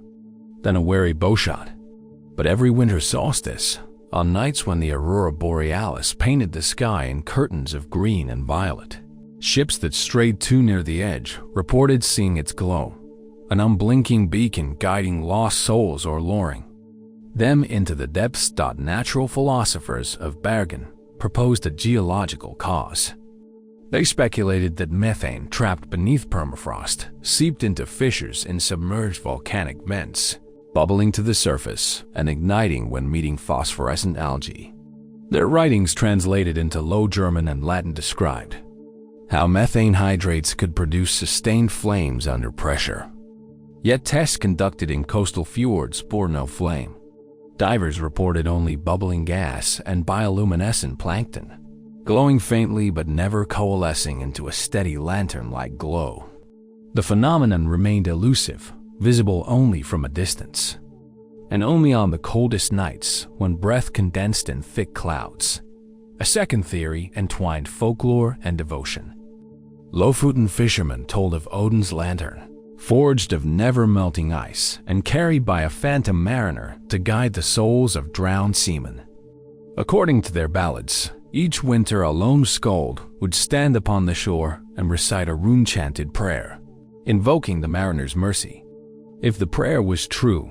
than a wary bowshot. But every winter solstice, on nights when the aurora borealis painted the sky in curtains of green and violet, ships that strayed too near the edge reported seeing its glow, an unblinking beacon guiding lost souls or luring them into the depths. Natural philosophers of Bergen proposed a geological cause. They speculated that methane trapped beneath permafrost seeped into fissures in submerged volcanic vents, bubbling to the surface and igniting when meeting phosphorescent algae. Their writings translated into Low German and Latin described how methane hydrates could produce sustained flames under pressure. Yet tests conducted in coastal fjords bore no flame. Divers reported only bubbling gas and bioluminescent plankton, glowing faintly but never coalescing into a steady lantern-like glow. The phenomenon remained elusive, visible only from a distance, and only on the coldest nights when breath condensed in thick clouds. A second theory entwined folklore and devotion. Lofoten fishermen told of Odin's lantern, forged of never-melting ice and carried by a phantom mariner to guide the souls of drowned seamen. According to their ballads, each winter a lone skald would stand upon the shore and recite a rune-chanted prayer, invoking the mariner's mercy. If the prayer was true,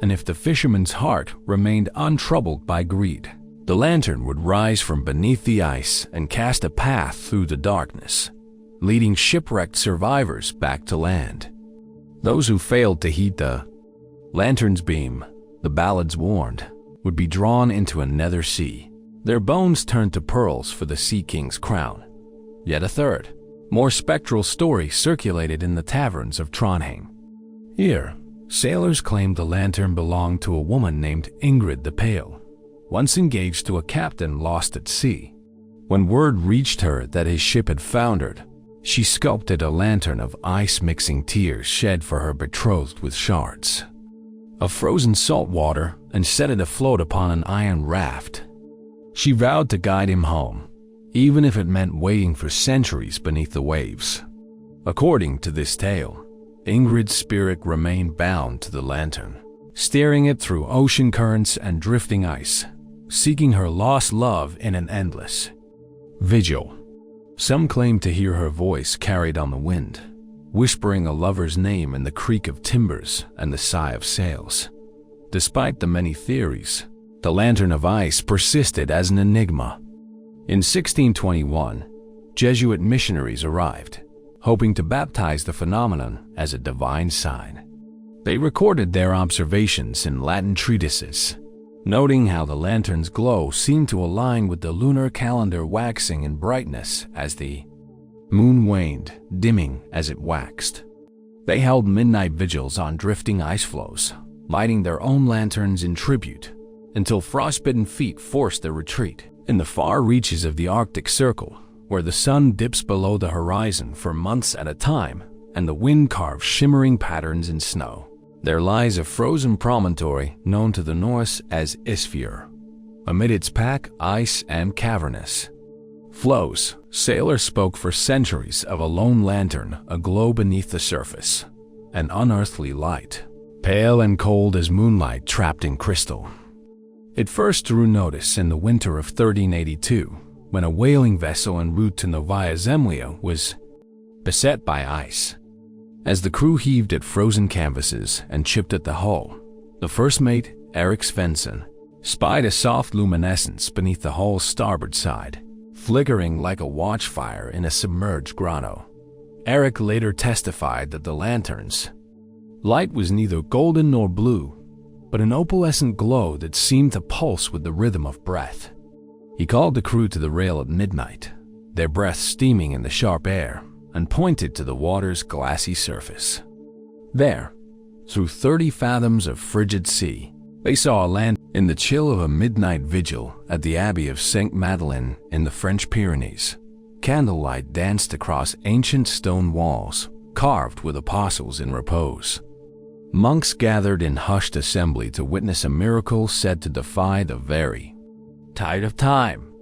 and if the fisherman's heart remained untroubled by greed, the lantern would rise from beneath the ice and cast a path through the darkness, leading shipwrecked survivors back to land. Those who failed to heed the lantern's beam, the ballads warned, would be drawn into a nether sea, their bones turned to pearls for the Sea King's crown. Yet a third, more spectral story circulated in the taverns of Trondheim. Here, sailors claimed the lantern belonged to a woman named Ingrid the Pale, once engaged to a captain lost at sea. When word reached her that his ship had foundered, she sculpted a lantern of ice-mixing tears shed for her betrothed with shards of frozen salt water and set it afloat upon an iron raft. She vowed to guide him home, even if it meant waiting for centuries beneath the waves. According to this tale, Ingrid's spirit remained bound to the lantern, steering it through ocean currents and drifting ice, seeking her lost love in an endless vigil. Some claim to hear her voice carried on the wind, whispering a lover's name in the creak of timbers and the sigh of sails. Despite the many theories, the lantern of ice persisted as an enigma. In 1621, Jesuit missionaries arrived, hoping to baptize the phenomenon as a divine sign. They recorded their observations in Latin treatises, noting how the lantern's glow seemed to align with the lunar calendar waxing in brightness as the moon waned, dimming as it waxed. They held midnight vigils on drifting ice floes, lighting their own lanterns in tribute, until frostbitten feet forced their retreat. In the far reaches of the Arctic Circle, where the sun dips below the horizon for months at a time and the wind carves shimmering patterns in snow, there lies a frozen promontory known to the Norse as Isfjord. Amid its pack, ice, and cavernous flows, sailors spoke for centuries of a lone lantern aglow beneath the surface, an unearthly light, pale and cold as moonlight trapped in crystal. It first drew notice in the winter of 1382, when a whaling vessel en route to Novaya Zemlya was beset by ice. As the crew heaved at frozen canvases and chipped at the hull, the first mate, Erik Svensson, spied a soft luminescence beneath the hull's starboard side, flickering like a watchfire in a submerged grotto. Erik later testified that the lantern's light was neither golden nor blue, but an opalescent glow that seemed to pulse with the rhythm of breath. He called the crew to the rail at midnight, their breath steaming in the sharp air, and pointed to the water's glassy surface. There, through 30 fathoms of frigid sea, they saw a land. In the chill of a midnight vigil at the Abbey of St. Madeleine in the French Pyrenees, candlelight danced across ancient stone walls, carved with apostles in repose. Monks gathered in hushed assembly to witness a miracle said to defy the very tide of time.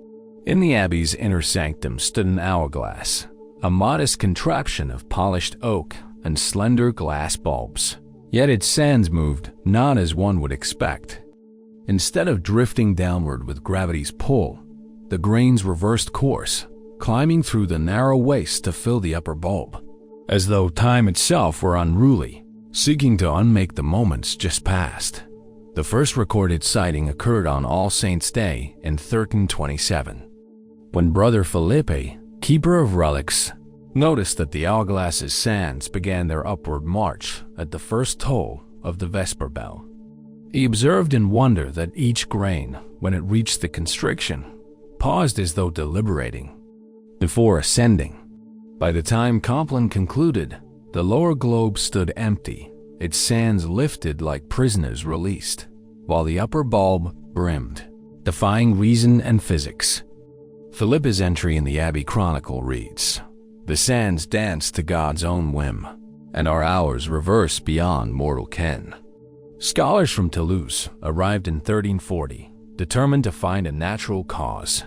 In the abbey's inner sanctum stood an hourglass, a modest contraption of polished oak and slender glass bulbs. Yet its sands moved not as one would expect. Instead of drifting downward with gravity's pull, the grains reversed course, climbing through the narrow waist to fill the upper bulb, as though time itself were unruly, seeking to unmake the moments just past. The first recorded sighting occurred on All Saints' Day in 1327, when Brother Felipe, keeper of relics, noticed that the hourglass's sands began their upward march at the first toll of the vesper bell. He observed in wonder that each grain, when it reached the constriction, paused as though deliberating before ascending. By the time Compline concluded, the lower globe stood empty, its sands lifted like prisoners released, while the upper bulb brimmed, defying reason and physics. Philippa's entry in the Abbey Chronicle reads, "The sands dance to God's own whim, and our hours reverse beyond mortal ken." Scholars from Toulouse arrived in 1340, determined to find a natural cause.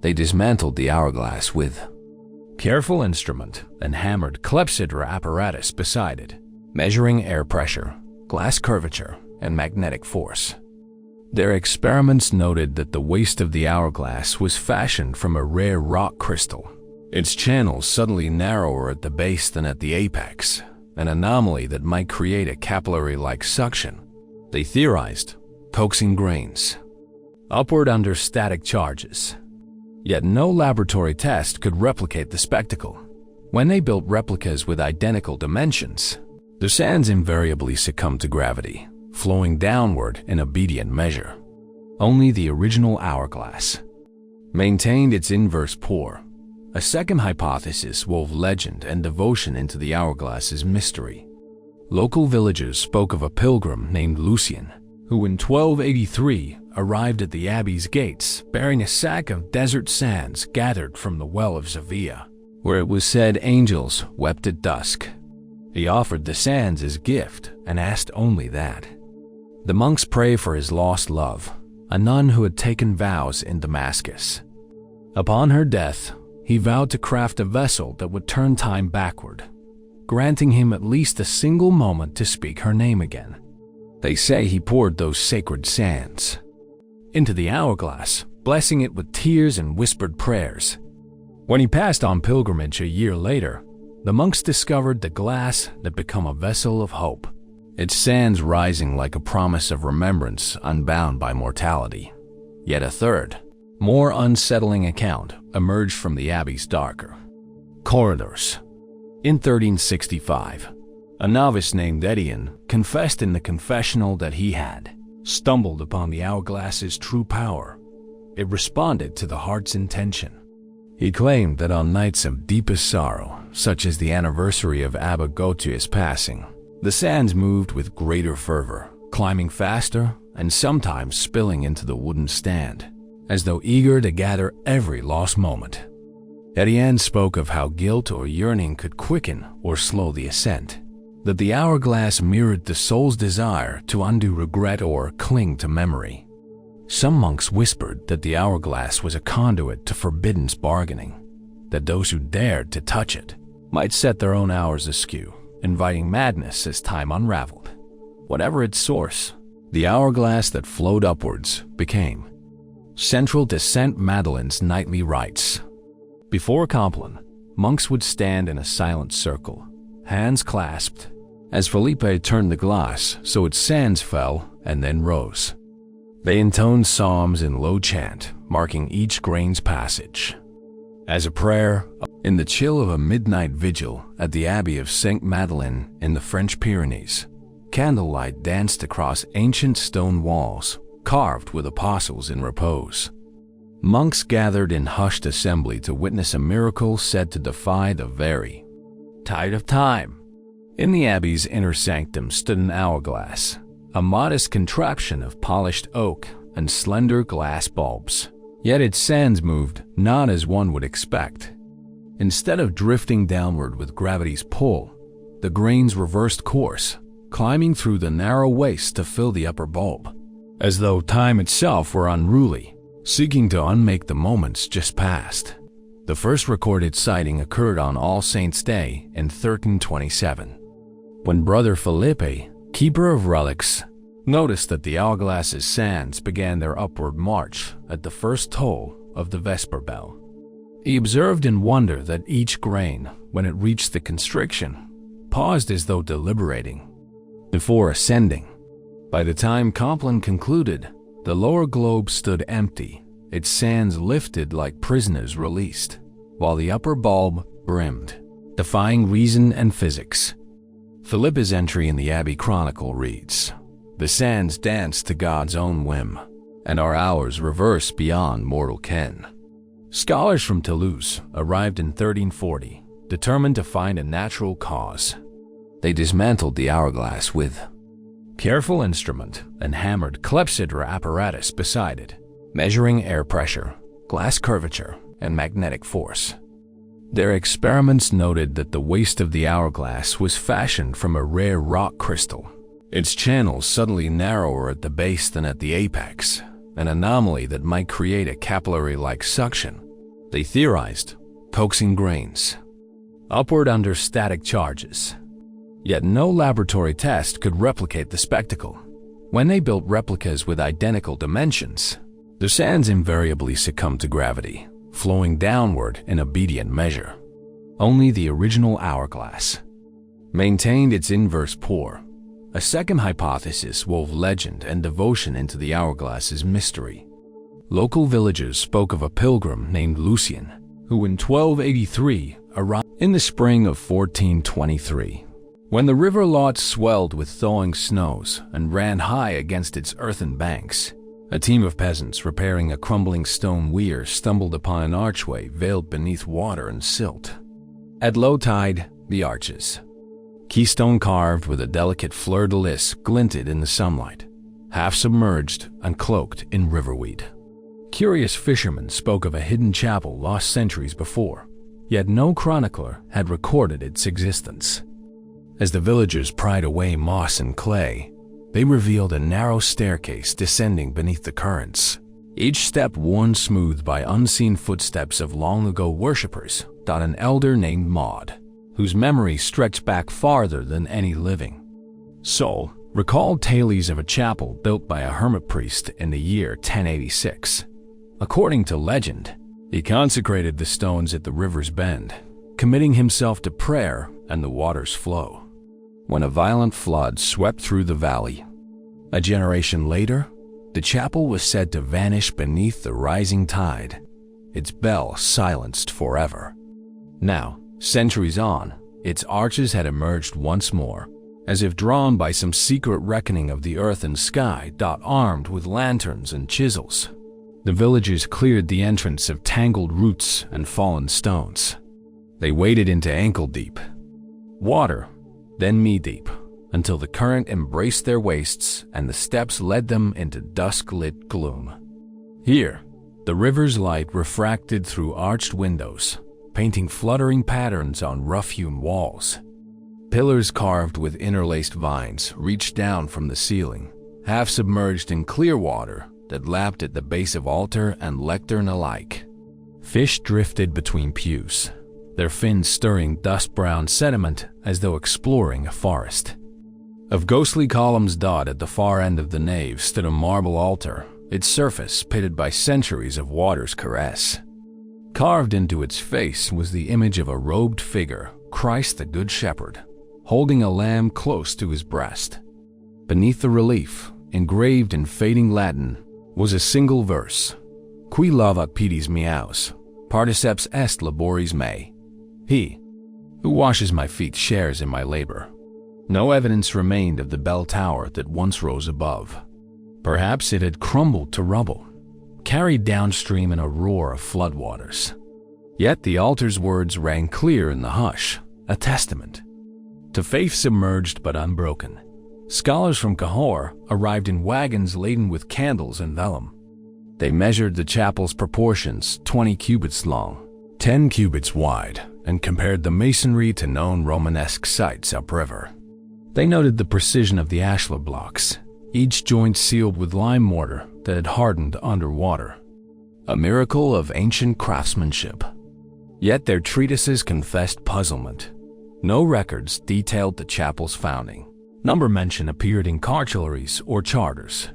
They dismantled the hourglass with careful instrument and hammered clepsydra apparatus beside it, measuring air pressure, glass curvature, and magnetic force. Their experiments noted that the waist of the hourglass was fashioned from a rare rock crystal, its channels subtly narrower at the base than at the apex, an anomaly that might create a capillary-like suction. They theorized, coaxing grains upward under static charges. Yet no laboratory test could replicate the spectacle. When they built replicas with identical dimensions, the sands invariably succumbed to gravity, flowing downward in obedient measure. Only the original hourglass maintained its inverse pour. A second hypothesis wove legend and devotion into the hourglass's mystery. Local villagers spoke of a pilgrim named Lucien, who in 1283 arrived at the abbey's gates bearing a sack of desert sands gathered from the well of Sevilla, where it was said angels wept at dusk. He offered the sands as gift and asked only that. The monks pray for his lost love, a nun who had taken vows in Damascus. Upon her death, he vowed to craft a vessel that would turn time backward, granting him at least a single moment to speak her name again. They say he poured those sacred sands into the hourglass, blessing it with tears and whispered prayers. When he passed on pilgrimage a year later, the monks discovered the glass that became a vessel of hope, its sands rising like a promise of remembrance unbound by mortality. Yet a third, more unsettling account emerged from the abbey's darker corridors. In 1365, a novice named Etienne confessed in the confessional that he had stumbled upon the hourglass's true power. It responded to the heart's intention. He claimed that on nights of deepest sorrow, such as the anniversary of Abba Gautier's passing, the sands moved with greater fervor, climbing faster and sometimes spilling into the wooden stand, as though eager to gather every lost moment. Etienne spoke of how guilt or yearning could quicken or slow the ascent, that the hourglass mirrored the soul's desire to undo regret or cling to memory. Some monks whispered that the hourglass was a conduit to forbidden bargaining, that those who dared to touch it might set their own hours askew, inviting madness as time unraveled. Whatever its source, the hourglass that flowed upwards became central to St. Madeleine's nightly rites. Before Compline, monks would stand in a silent circle, hands clasped. As Felipe turned the glass, so its sands fell and then rose. They intoned psalms in low chant, marking each grain's passage. As a prayer, in the chill of a midnight vigil at the Abbey of Saint Madeleine in the French Pyrenees, candlelight danced across ancient stone walls, carved with apostles in repose. Monks gathered in hushed assembly to witness a miracle said to defy the very tide of time. In the abbey's inner sanctum stood an hourglass, a modest contraption of polished oak and slender glass bulbs. Yet its sands moved not as one would expect. Instead of drifting downward with gravity's pull, the grains reversed course, climbing through the narrow waist to fill the upper bulb, as though time itself were unruly, seeking to unmake the moments just past. The first recorded sighting occurred on All Saints' Day in 1327, when Brother Felipe, keeper of relics, noticed that the hourglass's sands began their upward march at the first toll of the vesper bell. He observed in wonder that each grain, when it reached the constriction, paused as though deliberating before ascending. By the time Compline concluded, the lower globe stood empty, its sands lifted like prisoners released, while the upper bulb brimmed, defying reason and physics. Philippa's entry in the Abbey Chronicle reads, "The sands dance to God's own whim, and our hours reverse beyond mortal ken." Scholars from Toulouse arrived in 1340, determined to find a natural cause. They dismantled the hourglass with careful instrument and hammered clepsydra apparatus beside it, measuring air pressure, glass curvature, and magnetic force. Their experiments noted that the waist of the hourglass was fashioned from a rare rock crystal, its channels subtly narrower at the base than at the apex, an anomaly that might create a capillary-like suction. They theorized, coaxing grains upward under static charges. Yet no laboratory test could replicate the spectacle. When they built replicas with identical dimensions, the sands invariably succumbed to gravity, flowing downward in obedient measure. Only the original hourglass maintained its inverse pour. A second hypothesis wove legend and devotion into the hourglass's mystery. Local villagers spoke of a pilgrim named Lucien, who in 1283 arrived in the spring of 1423. When the river Lot swelled with thawing snows and ran high against its earthen banks, a team of peasants repairing a crumbling stone weir stumbled upon an archway veiled beneath water and silt. At low tide, the arches, keystone carved with a delicate fleur-de-lis, glinted in the sunlight, half submerged and cloaked in riverweed. Curious fishermen spoke of a hidden chapel lost centuries before, yet no chronicler had recorded its existence. As the villagers pried away moss and clay, they revealed a narrow staircase descending beneath the currents, each step worn smooth by unseen footsteps of long-ago worshippers, an elder named Maud, whose memory stretched back farther than any living soul, recalled tales of a chapel built by a hermit priest in the year 1086. According to legend, he consecrated the stones at the river's bend, committing himself to prayer and the water's flow, when a violent flood swept through the valley. A generation later, the chapel was said to vanish beneath the rising tide, its bell silenced forever. Now, centuries on, its arches had emerged once more, as if drawn by some secret reckoning of the earth and sky, armed with lanterns and chisels. The villagers cleared the entrance of tangled roots and fallen stones. They waded into ankle-deep water, then knee-deep, until the current embraced their waists and the steps led them into dusk-lit gloom. Here, the river's light refracted through arched windows, painting fluttering patterns on rough-hewn walls. Pillars carved with interlaced vines reached down from the ceiling, half submerged in clear water that lapped at the base of altar and lectern alike. Fish drifted between pews, their fins stirring dust-brown sediment as though exploring a forest. Of ghostly columns at the far end of the nave stood a marble altar, its surface pitted by centuries of water's caress. Carved into its face was the image of a robed figure, Christ the Good Shepherd, holding a lamb close to his breast. Beneath the relief, engraved in fading Latin, was a single verse: Qui lavac pedis meaus, particeps est laboris mei. He who washes my feet shares in my labor. No evidence remained of the bell tower that once rose above. Perhaps it had crumbled to rubble, carried downstream in a roar of floodwaters. Yet the altar's words rang clear in the hush, a testament to faith submerged but unbroken. Scholars from Cahors arrived in wagons laden with candles and vellum. They measured the chapel's proportions, 20 cubits long, 10 cubits wide, and compared the masonry to known Romanesque sites upriver. They noted the precision of the ashlar blocks, each joint sealed with lime mortar that had hardened underwater. A miracle of ancient craftsmanship. Yet their treatises confessed puzzlement. No records detailed the chapel's founding. Number mention appeared in cartularies or charters.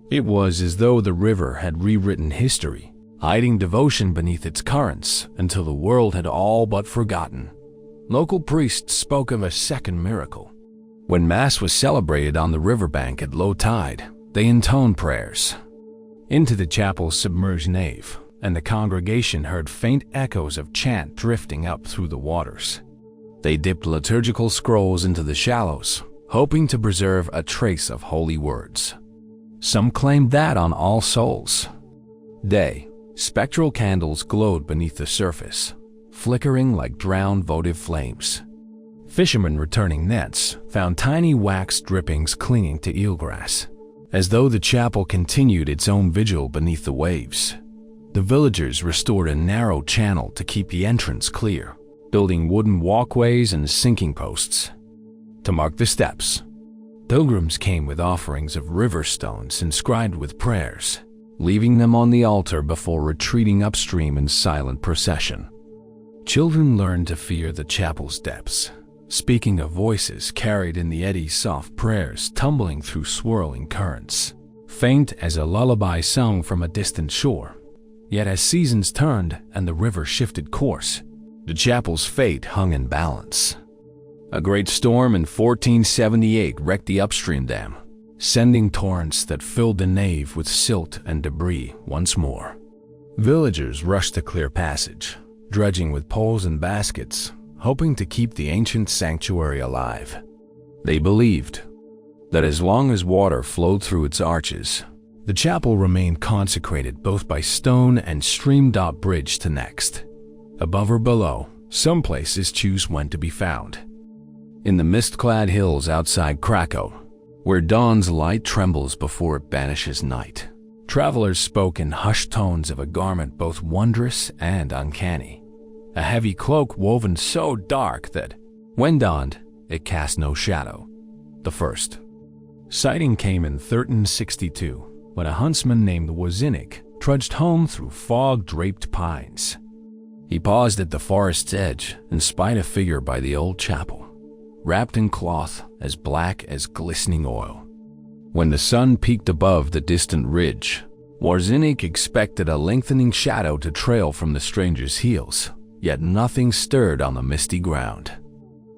It was as though the river had rewritten history, hiding devotion beneath its currents until the world had all but forgotten. Local priests spoke of a second miracle. When Mass was celebrated on the riverbank at low tide, they intoned prayers into the chapel's submerged nave, and the congregation heard faint echoes of chant drifting up through the waters. They dipped liturgical scrolls into the shallows, hoping to preserve a trace of holy words. Some claimed that on All Souls' Day, spectral candles glowed beneath the surface, flickering like drowned votive flames. Fishermen returning nets found tiny wax drippings clinging to eelgrass, as though the chapel continued its own vigil beneath the waves. The villagers restored a narrow channel to keep the entrance clear, building wooden walkways and sinking posts. To mark the steps, pilgrims came with offerings of river stones inscribed with prayers, leaving them on the altar before retreating upstream in silent procession. Children learned to fear the chapel's depths, speaking of voices carried in the eddy's soft prayers tumbling through swirling currents, faint as a lullaby sung from a distant shore. Yet as seasons turned and the river shifted course, the chapel's fate hung in balance. A great storm in 1478 wrecked the upstream dam, sending torrents that filled the nave with silt and debris once more. Villagers rushed to clear passage, dredging with poles and baskets, hoping to keep the ancient sanctuary alive. They believed that as long as water flowed through its arches, the chapel remained consecrated both by stone and stream. Bridge to next. Above or below, some places choose when to be found. In the mist-clad hills outside Krakow, where dawn's light trembles before it banishes night, travelers spoke in hushed tones of a garment both wondrous and uncanny. A heavy cloak woven so dark that, when donned, it cast no shadow. The first sighting came in 1362, when a huntsman named Wozinik trudged home through fog-draped pines. He paused at the forest's edge and spied a figure by the old chapel, wrapped in cloth as black as glistening oil. When the sun peaked above the distant ridge, Wozinik expected a lengthening shadow to trail from the stranger's heels, yet nothing stirred on the misty ground.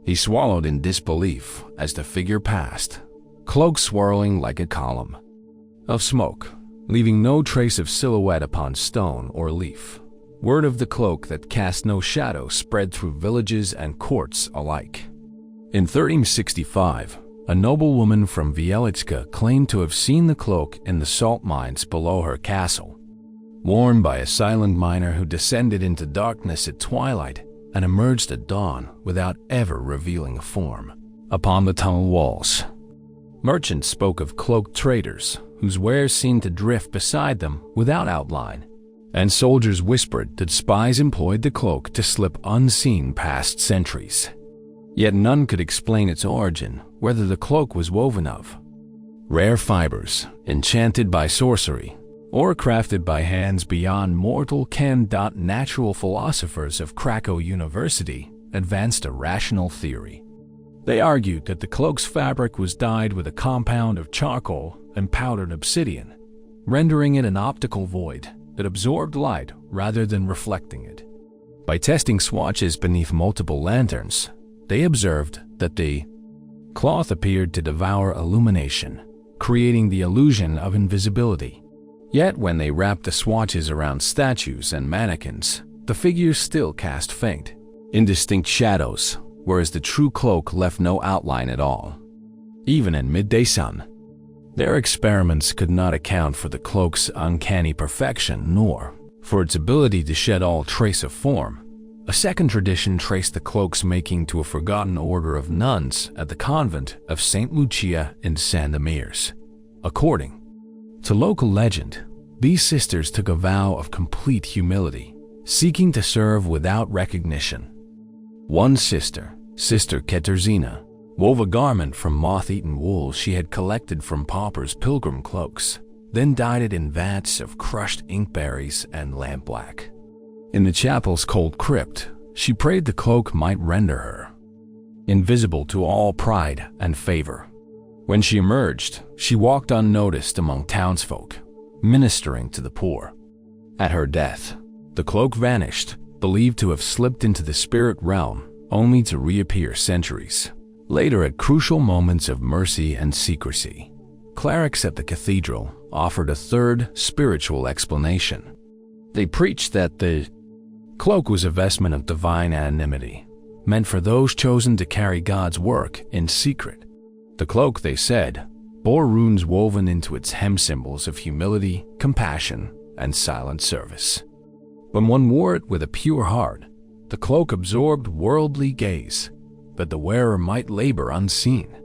He swallowed in disbelief as the figure passed, cloak swirling like a column of smoke, leaving no trace of silhouette upon stone or leaf. Word of the cloak that cast no shadow spread through villages and courts alike. In 1365, a noblewoman from Wieliczka claimed to have seen the cloak in the salt mines below her castle, worn by a silent miner who descended into darkness at twilight and emerged at dawn without ever revealing a form. Upon the tunnel walls, merchants spoke of cloaked traders whose wares seemed to drift beside them without outline, and soldiers whispered that spies employed the cloak to slip unseen past sentries. Yet none could explain its origin, whether the cloak was woven of rare fibers, enchanted by sorcery, or crafted by hands beyond mortal ken. Natural philosophers of Krakow University advanced a rational theory. They argued that the cloak's fabric was dyed with a compound of charcoal and powdered obsidian, rendering it an optical void that absorbed light rather than reflecting it. By testing swatches beneath multiple lanterns, they observed that the cloth appeared to devour illumination, creating the illusion of invisibility. Yet when they wrapped the swatches around statues and mannequins, the figures still cast faint, indistinct shadows, whereas the true cloak left no outline at all, even in midday sun. Their experiments could not account for the cloak's uncanny perfection, nor for its ability to shed all trace of form. A second tradition traced the cloak's making to a forgotten order of nuns at the convent of St. Lucia in Sandomierz. According to local legend, these sisters took a vow of complete humility, seeking to serve without recognition. One sister, Sister Katarzyna, wove a garment from moth-eaten wool she had collected from paupers' pilgrim cloaks, then dyed it in vats of crushed inkberries and lampblack. In the chapel's cold crypt, she prayed the cloak might render her invisible to all pride and favor. When she emerged, she walked unnoticed among townsfolk, ministering to the poor. At her death, the cloak vanished, believed to have slipped into the spirit realm, only to reappear centuries later at crucial moments of mercy and secrecy. Clerics at the cathedral offered a third, spiritual explanation. They preached that the cloak was a vestment of divine anonymity, meant for those chosen to carry God's work in secret. The cloak, they said, bore runes woven into its hem, symbols of humility, compassion, and silent service. When one wore it with a pure heart, the cloak absorbed worldly gaze, that the wearer might labor unseen.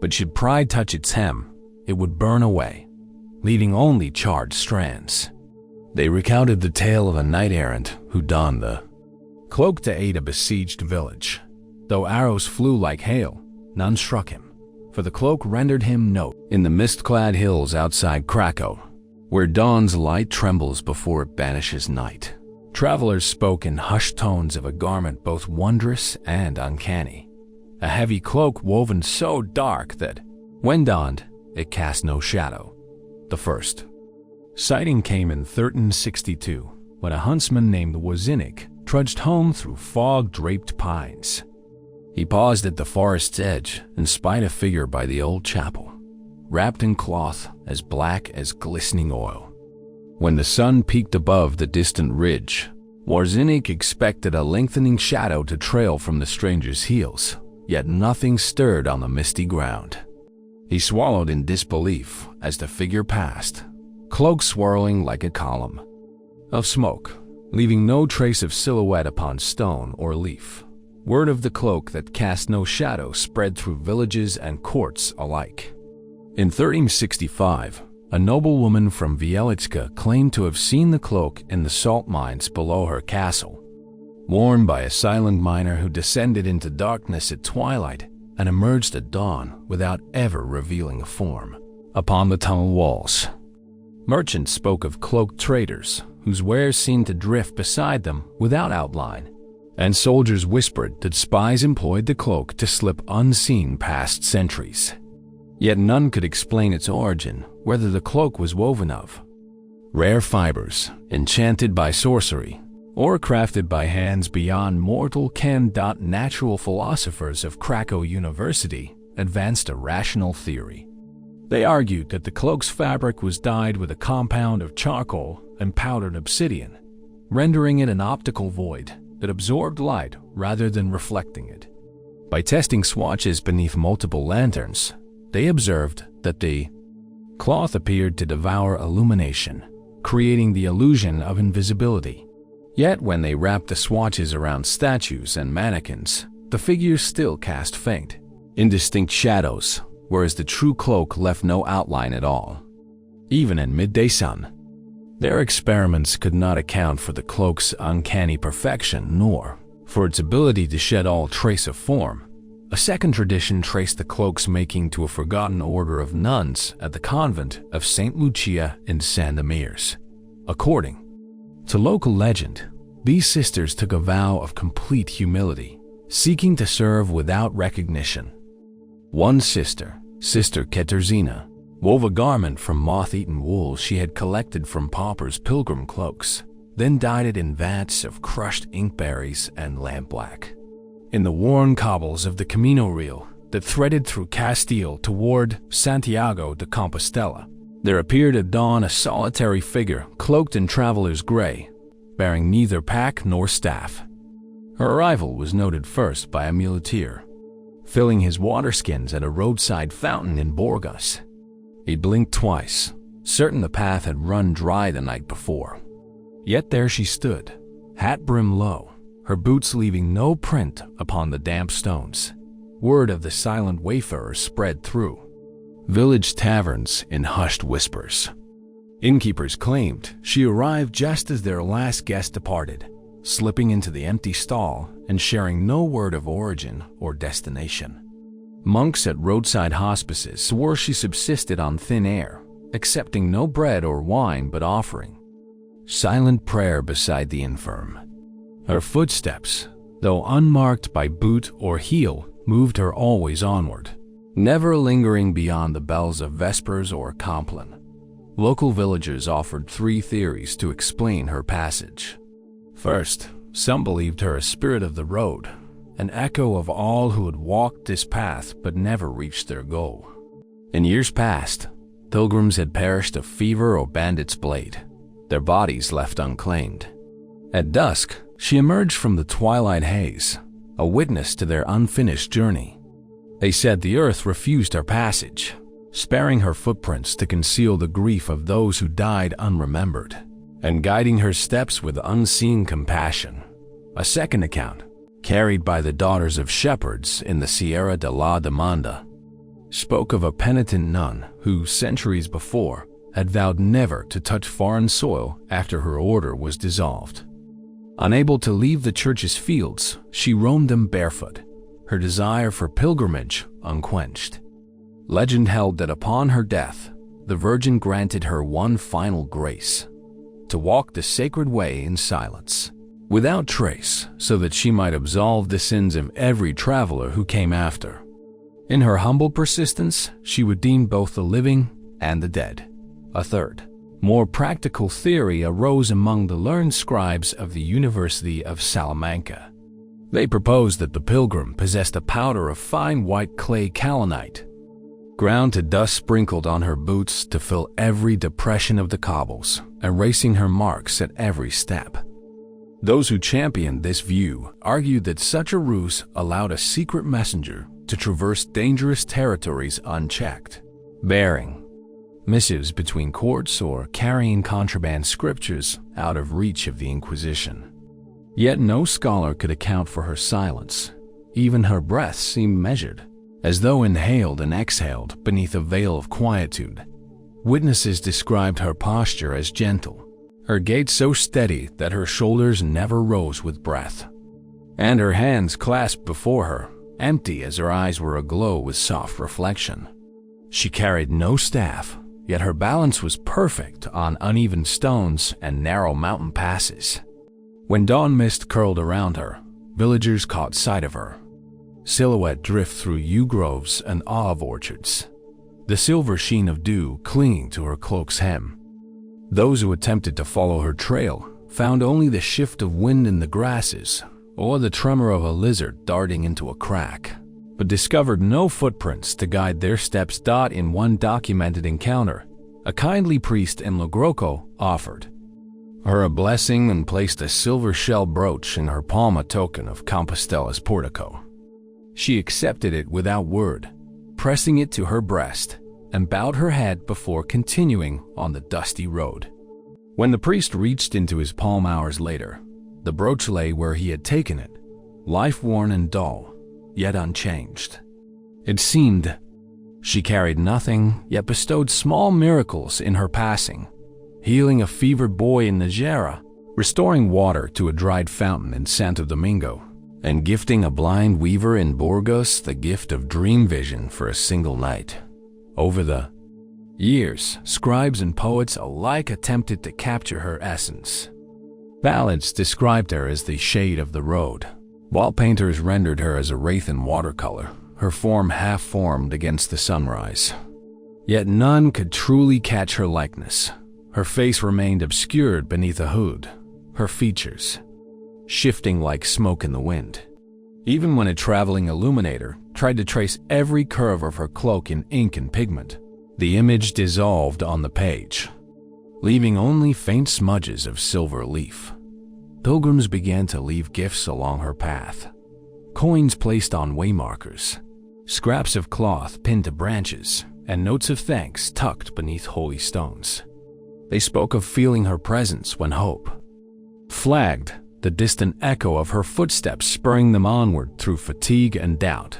But should pride touch its hem, it would burn away, leaving only charred strands. They recounted the tale of a knight-errant who donned the cloak to aid a besieged village. Though arrows flew like hail, none struck him, for the cloak rendered him no in the mist-clad hills outside Krakow, where dawn's light trembles before it banishes night. Travelers spoke in hushed tones of a garment both wondrous and uncanny, a heavy cloak woven so dark that, when donned, it cast no shadow. The first sighting came in 1362, when a huntsman named Wozinik trudged home through fog-draped pines. He paused at the forest's edge and spied a figure by the old chapel, wrapped in cloth as black as glistening oil. When the sun peaked above the distant ridge, Wozinik expected a lengthening shadow to trail from the stranger's heels, yet nothing stirred on the misty ground. He swallowed in disbelief as the figure passed, cloak swirling like a column of smoke, leaving no trace of silhouette upon stone or leaf. Word of the cloak that cast no shadow spread through villages and courts alike. In 1365, a noblewoman from Wieliczka claimed to have seen the cloak in the salt mines below her castle, worn by a silent miner who descended into darkness at twilight and emerged at dawn without ever revealing a form. Upon the tunnel walls, merchants spoke of cloaked traders whose wares seemed to drift beside them without outline, and soldiers whispered that spies employed the cloak to slip unseen past sentries. Yet none could explain its origin, whether the cloak was woven of rare fibers, enchanted by sorcery, or crafted by hands beyond mortal ken. Natural philosophers of Krakow University advanced a rational theory. They argued that the cloak's fabric was dyed with a compound of charcoal and powdered obsidian, rendering it an optical void that absorbed light rather than reflecting it. By testing swatches beneath multiple lanterns, they observed that the cloth appeared to devour illumination, creating the illusion of invisibility. Yet when they wrapped the swatches around statues and mannequins, the figures still cast faint, indistinct shadows, whereas the true cloak left no outline at all, even in midday sun. Their experiments could not account for the cloak's uncanny perfection, nor for its ability to shed all trace of form. A second tradition traced the cloak's making to a forgotten order of nuns at the convent of St. Lucia in Sandomierz. According to local legend, these sisters took a vow of complete humility, seeking to serve without recognition. One sister, Sister Katarzyna, wove a garment from moth-eaten wool she had collected from paupers' pilgrim cloaks, then dyed it in vats of crushed inkberries and lampblack. in the worn cobbles of the Camino Real that threaded through Castile toward Santiago de Compostela, there appeared at dawn a solitary figure cloaked in traveler's gray, bearing neither pack nor staff. Her arrival was noted first by a muleteer, filling his waterskins at a roadside fountain in Burgos. He blinked twice, certain the path had run dry the night before. Yet there she stood, hat brim low, her boots leaving no print upon the damp stones. Word of the silent wayfarer spread through village taverns in hushed whispers. Innkeepers claimed she arrived just as their last guest departed, slipping into the empty stall and sharing no word of origin or destination. Monks at roadside hospices swore she subsisted on thin air, accepting no bread or wine but offering silent prayer beside the infirm. Her footsteps, though unmarked by boot or heel, moved her always onward, never lingering beyond the bells of Vespers or Compline. Local villagers offered 3 theories to explain her passage. First, some believed her a spirit of the road, an echo of all who had walked this path but never reached their goal. In years past, pilgrims had perished of fever or bandit's blade, their bodies left unclaimed. At dusk, she emerged from the twilight haze, a witness to their unfinished journey. They said the earth refused her passage, sparing her footprints to conceal the grief of those who died unremembered, and guiding her steps with unseen compassion. A second account, carried by the daughters of shepherds in the Sierra de la Demanda, spoke of a penitent nun who, centuries before, had vowed never to touch foreign soil after her order was dissolved. Unable to leave the church's fields, she roamed them barefoot, her desire for pilgrimage unquenched. Legend held that upon her death, the Virgin granted her one final grace: to walk the sacred way in silence, without trace, so that she might absolve the sins of every traveler who came after. In her humble persistence, she redeemed both the living and the dead. A third, more practical theory arose among the learned scribes of the University of Salamanca. They proposed that the pilgrim possessed a powder of fine white clay kaolinite, ground to dust sprinkled on her boots to fill every depression of the cobbles, erasing her marks at every step. Those who championed this view argued that such a ruse allowed a secret messenger to traverse dangerous territories unchecked, bearing missives between courts or carrying contraband scriptures out of reach of the Inquisition. Yet no scholar could account for her silence. Even her breath seemed measured, as though inhaled and exhaled beneath a veil of quietude. Witnesses described her posture as gentle, her gait so steady that her shoulders never rose with breath, and her hands clasped before her, empty as her eyes were aglow with soft reflection. She carried no staff, yet her balance was perfect on uneven stones and narrow mountain passes. When dawn mist curled around her, villagers caught sight of her, silhouette drift through yew groves and olive orchards, the silver sheen of dew clinging to her cloak's hem. Those who attempted to follow her trail found only the shift of wind in the grasses or the tremor of a lizard darting into a crack, but discovered no footprints to guide their steps. In one documented encounter, a kindly priest in Logroco offered her a blessing and placed a silver shell brooch in her palm, a token of Compostela's portico. She accepted it without word, pressing it to her breast, and bowed her head before continuing on the dusty road. When the priest reached into his palm hours later, the brooch lay where he had taken it, life-worn and dull, yet unchanged. It seemed she carried nothing, yet bestowed small miracles in her passing, healing a fevered boy in Najera, restoring water to a dried fountain in Santo Domingo, and gifting a blind weaver in Burgos the gift of dream vision for a single night. Over the years, scribes and poets alike attempted to capture her essence. Ballads described her as the shade of the road, while painters rendered her as a wraith in watercolor, her form half-formed against the sunrise. Yet none could truly catch her likeness. Her face remained obscured beneath a hood, her features shifting like smoke in the wind. Even when a traveling illuminator tried to trace every curve of her cloak in ink and pigment, the image dissolved on the page, leaving only faint smudges of silver leaf. Pilgrims began to leave gifts along her path. Coins placed on waymarkers, scraps of cloth pinned to branches, and notes of thanks tucked beneath holy stones. They spoke of feeling her presence when hope flagged, the distant echo of her footsteps spurring them onward through fatigue and doubt.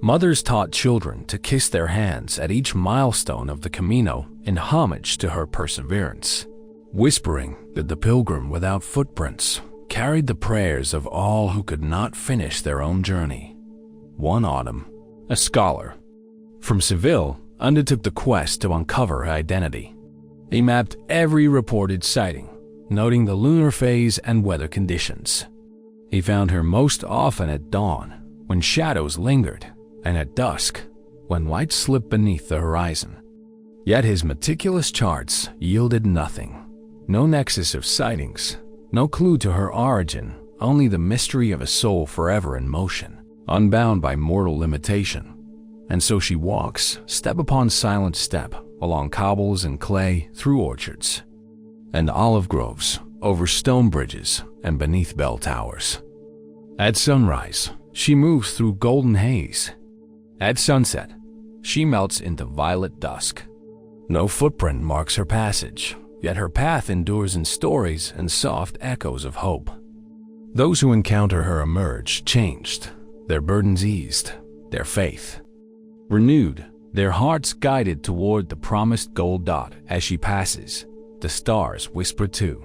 Mothers taught children to kiss their hands at each milestone of the Camino in homage to her perseverance, whispering that the pilgrim without footprints carried the prayers of all who could not finish their own journey. One autumn, a scholar from Seville undertook the quest to uncover her identity. He mapped every reported sighting, noting the lunar phase and weather conditions. He found her most often at dawn, when shadows lingered, and at dusk, when light slipped beneath the horizon. Yet his meticulous charts yielded nothing. No nexus of sightings, no clue to her origin, only the mystery of a soul forever in motion, unbound by mortal limitation. And so she walks, step upon silent step, along cobbles and clay, through orchards and olive groves, over stone bridges and beneath bell towers. At sunrise, she moves through golden haze. At sunset, she melts into violet dusk. No footprint marks her passage, yet her path endures in stories and soft echoes of hope. Those who encounter her emerge changed, their burdens eased, their faith renewed, their hearts guided toward the promised gold dot. As she passes, the stars whisper too.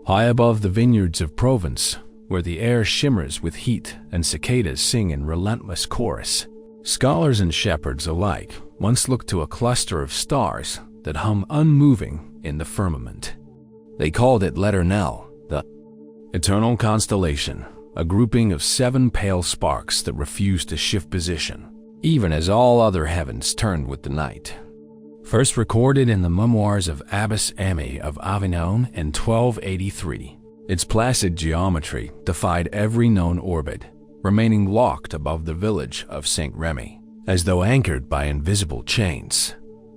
High above the vineyards of Provence, where the air shimmers with heat and cicadas sing in relentless chorus, scholars and shepherds alike once looked to a cluster of stars that hum unmoving in the firmament. They called it l'Éternel, the eternal constellation, a grouping of 7 pale sparks that refused to shift position, even as all other heavens turned with the night. First recorded in the memoirs of Abbess Amy of Avignon in 1283, its placid geometry defied every known orbit, remaining locked above the village of Saint Remy, as though anchored by invisible chains.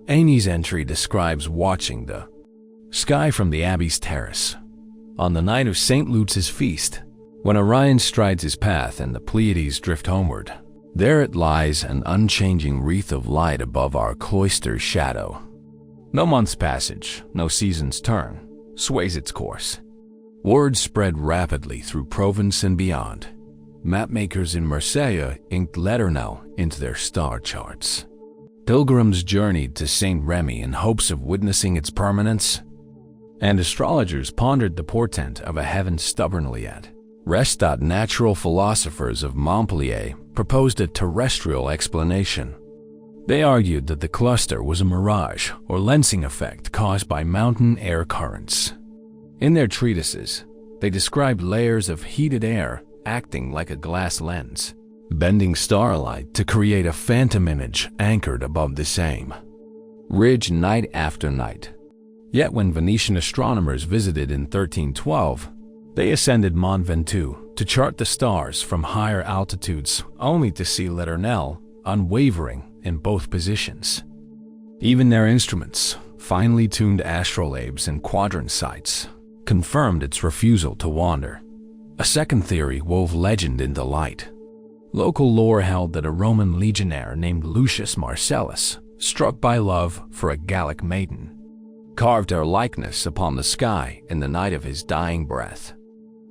Amy's entry describes watching the sky from the abbey's terrace. On the night of St. Lutz's feast, when Orion strides his path and the Pleiades drift homeward, there it lies, an unchanging wreath of light above our cloister's shadow. No month's passage, no season's turn, sways its course. Word spread rapidly through Provence and beyond. Mapmakers in Marseille inked l'Éternel into their star charts. Pilgrims journeyed to Saint Remy in hopes of witnessing its permanence, and astrologers pondered the portent of a heaven stubbornly at rest. Natural philosophers of Montpellier proposed a terrestrial explanation. They argued that the cluster was a mirage or lensing effect caused by mountain air currents. In their treatises, they described layers of heated air acting like a glass lens, bending starlight to create a phantom image anchored above the same ridge night after night. Yet when Venetian astronomers visited in 1312, they ascended Mont Ventoux to chart the stars from higher altitudes, only to see l'Éternel unwavering in both positions. Even their instruments, finely tuned astrolabes and quadrant sights, confirmed its refusal to wander. A second theory wove legend into light. Local lore held that a Roman legionnaire named Lucius Marcellus, struck by love for a Gallic maiden, carved her likeness upon the sky in the night of his dying breath.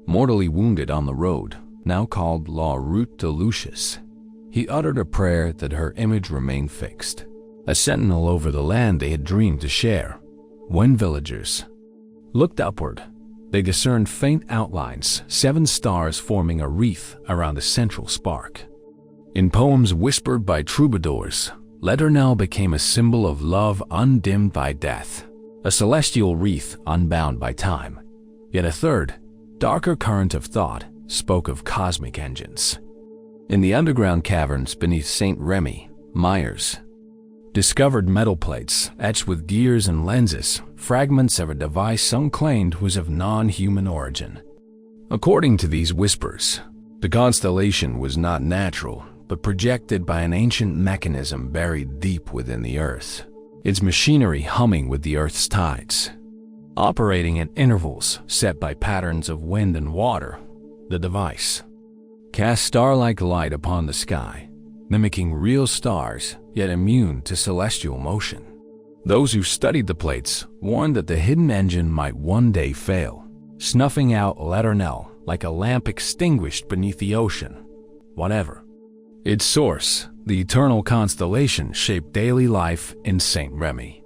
Mortally wounded on the road, now called La Route de Lucius, he uttered a prayer that her image remain fixed, a sentinel over the land they had dreamed to share. When villagers looked upward, they discerned faint outlines, 7 stars forming a wreath around a central spark. In poems whispered by troubadours, l'Éternel became a symbol of love undimmed by death, a celestial wreath unbound by time. Yet a third, darker current of thought spoke of cosmic engines. In the underground caverns beneath Saint Remy, Myers discovered metal plates etched with gears and lenses, fragments of a device some claimed was of non-human origin. According to these whispers, The constellation was not natural, but projected by an ancient mechanism buried deep within the earth, its machinery humming with the earth's tides. Operating at intervals set by patterns of wind and water, the device cast star-like light upon the sky, mimicking real stars, yet immune to celestial motion. Those who studied the plates warned that the hidden engine might one day fail, snuffing out l'Éternel like a lamp extinguished beneath the ocean. Whatever its source, the eternal constellation shaped daily life in Saint Remy.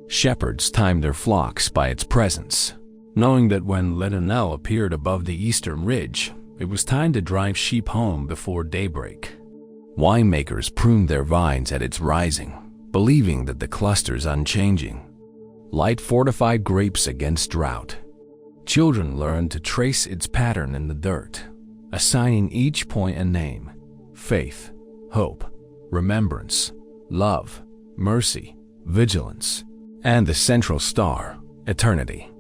Shepherds timed their flocks by its presence, knowing that when l'Éternel appeared above the eastern ridge, it was time to drive sheep home before daybreak. Winemakers pruned their vines at its rising, believing that the cluster's unchanging light fortified grapes against drought. Children learned to trace its pattern in the dirt, assigning each point a name: faith, hope, remembrance, love, mercy, vigilance, and the central star, eternity.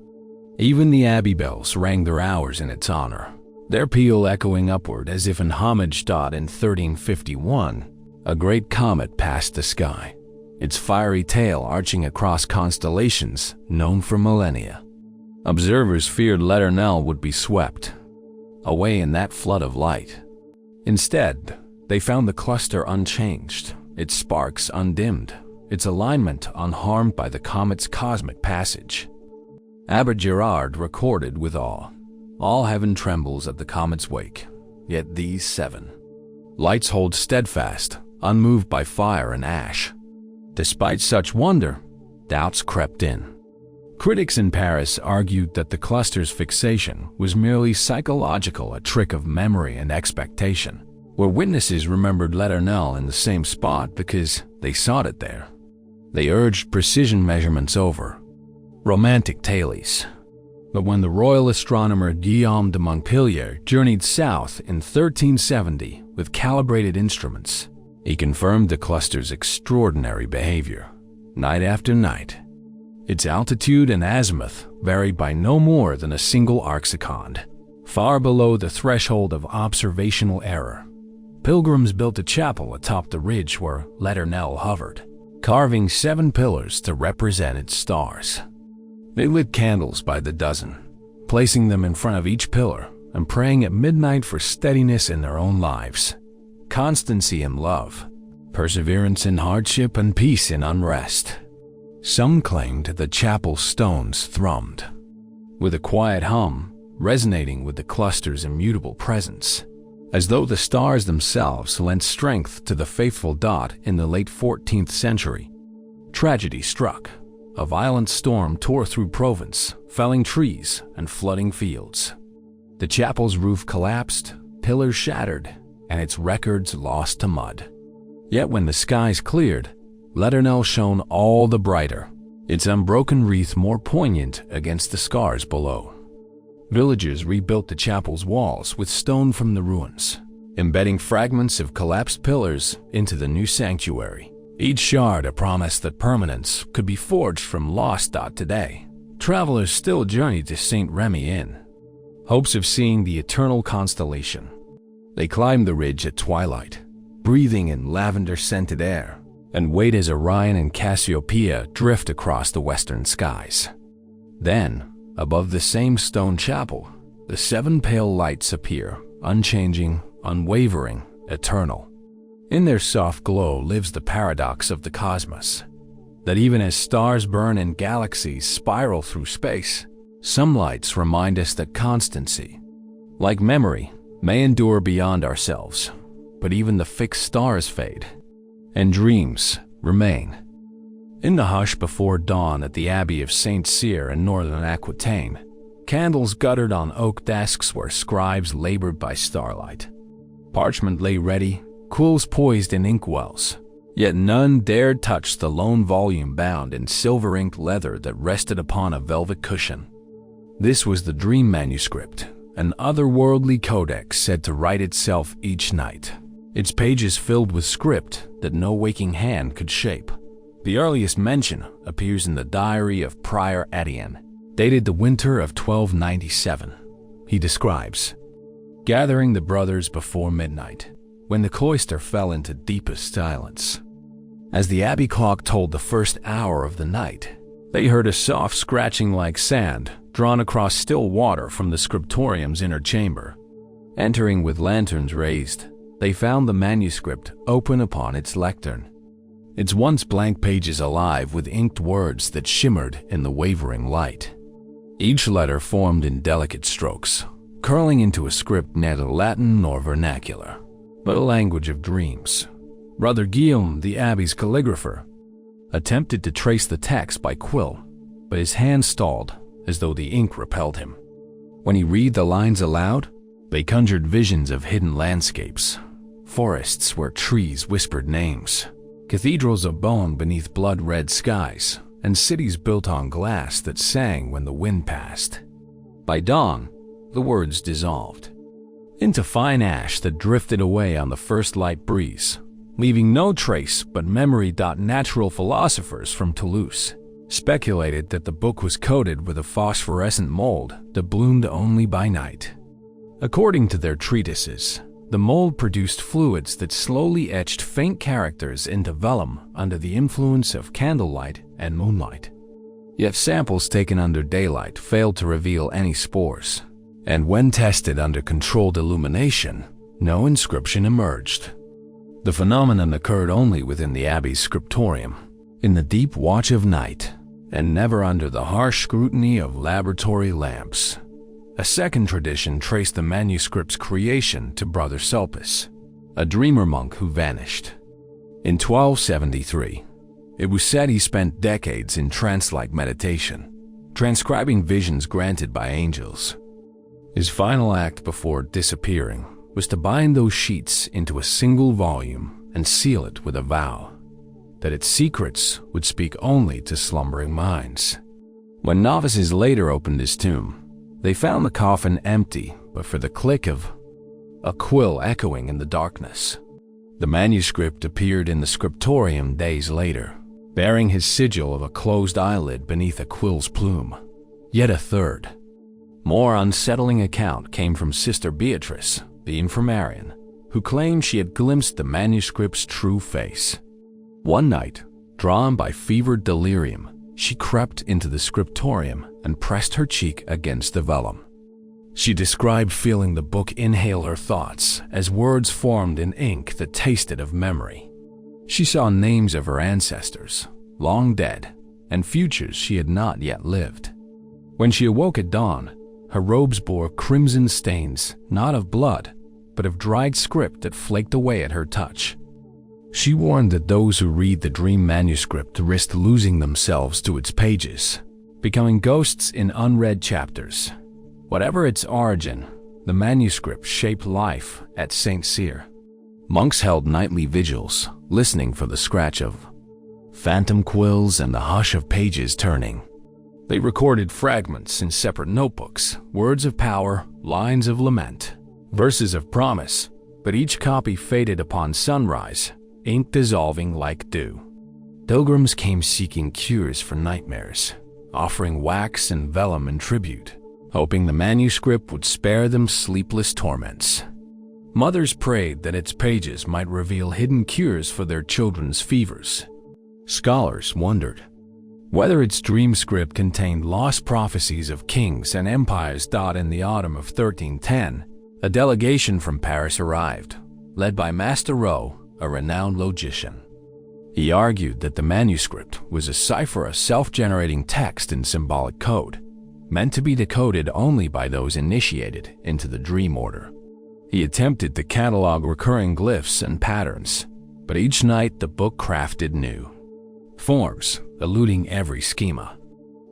Even the abbey bells rang their hours in its honor, their peal echoing upward as if in homage. In 1351, a great comet passed the sky, its fiery tail arching across constellations known for millennia. Observers feared l'Éternel would be swept away in that flood of light. Instead, they found the cluster unchanged, its sparks undimmed, its alignment unharmed by the comet's cosmic passage. Abbot Gerard recorded with awe, "All heaven trembles at the comet's wake, yet these 7 lights hold steadfast, unmoved by fire and ash." Despite such wonder, doubts crept in. Critics in Paris argued that the cluster's fixation was merely psychological, a trick of memory and expectation, where witnesses remembered l'Éternel in the same spot because they sought it there. They urged precision measurements over romantic tales. But when the royal astronomer Guillaume de Montpellier journeyed south in 1370 with calibrated instruments, he confirmed the cluster's extraordinary behavior, night after night. Its altitude and azimuth varied by no more than a single arcsecond, far below the threshold of observational error. Pilgrims built a chapel atop the ridge where l'Éternel hovered, carving 7 pillars to represent its stars. They lit candles by the dozen, placing them in front of each pillar and praying at midnight for steadiness in their own lives, constancy in love, perseverance in hardship, and peace in unrest. Some claimed the chapel's stones thrummed, with a quiet hum resonating with the cluster's immutable presence, as though the stars themselves lent strength to the faithful dot. In the late 14th century, tragedy struck. A violent storm tore through Provence, felling trees and flooding fields. The chapel's roof collapsed, pillars shattered, and its records lost to mud. Yet when the skies cleared, l'Éternel shone all the brighter, its unbroken wreath more poignant against the scars below. Villagers rebuilt the chapel's walls with stone from the ruins, embedding fragments of collapsed pillars into the new sanctuary. Each shard a promise that permanence could be forged from lost. Today, travelers still journey to Saint Remy in hopes of seeing the eternal constellation. They climb the ridge at twilight, breathing in lavender-scented air, and wait as Orion and Cassiopeia drift across the western skies. Then, above the same stone chapel, the 7 pale lights appear, unchanging, unwavering, eternal. In their soft glow lives the paradox of the cosmos, that even as stars burn and galaxies spiral through space, some lights remind us that constancy, like memory, may endure beyond ourselves, but even the fixed stars fade, and dreams remain. In the hush before dawn at the Abbey of Saint Cyr in northern Aquitaine, candles guttered on oak desks where scribes labored by starlight. Parchment lay ready, quills poised in inkwells, yet none dared touch the lone volume bound in silver-inked leather that rested upon a velvet cushion. This was the Dream Manuscript, an otherworldly codex said to write itself each night, its pages filled with script that no waking hand could shape. The earliest mention appears in the diary of Prior Etienne, dated the winter of 1297. He describes, gathering the brothers before midnight, when the cloister fell into deepest silence. As the abbey clock told the first hour of the night, they heard a soft scratching like sand drawn across still water from the scriptorium's inner chamber. Entering with lanterns raised, they found the manuscript open upon its lectern, its once blank pages alive with inked words that shimmered in the wavering light. Each letter formed in delicate strokes, curling into a script neither Latin nor vernacular, but a language of dreams. Brother Guillaume, the abbey's calligrapher, attempted to trace the text by quill, but his hand stalled as though the ink repelled him. When he read the lines aloud, they conjured visions of hidden landscapes, forests where trees whispered names, cathedrals of bone beneath blood-red skies, and cities built on glass that sang when the wind passed. By dawn, the words dissolved into fine ash that drifted away on the first light breeze, leaving no trace but memory. Natural philosophers from Toulouse speculated that the book was coated with a phosphorescent mold that bloomed only by night. According to their treatises, the mold produced fluids that slowly etched faint characters into vellum under the influence of candlelight and moonlight. Yet samples taken under daylight failed to reveal any spores, and when tested under controlled illumination, no inscription emerged. The phenomenon occurred only within the abbey's scriptorium, in the deep watch of night, and never under the harsh scrutiny of laboratory lamps. A second tradition traced the manuscript's creation to Brother Sulpice, a dreamer monk who vanished. In 1273, it was said he spent decades in trance-like meditation, transcribing visions granted by angels. His final act before disappearing was to bind those sheets into a single volume and seal it with a vow that its secrets would speak only to slumbering minds. When novices later opened his tomb, they found the coffin empty but for the click of a quill echoing in the darkness. The manuscript appeared in the scriptorium days later, bearing his sigil of a closed eyelid beneath a quill's plume. Yet a third, more unsettling account came from Sister Beatrice, the infirmarian, who claimed she had glimpsed the manuscript's true face. One night, drawn by fevered delirium, she crept into the scriptorium and pressed her cheek against the vellum. She described feeling the book inhale her thoughts as words formed in ink that tasted of memory. She saw names of her ancestors, long dead, and futures she had not yet lived. When she awoke at dawn, her robes bore crimson stains, not of blood, but of dried script that flaked away at her touch. She warned that those who read the dream manuscript risked losing themselves to its pages, becoming ghosts in unread chapters. Whatever its origin, the manuscript shaped life at St. Cyr. Monks held nightly vigils, listening for the scratch of phantom quills and the hush of pages turning. They recorded fragments in separate notebooks, words of power, lines of lament, verses of promise, but each copy faded upon sunrise, ink dissolving like dew. Pilgrims came seeking cures for nightmares, offering wax and vellum in tribute, hoping the manuscript would spare them sleepless torments. Mothers prayed that its pages might reveal hidden cures for their children's fevers. Scholars wondered whether its dream script contained lost prophecies of kings and empires. In the autumn of 1310, a delegation from Paris arrived, led by Master Rowe, a renowned logician. He argued that the manuscript was a cipher, a self-generating text in symbolic code, meant to be decoded only by those initiated into the dream order. He attempted to catalog recurring glyphs and patterns, but each night the book crafted new forms, eluding every schema.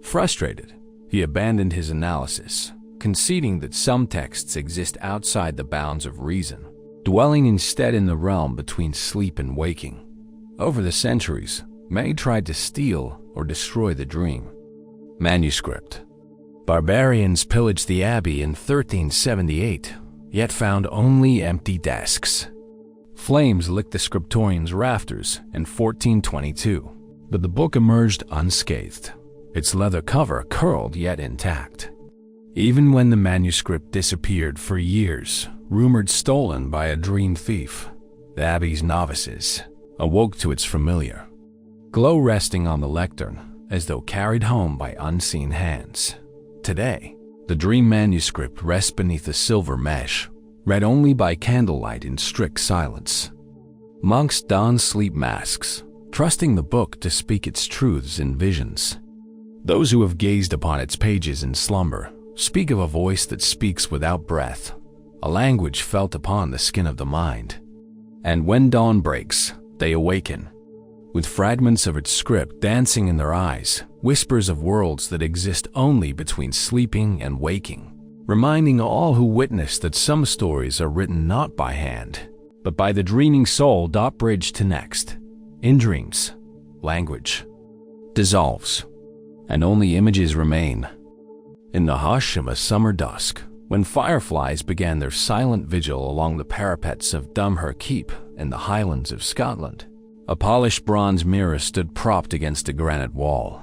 Frustrated, he abandoned his analysis, conceding that some texts exist outside the bounds of reason, dwelling instead in the realm between sleep and waking. Over the centuries, many tried to steal or destroy the dream manuscript. Barbarians pillaged the abbey in 1378, yet found only empty desks. Flames licked the scriptorium's rafters in 1422, but the book emerged unscathed, its leather cover curled yet intact. Even when the manuscript disappeared for years, rumored stolen by a dream thief, the abbey's novices awoke to its familiar glow resting on the lectern as though carried home by unseen hands. Today, the dream manuscript rests beneath a silver mesh, read only by candlelight in strict silence. Monks don sleep masks, trusting the book to speak its truths in visions. Those who have gazed upon its pages in slumber speak of a voice that speaks without breath, a language felt upon the skin of the mind. And when dawn breaks, they awaken, with fragments of its script dancing in their eyes, whispers of worlds that exist only between sleeping and waking, reminding all who witness that some stories are written not by hand, but by the dreaming soul. Bridge to next. In dreams, language dissolves, and only images remain. In the hush of a summer dusk, when fireflies began their silent vigil along the parapets of Dumher Keep in the Highlands of Scotland, a polished bronze mirror stood propped against a granite wall.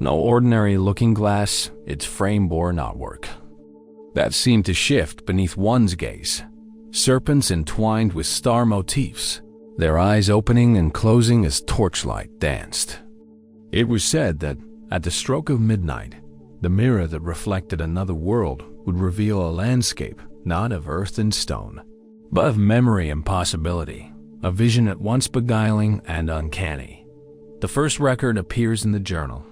No ordinary looking glass, its frame bore knotwork that seemed to shift beneath one's gaze. Serpents entwined with star motifs, their eyes opening and closing as torchlight danced. It was said that, at the stroke of midnight, the mirror that reflected another world would reveal a landscape not of earth and stone, but of memory and possibility, a vision at once beguiling and uncanny. The first record appears in the journal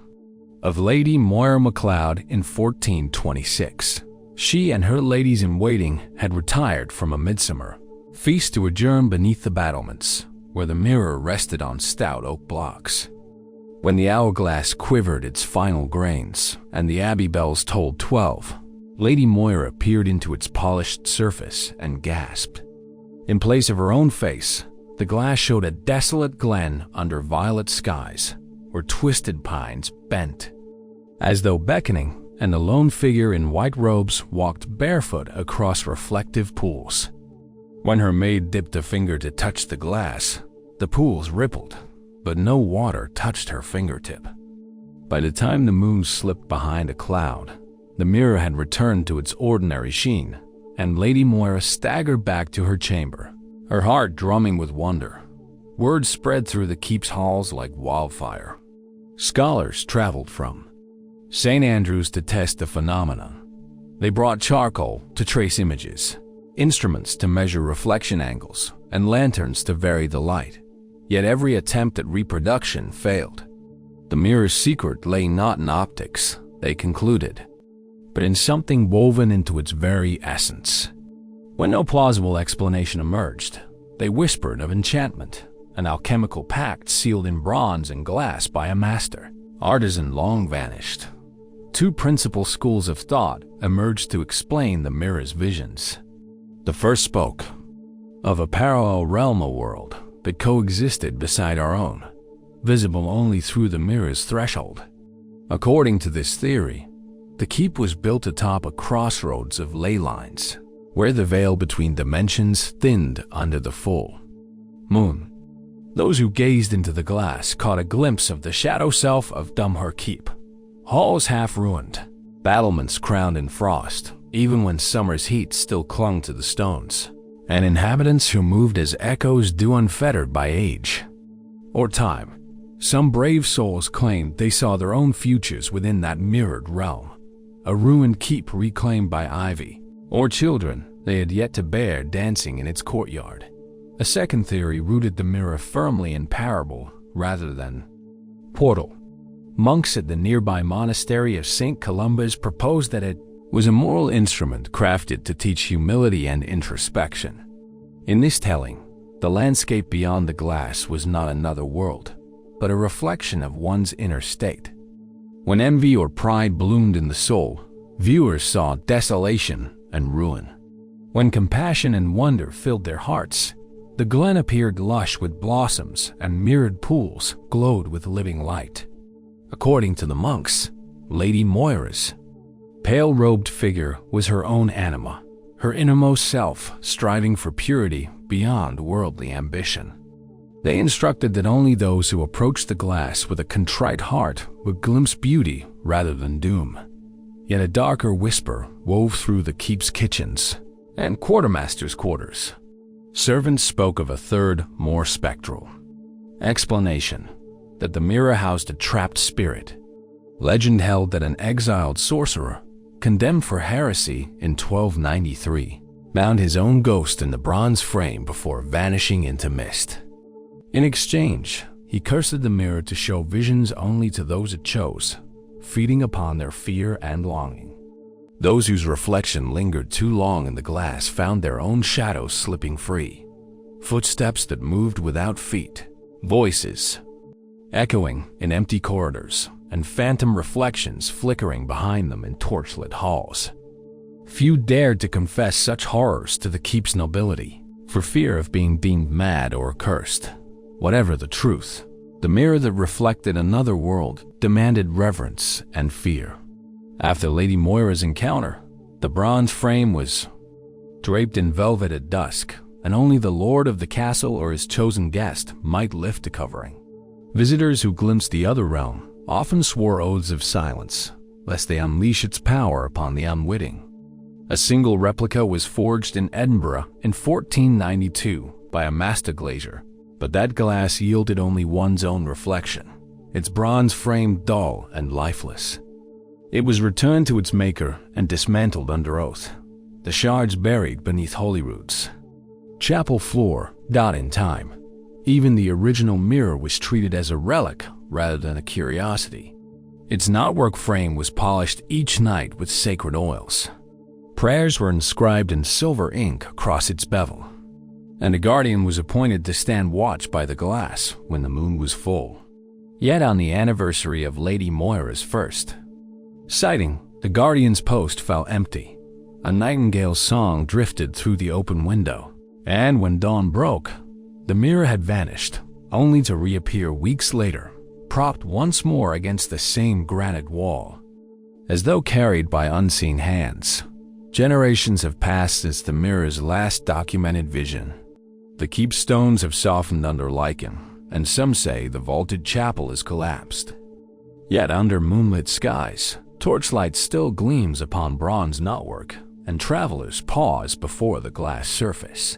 of Lady Moira MacLeod in 1426. She and her ladies-in-waiting had retired from a midsummer feast to adjourn beneath the battlements, where the mirror rested on stout oak blocks. When the hourglass quivered its final grains and the abbey bells tolled 12, Lady Moira peered into its polished surface and gasped. In place of her own face, the glass showed a desolate glen under violet skies, where twisted pines bent, as though beckoning, and a lone figure in white robes walked barefoot across reflective pools. When her maid dipped a finger to touch the glass, the pools rippled, but no water touched her fingertip. By the time the moon slipped behind a cloud, the mirror had returned to its ordinary sheen, and Lady Moira staggered back to her chamber, her heart drumming with wonder. Word spread through the keep's halls like wildfire. Scholars traveled from St. Andrews to test the phenomenon. They brought charcoal to trace images, instruments to measure reflection angles, and lanterns to vary the light. Yet every attempt at reproduction failed. The mirror's secret lay not in optics, they concluded, but in something woven into its very essence. When no plausible explanation emerged, they whispered of enchantment, an alchemical pact sealed in bronze and glass by a master artisan long vanished. Two principal schools of thought emerged to explain the mirror's visions. The first spoke of a parallel realm, a world that coexisted beside our own, visible only through the mirror's threshold. According to this theory, the keep was built atop a crossroads of ley lines, where the veil between dimensions thinned under the full moon. Those who gazed into the glass caught a glimpse of the shadow self of Dumher Keep. Halls half ruined, battlements crowned in frost, even when summer's heat still clung to the stones, and inhabitants who moved as echoes do unfettered by age or time. Some brave souls claimed they saw their own futures within that mirrored realm, a ruined keep reclaimed by ivy, or children they had yet to bear dancing in its courtyard. A second theory rooted the mirror firmly in parable rather than portal. Monks at the nearby monastery of St. Columba's proposed that it was a moral instrument crafted to teach humility and introspection. In this telling, the landscape beyond the glass was not another world, but a reflection of one's inner state. When envy or pride bloomed in the soul, viewers saw desolation and ruin. When compassion and wonder filled their hearts, the glen appeared lush with blossoms and mirrored pools glowed with living light. According to the monks, Lady Moira's pale-robed figure was her own anima, her innermost self striving for purity beyond worldly ambition. They instructed that only those who approached the glass with a contrite heart would glimpse beauty rather than doom. Yet a darker whisper wove through the keep's kitchens and quartermaster's quarters. Servants spoke of a third, more spectral explanation, that the mirror housed a trapped spirit. Legend held that an exiled sorcerer, condemned for heresy in 1293, found his own ghost in the bronze frame before vanishing into mist. In exchange, he cursed the mirror to show visions only to those it chose, feeding upon their fear and longing. Those whose reflection lingered too long in the glass found their own shadows slipping free, footsteps that moved without feet, voices echoing in empty corridors, and phantom reflections flickering behind them in torchlit halls. Few dared to confess such horrors to the keep's nobility, for fear of being deemed mad or cursed. Whatever the truth, the mirror that reflected another world demanded reverence and fear. After Lady Moira's encounter, the bronze frame was draped in velvet at dusk, and only the lord of the castle or his chosen guest might lift the covering. Visitors who glimpsed the other realm often swore oaths of silence, lest they unleash its power upon the unwitting. A single replica was forged in Edinburgh in 1492 by a master glazier, but that glass yielded only one's own reflection, its bronze frame dull and lifeless. It was returned to its maker and dismantled under oath, the shards buried beneath holy roots. Chapel floor, dot in time. Even the original mirror was treated as a relic rather than a curiosity. Its knotwork frame was polished each night with sacred oils. Prayers were inscribed in silver ink across its bevel, and a guardian was appointed to stand watch by the glass when the moon was full. Yet on the anniversary of Lady Moira's first sighting, the guardian's post fell empty. A nightingale's song drifted through the open window, and when dawn broke, the mirror had vanished, only to reappear weeks later, propped once more against the same granite wall. As though carried by unseen hands, generations have passed since the mirror's last documented vision. The keep stones have softened under lichen, and some say the vaulted chapel has collapsed. Yet under moonlit skies, torchlight still gleams upon bronze knotwork, and travelers pause before the glass surface.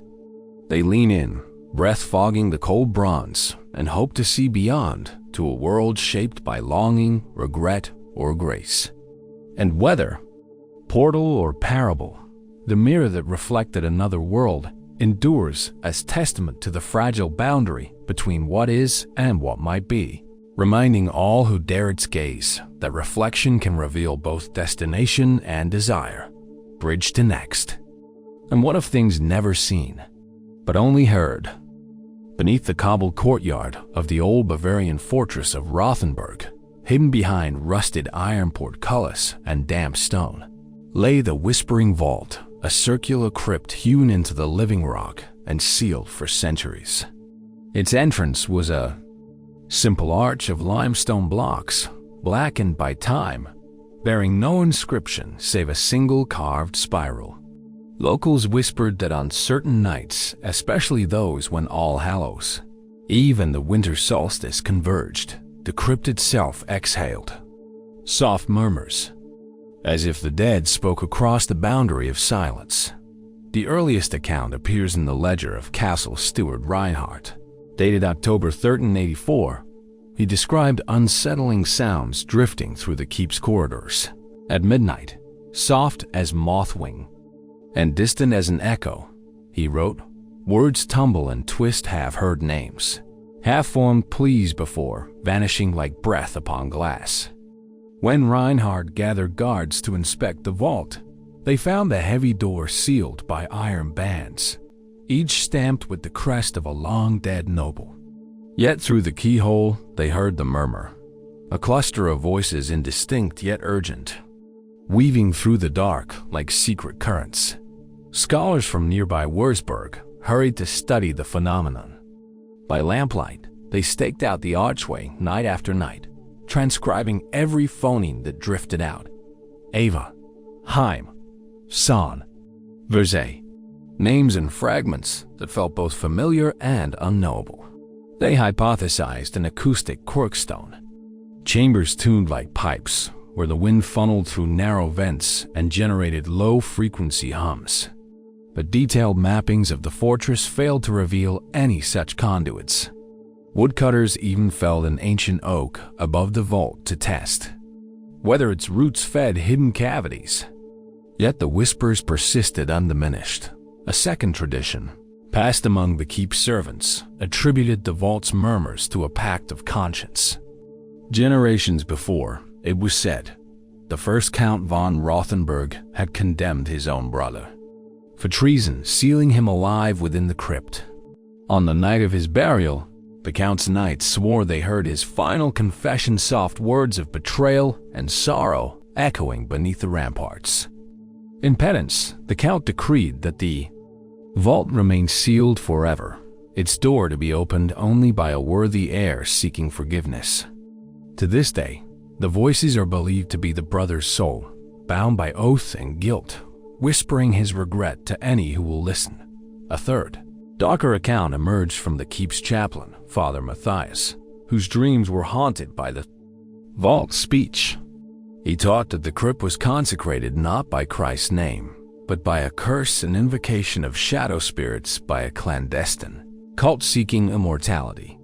They lean in, breath fogging the cold bronze, and hope to see beyond to a world shaped by longing, regret, or grace. And whether portal or parable, the mirror that reflected another world endures as testament to the fragile boundary between what is and what might be, reminding all who dare its gaze that reflection can reveal both destination and desire, bridge to next. And what of things never seen, but only heard? Beneath the cobbled courtyard of the old Bavarian fortress of Rothenburg, hidden behind rusted iron portcullis and damp stone, lay the Whispering Vault, a circular crypt hewn into the living rock and sealed for centuries. Its entrance was a simple arch of limestone blocks, blackened by time, bearing no inscription save a single carved spiral. Locals whispered that on certain nights, especially those when All Hallows Eve and the winter solstice converged, the crypt itself exhaled soft murmurs, as if the dead spoke across the boundary of silence. The earliest account appears in the ledger of Castle Steward Reinhardt, dated October 1384. He described unsettling sounds drifting through the keep's corridors. At midnight, soft as moth wing and distant as an echo, he wrote, words tumble and twist half-heard names, half-formed pleas before, vanishing like breath upon glass. When Reinhardt gathered guards to inspect the vault, they found the heavy door sealed by iron bands, each stamped with the crest of a long-dead noble. Yet through the keyhole, they heard the murmur, a cluster of voices indistinct yet urgent, weaving through the dark like secret currents. Scholars from nearby Würzburg hurried to study the phenomenon. By lamplight, they staked out the archway night after night, transcribing every phoneme that drifted out. Ava, Heim, Son, Verze, names and fragments that felt both familiar and unknowable. They hypothesized an acoustic corkstone, chambers tuned like pipes, where the wind funneled through narrow vents and generated low-frequency hums. But detailed mappings of the fortress failed to reveal any such conduits. Woodcutters even felled an ancient oak above the vault to test whether its roots fed hidden cavities. Yet the whispers persisted undiminished. A second tradition, passed among the keep's servants, attributed the vault's murmurs to a pact of conscience. Generations before, it was said, the first Count von Rothenburg had condemned his own brother for treason, sealing him alive within the crypt. On the night of his burial, the Count's knights swore they heard his final confession, soft words of betrayal and sorrow echoing beneath the ramparts. In penance, the Count decreed that the vault remain sealed forever, its door to be opened only by a worthy heir seeking forgiveness. To this day, the voices are believed to be the brother's soul, bound by oath and guilt, whispering his regret to any who will listen. A third, darker account emerged from the keep's chaplain, Father Matthias, whose dreams were haunted by the vault's speech. He taught that the crypt was consecrated not by Christ's name, but by a curse and invocation of shadow spirits by a clandestine cult seeking immortality.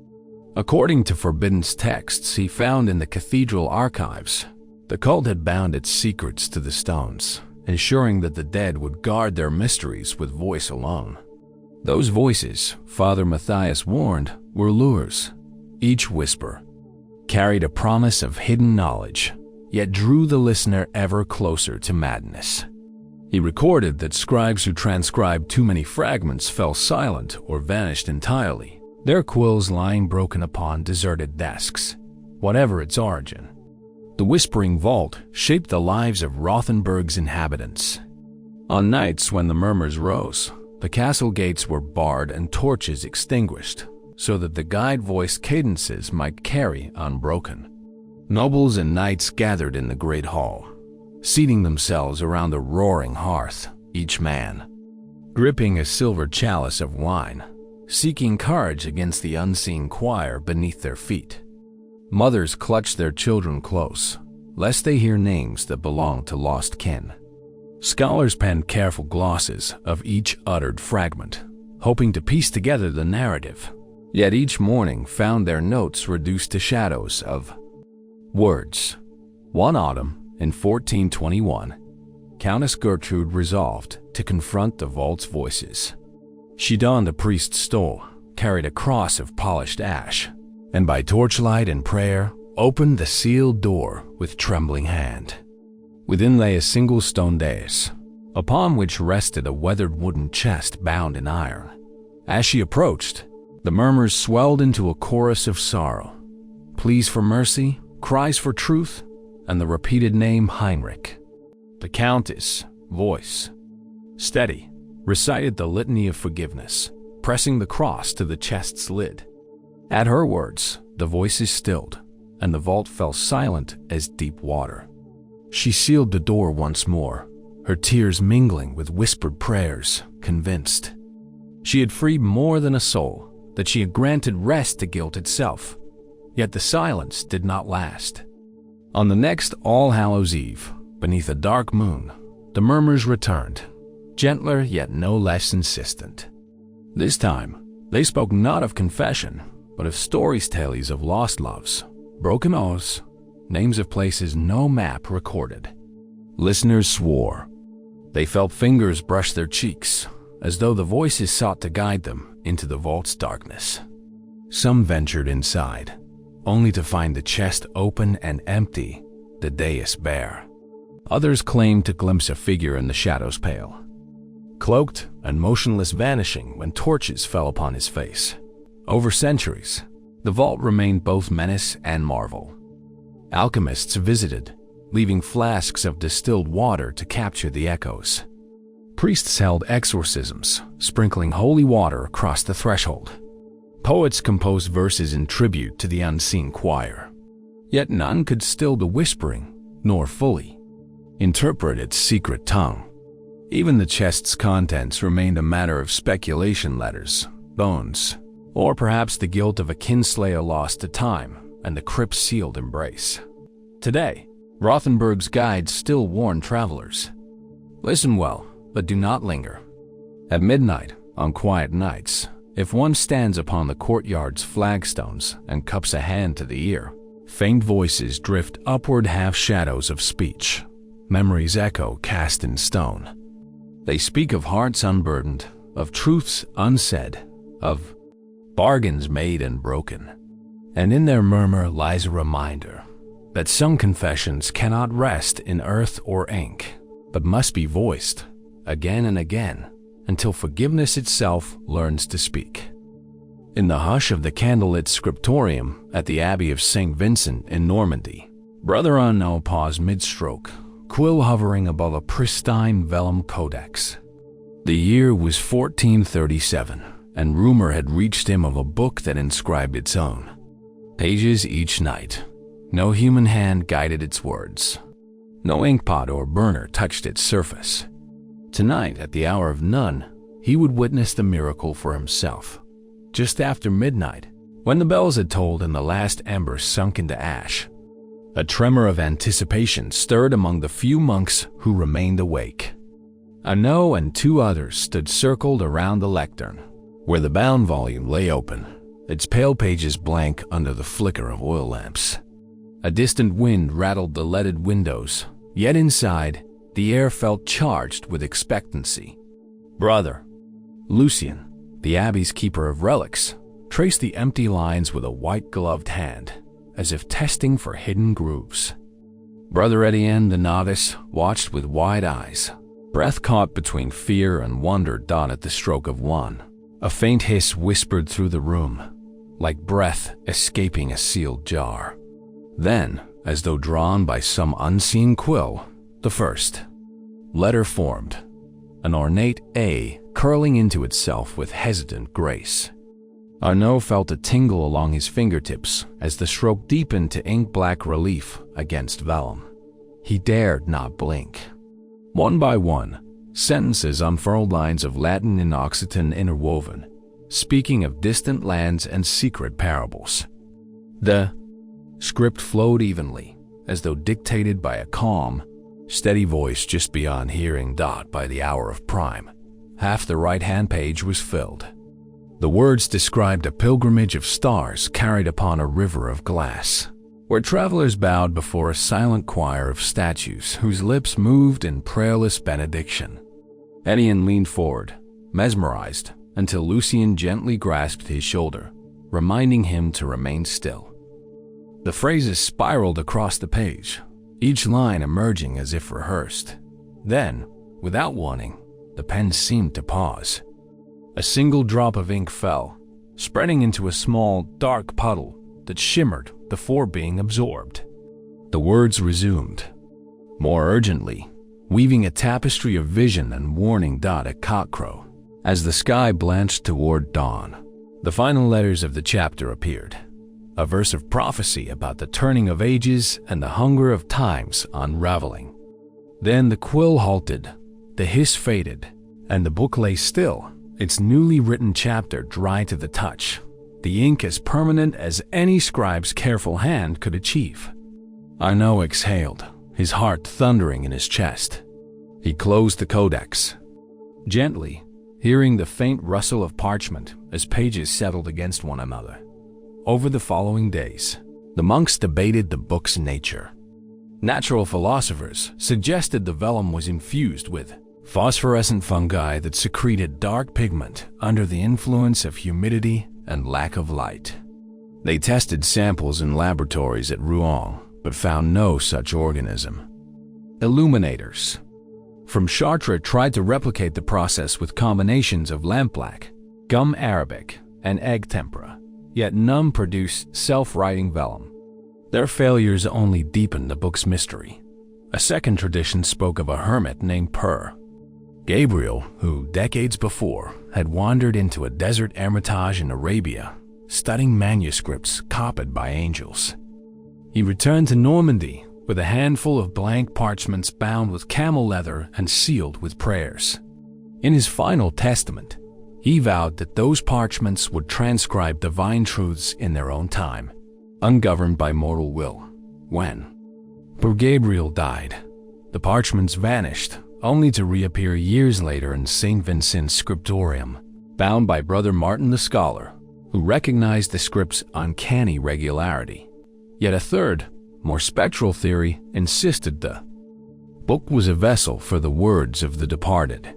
According to Forbidden's texts he found in the cathedral archives, the cult had bound its secrets to the stones, ensuring that the dead would guard their mysteries with voice alone. Those voices, Father Matthias warned, were lures. Each whisper carried a promise of hidden knowledge, yet drew the listener ever closer to madness. He recorded that scribes who transcribed too many fragments fell silent or vanished entirely, their quills lying broken upon deserted desks. Whatever its origin, the Whispering Vault shaped the lives of Rothenburg's inhabitants. On nights when the murmurs rose, the castle gates were barred and torches extinguished, so that the guide-voiced cadences might carry unbroken. Nobles and knights gathered in the great hall, seating themselves around the roaring hearth, each man gripping a silver chalice of wine, seeking courage against the unseen choir beneath their feet. Mothers clutched their children close, lest they hear names that belonged to lost kin. Scholars penned careful glosses of each uttered fragment, hoping to piece together the narrative, yet each morning found their notes reduced to shadows of words. One autumn, in 1421, Countess Gertrude resolved to confront the vault's voices. She donned a priest's stole, carried a cross of polished ash, and by torchlight and prayer opened the sealed door with trembling hand. Within lay a single stone dais, upon which rested a weathered wooden chest bound in iron. As she approached, the murmurs swelled into a chorus of sorrow, pleas for mercy, cries for truth, and the repeated name Heinrich. The Countess' voice, steady, recited the litany of forgiveness, pressing the cross to the chest's lid. At her words, the voices stilled, and the vault fell silent as deep water. She sealed the door once more, her tears mingling with whispered prayers, convinced she had freed more than a soul, that she had granted rest to guilt itself. Yet the silence did not last. On the next All Hallows Eve, beneath a dark moon, the murmurs returned, gentler yet no less insistent. This time, they spoke not of confession, but of stories tales of lost loves, broken oaths, names of places no map recorded. Listeners swore. They felt fingers brush their cheeks, as though the voices sought to guide them into the vault's darkness. Some ventured inside, only to find the chest open and empty, the dais bare. Others claimed to glimpse a figure in the shadow's pale, cloaked and motionless, vanishing when torches fell upon his face. Over centuries, the vault remained both menace and marvel. Alchemists visited, leaving flasks of distilled water to capture the echoes. Priests held exorcisms, sprinkling holy water across the threshold. Poets composed verses in tribute to the unseen choir. Yet none could still the whispering, nor fully interpret its secret tongue. Even the chest's contents remained a matter of speculation: letters, bones, or perhaps the guilt of a kinslayer lost to time and the crypt's sealed embrace. Today, Rothenburg's guides still warn travelers. Listen well, but do not linger. At midnight, on quiet nights, if one stands upon the courtyard's flagstones and cups a hand to the ear, faint voices drift upward half-shadows of speech, memories echo cast in stone. They speak of hearts unburdened, of truths unsaid, of bargains made and broken. And in their murmur lies a reminder that some confessions cannot rest in earth or ink, but must be voiced again and again until forgiveness itself learns to speak. In the hush of the candlelit scriptorium at the Abbey of St. Vincent in Normandy, Brother Unknown paused mid-stroke, quill hovering above a pristine vellum codex. The year was 1437, and rumor had reached him of a book that inscribed its own pages each night. No human hand guided its words. No inkpot or burner touched its surface. Tonight, at the hour of none, he would witness the miracle for himself. Just after midnight, when the bells had tolled and the last embers sunk into ash, a tremor of anticipation stirred among the few monks who remained awake. Arnaud and two others stood circled around the lectern, where the bound volume lay open, its pale pages blank under the flicker of oil lamps. A distant wind rattled the leaded windows, yet inside, the air felt charged with expectancy. Brother Lucien, the abbey's keeper of relics, traced the empty lines with a white-gloved hand, as if testing for hidden grooves. Brother Etienne, the novice, watched with wide eyes, breath caught between fear and wonder at the stroke of one. A faint hiss whispered through the room, like breath escaping a sealed jar. Then, as though drawn by some unseen quill, the first letter formed, an ornate A curling into itself with hesitant grace. Arnaud felt a tingle along his fingertips as the stroke deepened to ink-black relief against vellum. He dared not blink. One by one, sentences unfurled, lines of Latin and Occitan interwoven, speaking of distant lands and secret parables. The script flowed evenly, as though dictated by a calm, steady voice just beyond hearing. By the hour of prime, half the right-hand page was filled. The words described a pilgrimage of stars carried upon a river of glass, where travelers bowed before a silent choir of statues whose lips moved in prayerless benediction. Etienne leaned forward, mesmerized, until Lucien gently grasped his shoulder, reminding him to remain still. The phrases spiraled across the page, each line emerging as if rehearsed. Then, without warning, the pen seemed to pause. A single drop of ink fell, spreading into a small, dark puddle that shimmered before being absorbed. The words resumed, more urgently, weaving a tapestry of vision and warning. At cockcrow, as the sky blanched toward dawn, the final letters of the chapter appeared, a verse of prophecy about the turning of ages and the hunger of times unraveling. Then the quill halted, the hiss faded, and the book lay still, its newly written chapter dry to the touch, the ink as permanent as any scribe's careful hand could achieve. Arnaud exhaled, his heart thundering in his chest. He closed the codex. Gently, hearing the faint rustle of parchment as pages settled against one another. Over the following days, the monks debated the book's nature. Natural philosophers suggested the vellum was infused with phosphorescent fungi that secreted dark pigment under the influence of humidity and lack of light. They tested samples in laboratories at Rouen, but found no such organism. Illuminators from Chartres tried to replicate the process with combinations of lampblack, gum arabic, and egg tempera, yet none produced self-writing vellum. Their failures only deepened the book's mystery. A second tradition spoke of a hermit named Per, Gabriel, who decades before had wandered into a desert hermitage in Arabia, studying manuscripts copied by angels. He returned to Normandy with a handful of blank parchments bound with camel leather and sealed with prayers. In his final testament, he vowed that those parchments would transcribe divine truths in their own time, ungoverned by mortal will, when Poor Gabriel died. The parchments vanished, only to reappear years later in St. Vincent's scriptorium, bound by Brother Martin the Scholar, who recognized the script's uncanny regularity. Yet a third, more spectral theory insisted the book was a vessel for the words of the departed.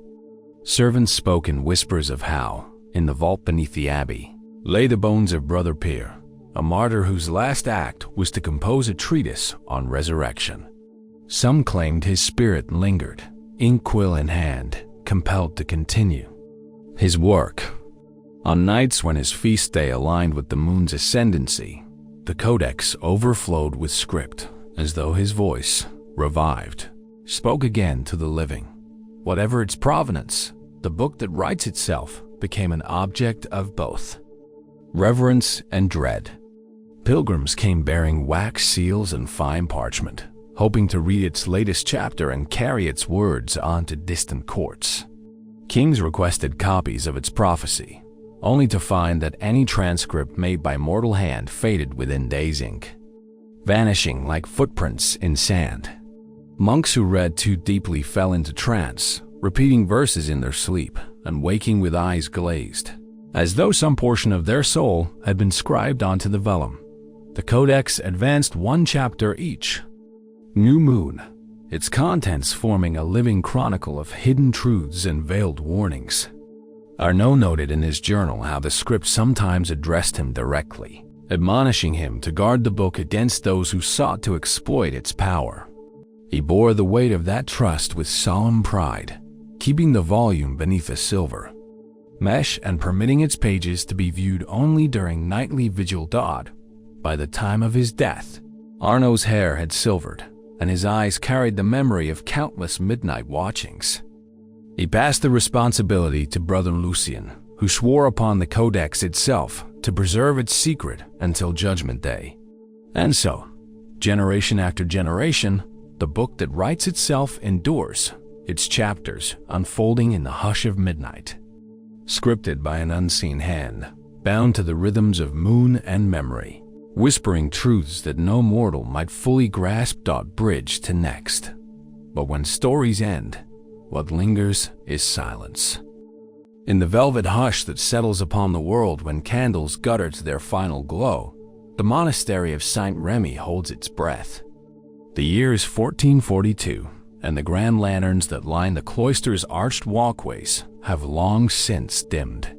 Servants spoke in whispers of how, in the vault beneath the abbey, lay the bones of Brother Pierre, a martyr whose last act was to compose a treatise on resurrection. Some claimed his spirit lingered, inkwell in hand, compelled to continue his work. On nights when his feast day aligned with the moon's ascendancy, the codex overflowed with script, as though his voice, revived, spoke again to the living. Whatever its provenance, the book that writes itself became an object of both reverence and dread. Pilgrims came bearing wax seals and fine parchment, hoping to read its latest chapter and carry its words on to distant courts. Kings requested copies of its prophecy, only to find that any transcript made by mortal hand faded within days' ink, vanishing like footprints in sand. Monks who read too deeply fell into trance, repeating verses in their sleep and waking with eyes glazed, as though some portion of their soul had been scribed onto the vellum. The codex advanced one chapter each. New Moon, its contents forming a living chronicle of hidden truths and veiled warnings. Arnaud noted in his journal how the script sometimes addressed him directly, admonishing him to guard the book against those who sought to exploit its power. He bore the weight of that trust with solemn pride, keeping the volume beneath a silver mesh and permitting its pages to be viewed only during nightly vigil dawn. By the time of his death, Arnaud's hair had silvered, and his eyes carried the memory of countless midnight watchings. He passed the responsibility to Brother Lucien, who swore upon the codex itself to preserve its secret until Judgment Day. And so, generation after generation, the book that writes itself endures, its chapters unfolding in the hush of midnight, scripted by an unseen hand, bound to the rhythms of moon and memory, whispering truths that no mortal might fully grasp. Bridge to next. But when stories end, what lingers is silence. In the velvet hush that settles upon the world when candles gutter to their final glow, the monastery of Saint Remy holds its breath. The year is 1442, and the grand lanterns that line the cloister's arched walkways have long since dimmed.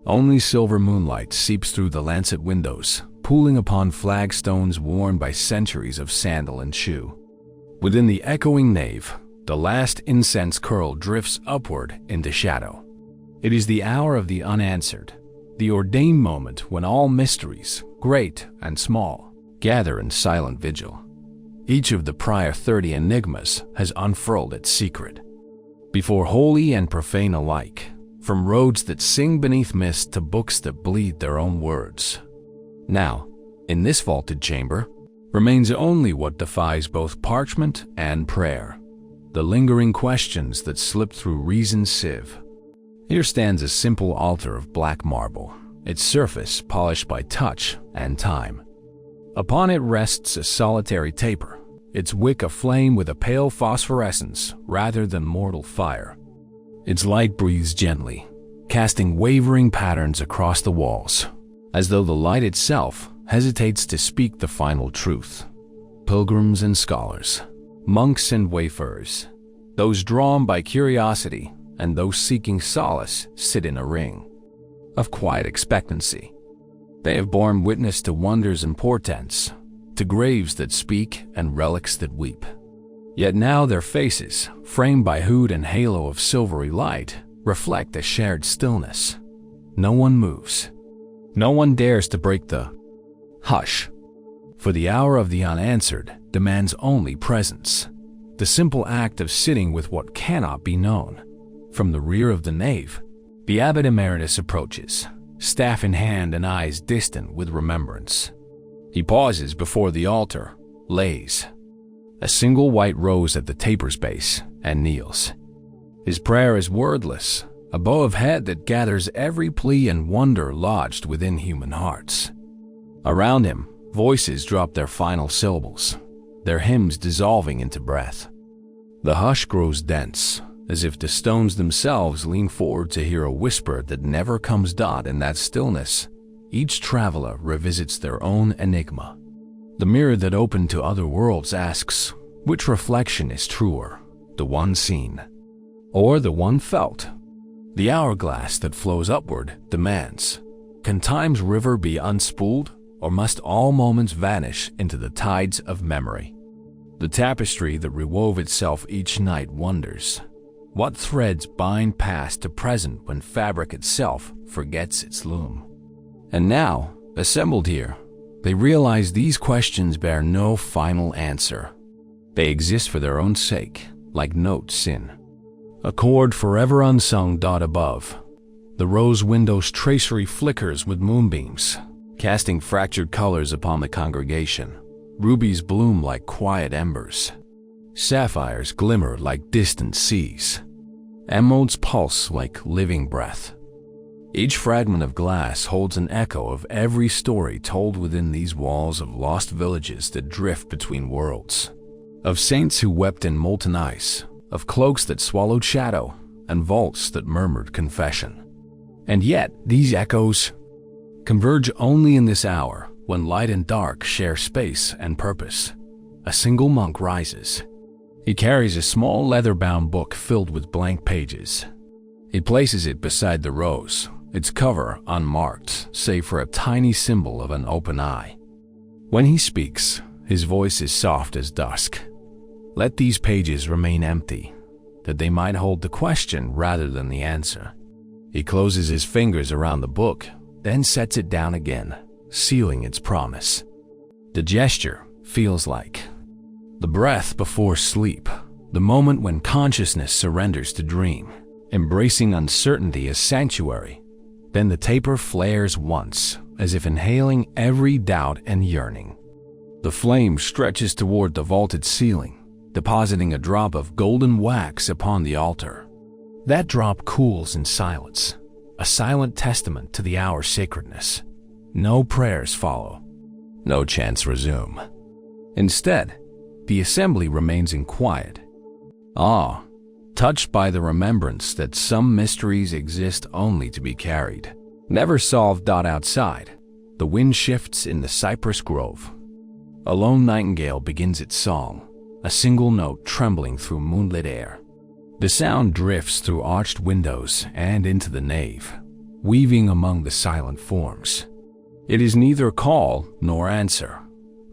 Only silver moonlight seeps through the lancet windows, pooling upon flagstones worn by centuries of sandal and shoe. Within the echoing nave, the last incense curl drifts upward into shadow. It is the hour of the unanswered, the ordained moment when all mysteries, great and small, gather in silent vigil. Each of the prior 30 enigmas has unfurled its secret. Before holy and profane alike, from roads that sing beneath mist to books that bleed their own words. Now, in this vaulted chamber, remains only what defies both parchment and prayer, the lingering questions that slip through reason's sieve. Here stands a simple altar of black marble, its surface polished by touch and time. Upon it rests a solitary taper, its wick aflame with a pale phosphorescence rather than mortal fire. Its light breathes gently, casting wavering patterns across the walls, as though the light itself hesitates to speak the final truth. Pilgrims and scholars, monks and wayfarers, those drawn by curiosity and those seeking solace sit in a ring of quiet expectancy. They have borne witness to wonders and portents, to graves that speak and relics that weep. Yet now their faces, framed by hood and halo of silvery light, reflect a shared stillness. No one moves. No one dares to break the hush, for the hour of the unanswered demands only presence, the simple act of sitting with what cannot be known. From the rear of the nave, the abbot emeritus approaches, staff in hand and eyes distant with remembrance. He pauses before the altar, lays a single white rose at the taper's base, and kneels. His prayer is wordless, a bow of head that gathers every plea and wonder lodged within human hearts. Around him, voices drop their final syllables, their hymns dissolving into breath. The hush grows dense, as if the stones themselves lean forward to hear a whisper that never comes. In that stillness, each traveler revisits their own enigma. The mirror that opened to other worlds asks, which reflection is truer, the one seen, or the one felt? The hourglass that flows upward demands, can time's river be unspooled, or must all moments vanish into the tides of memory? The tapestry that rewove itself each night wonders, what threads bind past to present when fabric itself forgets its loom? And now, assembled here, they realize these questions bear no final answer. They exist for their own sake, like notes in a chord forever unsung. Above, the rose window's tracery flickers with moonbeams, casting fractured colors upon the congregation. Rubies bloom like quiet embers. Sapphires glimmer like distant seas. Emeralds pulse like living breath. Each fragment of glass holds an echo of every story told within these walls of lost villages that drift between worlds. Of saints who wept in molten ice, of cloaks that swallowed shadow, and vaults that murmured confession. And yet, these echoes converge only in this hour when light and dark share space and purpose. A single monk rises. He carries a small leather-bound book filled with blank pages. He places it beside the rose, its cover unmarked, save for a tiny symbol of an open eye. When he speaks, his voice is soft as dusk. Let these pages remain empty, that they might hold the question rather than the answer. He closes his fingers around the book, then sets it down again, sealing its promise. The gesture feels like the breath before sleep, the moment when consciousness surrenders to dream, embracing uncertainty as sanctuary. Then the taper flares once, as if inhaling every doubt and yearning. The flame stretches toward the vaulted ceiling, depositing a drop of golden wax upon the altar. That drop cools in silence, a silent testament to the hour's sacredness. No prayers follow. No chants resume. Instead, the assembly remains in quiet, awe, touched by the remembrance that some mysteries exist only to be carried, never solved. Outside, the wind shifts in the cypress grove. A lone nightingale begins its song, a single note trembling through moonlit air. The sound drifts through arched windows and into the nave, weaving among the silent forms. It is neither call nor answer,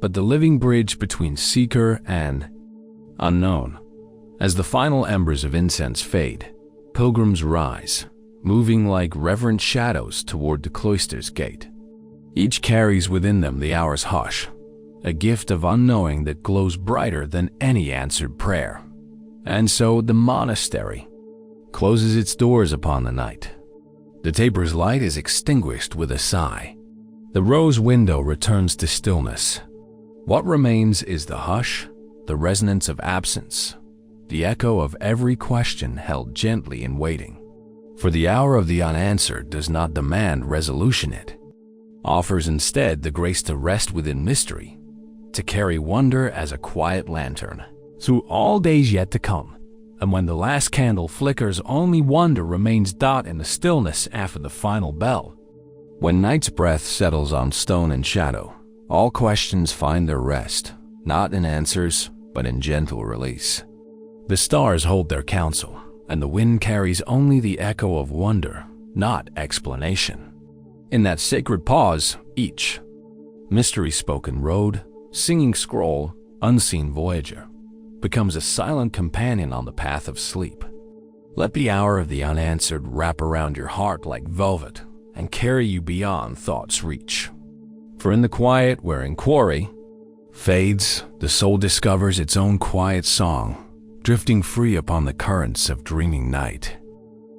but the living bridge between seeker and unknown. As the final embers of incense fade, pilgrims rise, moving like reverent shadows toward the cloister's gate. Each carries within them the hour's hush, a gift of unknowing that glows brighter than any answered prayer. And so the monastery closes its doors upon the night. The taper's light is extinguished with a sigh. The rose window returns to stillness. What remains is the hush, the resonance of absence, the echo of every question held gently in waiting. For the hour of the unanswered does not demand resolution, it offers instead the grace to rest within mystery, to carry wonder as a quiet lantern through all days yet to come. And when the last candle flickers, only wonder remains. In the stillness after the final bell. When night's breath settles on stone and shadow, all questions find their rest, not in answers, but in gentle release. The stars hold their counsel, and the wind carries only the echo of wonder, not explanation. In that sacred pause, each mystery-spoken road, singing scroll, unseen voyager, becomes a silent companion on the path of sleep. Let the hour of the unanswered wrap around your heart like velvet and carry you beyond thought's reach. For in the quiet where inquiry fades, the soul discovers its own quiet song, drifting free upon the currents of dreaming night.